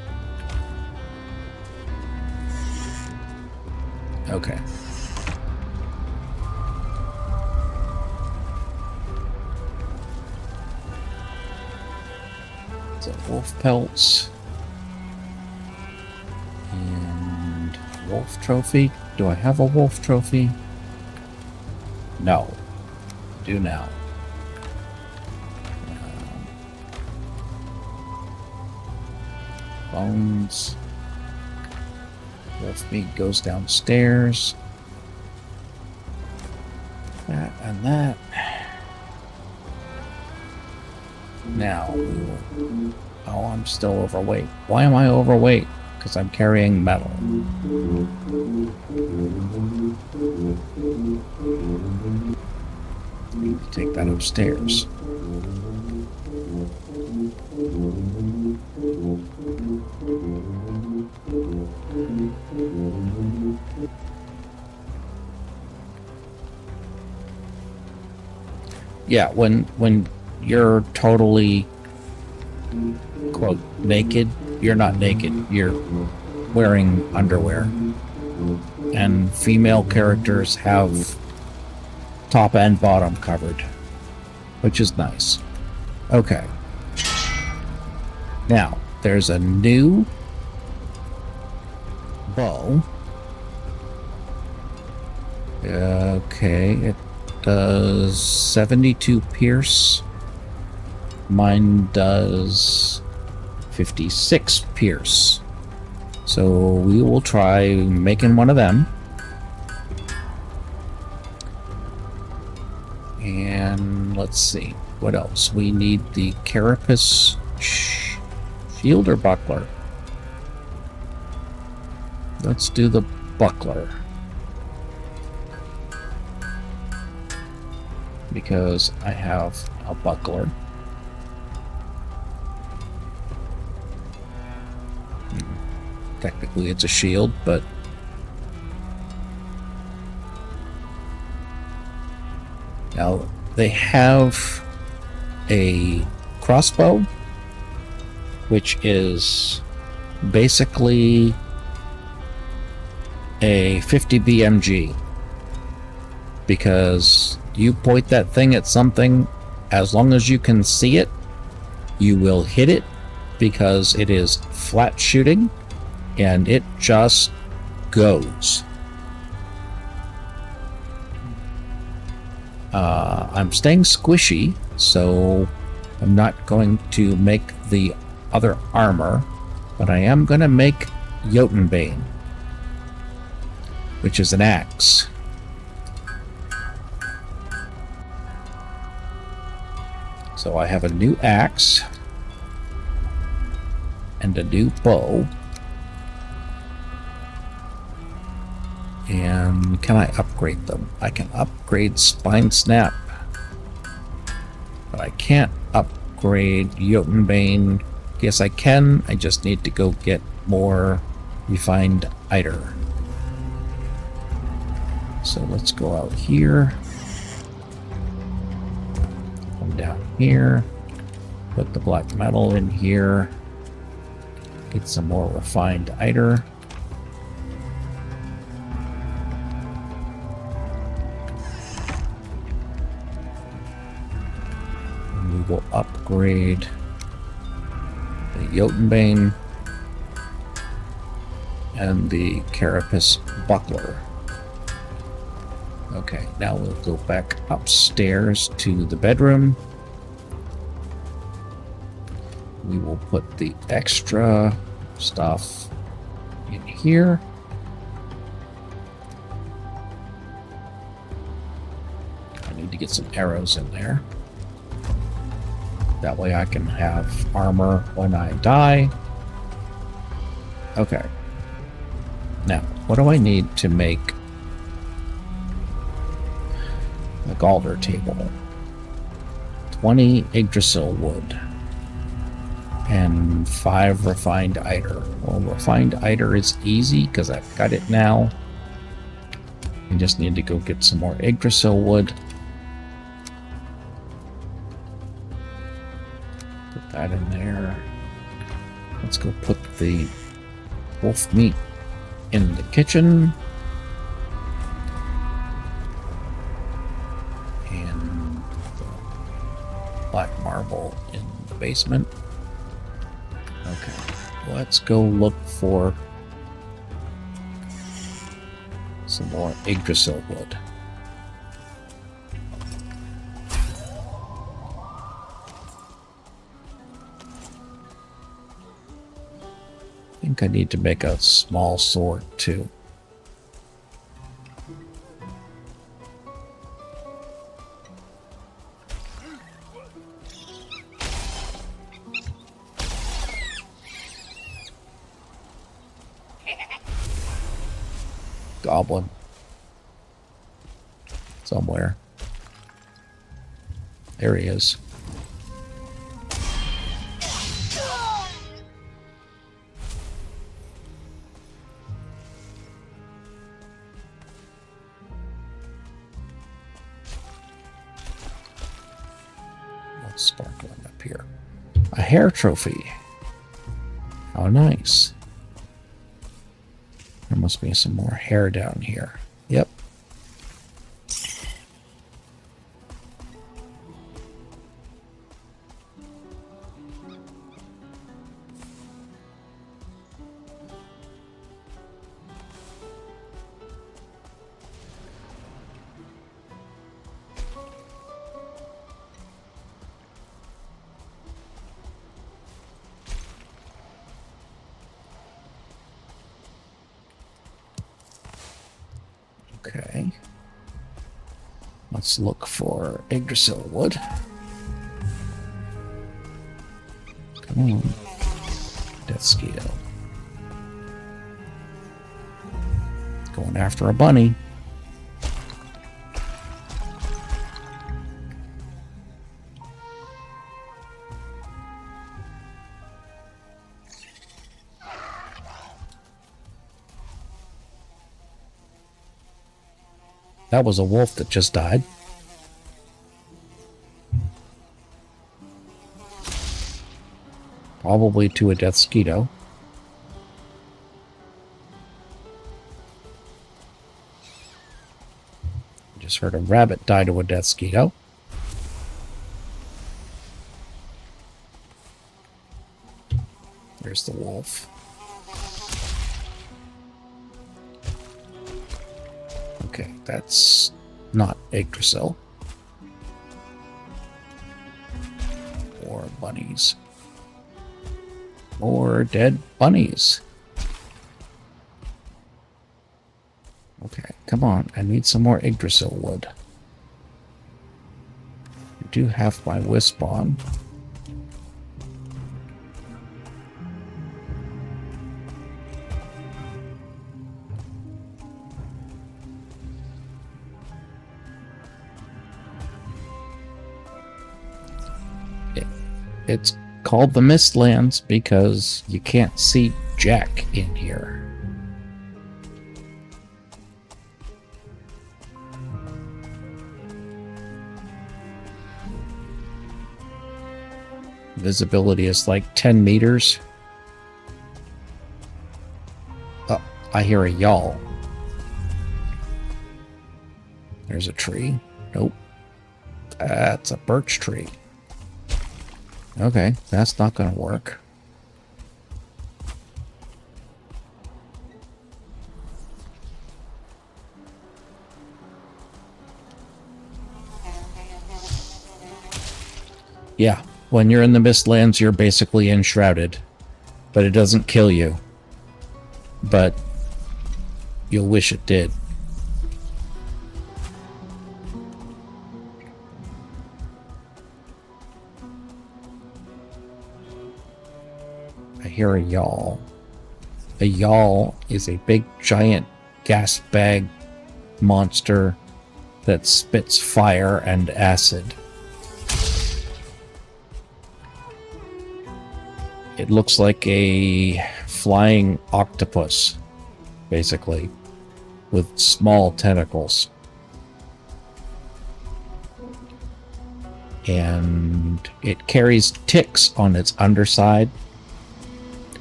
Okay. So wolf pelts. And wolf trophy. Do I have a wolf trophy? No. I do now. Bones. Wolf meat goes downstairs. That and that. Now we will... Oh, I'm still overweight. Why am I overweight? Because I'm carrying metal. Need to take that upstairs. Yeah, when you're totally quote naked, you're not naked. You're wearing underwear. And female characters have top and bottom covered, which is nice. Okay. Now, there's a new bow. Okay, it does 72 pierce. Mine does 56 pierce. So we will try making one of them. And let's see. What else? We need the carapace shield or buckler. Let's do the buckler. Because I have a buckler. Technically it's a shield, but now they have a crossbow, which is basically a 50 BMG, because you point that thing at something, as long as you can see it, you will hit it, because it is flat shooting and it just goes. I'm staying squishy, so I'm not going to make the other armor, but I am going to make Jotunbane, which is an axe. So I have a new axe and a new bow. And can I upgrade them? I can upgrade Spine Snap, but I can't upgrade Jotunbane. Yes, I can. I just need to go get more refined eiter. So let's go out here. Come down here. Put the black metal in here. Get some more refined eiter. And we will upgrade the Jotunbane and the carapace buckler. Okay, now we'll go back upstairs to the bedroom. We will put the extra stuff in here. I need to get some arrows in there. That way I can have armor when I die. Okay. Now, what do I need to make a Galder table? 20 Yggdrasil wood and 5 refined eiter. Well, refined eiter is easy because I've got it now. I just need to go get some more Yggdrasil wood. Put that in there. Let's go put the wolf meat in the kitchen. And the black marble in the basement. Okay, let's go look for some more Yggdrasil wood. I think I need to make a small sword too. Goblin. Somewhere. There he is. sparkling up here. A hair trophy. How nice. There must be some more hair down here. Yep. Okay. Let's look for Yggdrasil wood. Come on. Death Skeeto. Going after a bunny. That was a wolf that just died. Probably to a death skeeto. Just heard a rabbit die to a death skeeto. There's the wolf. Okay, that's not Yggdrasil. Or bunnies. Or dead bunnies. Okay, come on. I need some more Yggdrasil wood. I do have my wisp on. It's called the Mistlands because you can't see jack in here. Visibility is like 10 meters. Oh, I hear a yawl. There's a tree. Nope. That's a birch tree. Okay, that's not going to work. Yeah, when you're in the Mistlands, you're basically enshrouded. But it doesn't kill you. But you'll wish it did. I hear a yawl. A yawl is a big, giant gas bag monster that spits fire and acid. It looks like a flying octopus, basically, with small tentacles. And it carries ticks on its underside.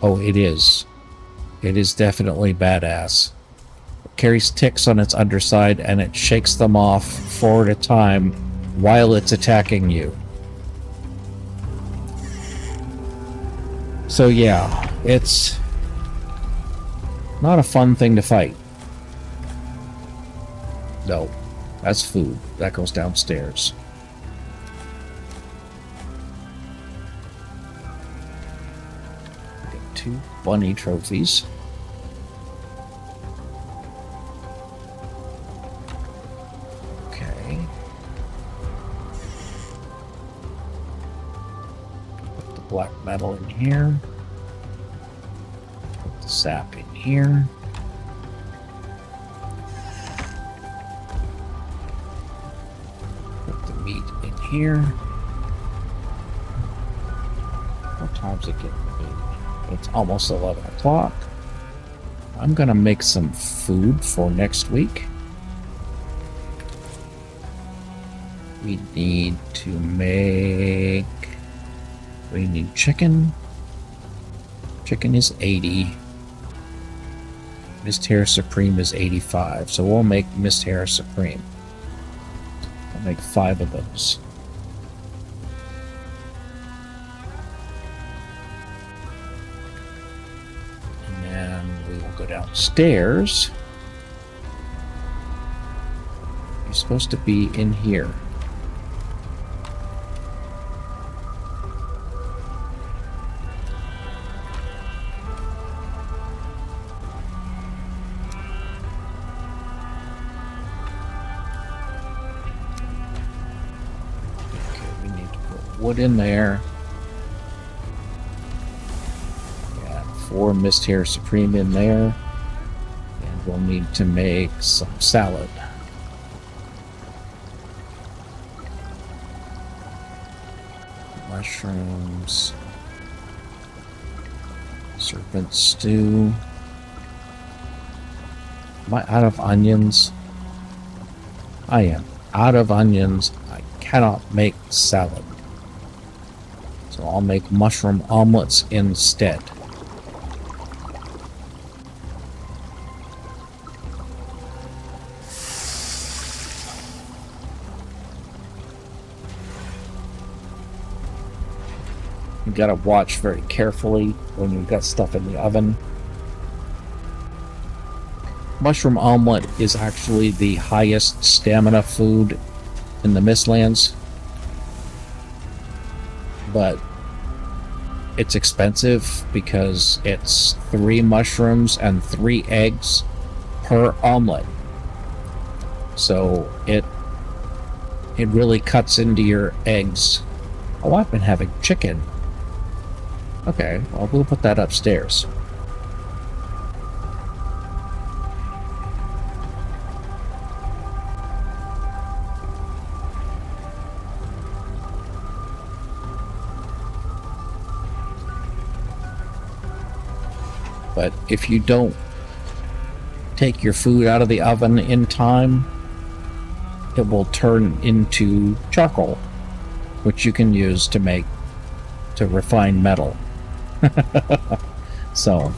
Oh, it is. It is definitely badass. It carries ticks on its underside, and it shakes them off 4 at a time while it's attacking you. So yeah, it's not a fun thing to fight. No, that's food. That goes downstairs. Get 2 bunny trophies. Okay. Put the black metal in here. Put the sap in here. Put the meat in here. What time's it getting to be? It's almost 11 o'clock. I'm gonna make some food for next week. We need to make... We need chicken. Chicken is 80. Mist Hair Supreme is 85. So we'll make Mist Hair Supreme. I'll make 5 of those. And then we will go downstairs. You're supposed to be in here. Wood in there. Got 4 Mist Hair Supreme in there. And we'll need to make some salad. Mushrooms. Serpent stew. Am I out of onions? I am out of onions. I cannot make salad. So I'll make mushroom omelets instead. You gotta watch very carefully when you've got stuff in the oven. Mushroom omelet is actually the highest stamina food in the Mistlands. But it's expensive because it's 3 mushrooms and 3 eggs per omelet. So it really cuts into your eggs. Oh, I've been having chicken. Okay, well, we'll put that upstairs. But if you don't take your food out of the oven in time, it will turn into charcoal, which you can use to refine metal. So,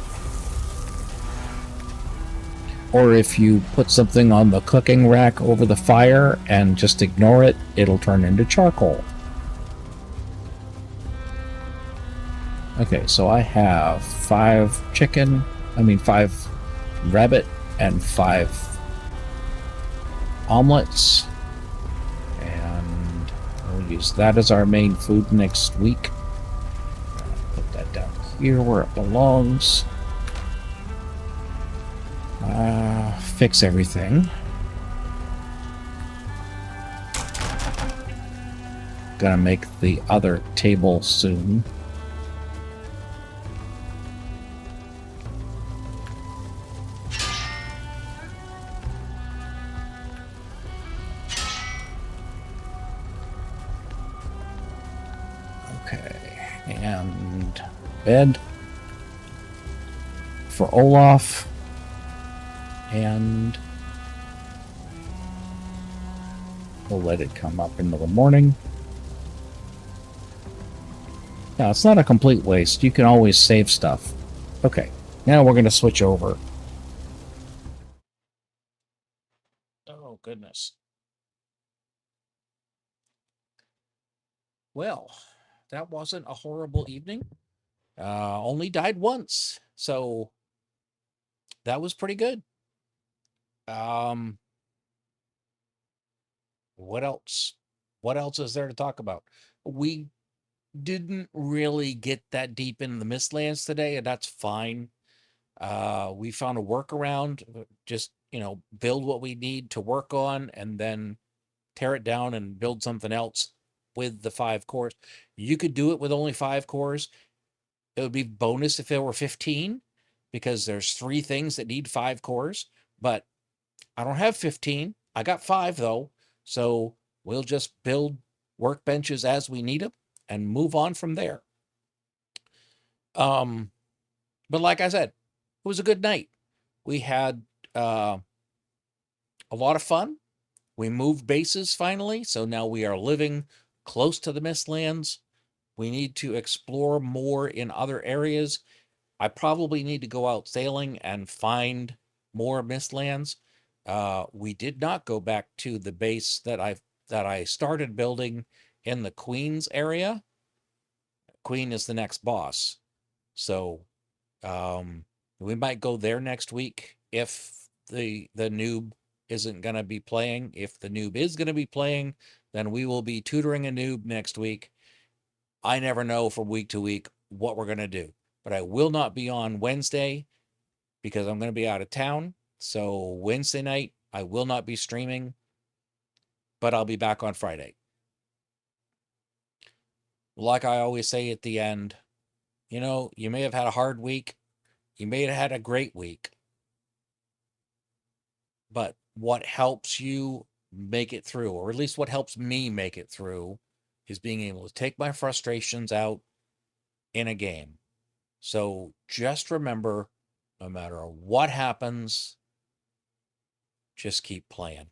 or if you put something on the cooking rack over the fire and just ignore it, it'll turn into charcoal. Okay, so I have 5 rabbit and 5 omelets. And we'll use that as our main food next week. Put that down here where it belongs. Fix everything. Gonna make the other table soon. And bed for Olaf, and we'll let it come up into the morning. Now, it's not a complete waste. You can always save stuff. Okay, now we're going to switch over. Oh, goodness. Well, that wasn't a horrible evening. Only died once, so that was pretty good. What else? What else is there to talk about? We didn't really get that deep into the Mistlands today, and that's fine. We found a workaround. Just, build what we need to work on, and then tear it down and build something else with the 5 cores. You could do it with only 5 cores. It would be bonus if there were 15, because there's 3 things that need 5 cores, but I don't have 15. I got 5 though. So we'll just build workbenches as we need them and move on from there. But like I said, it was a good night. We had a lot of fun. We moved bases finally, so now we are living close to the Mistlands. We need to explore more in other areas. I probably need to go out sailing and find more Mistlands. We did not go back to the base that I started building in the Queen's area. Queen is the next boss. So we might go there next week if the noob isn't going to be playing. If the noob is going to be playing, then we will be tutoring a noob next week. I never know from week to week what we're going to do, but I will not be on Wednesday because I'm going to be out of town. So Wednesday night, I will not be streaming, but I'll be back on Friday. Like I always say at the end, you may have had a hard week. You may have had a great week. But what helps you make it through, or at least what helps me make it through, is being able to take my frustrations out in a game. So just remember, no matter what happens, just keep playing.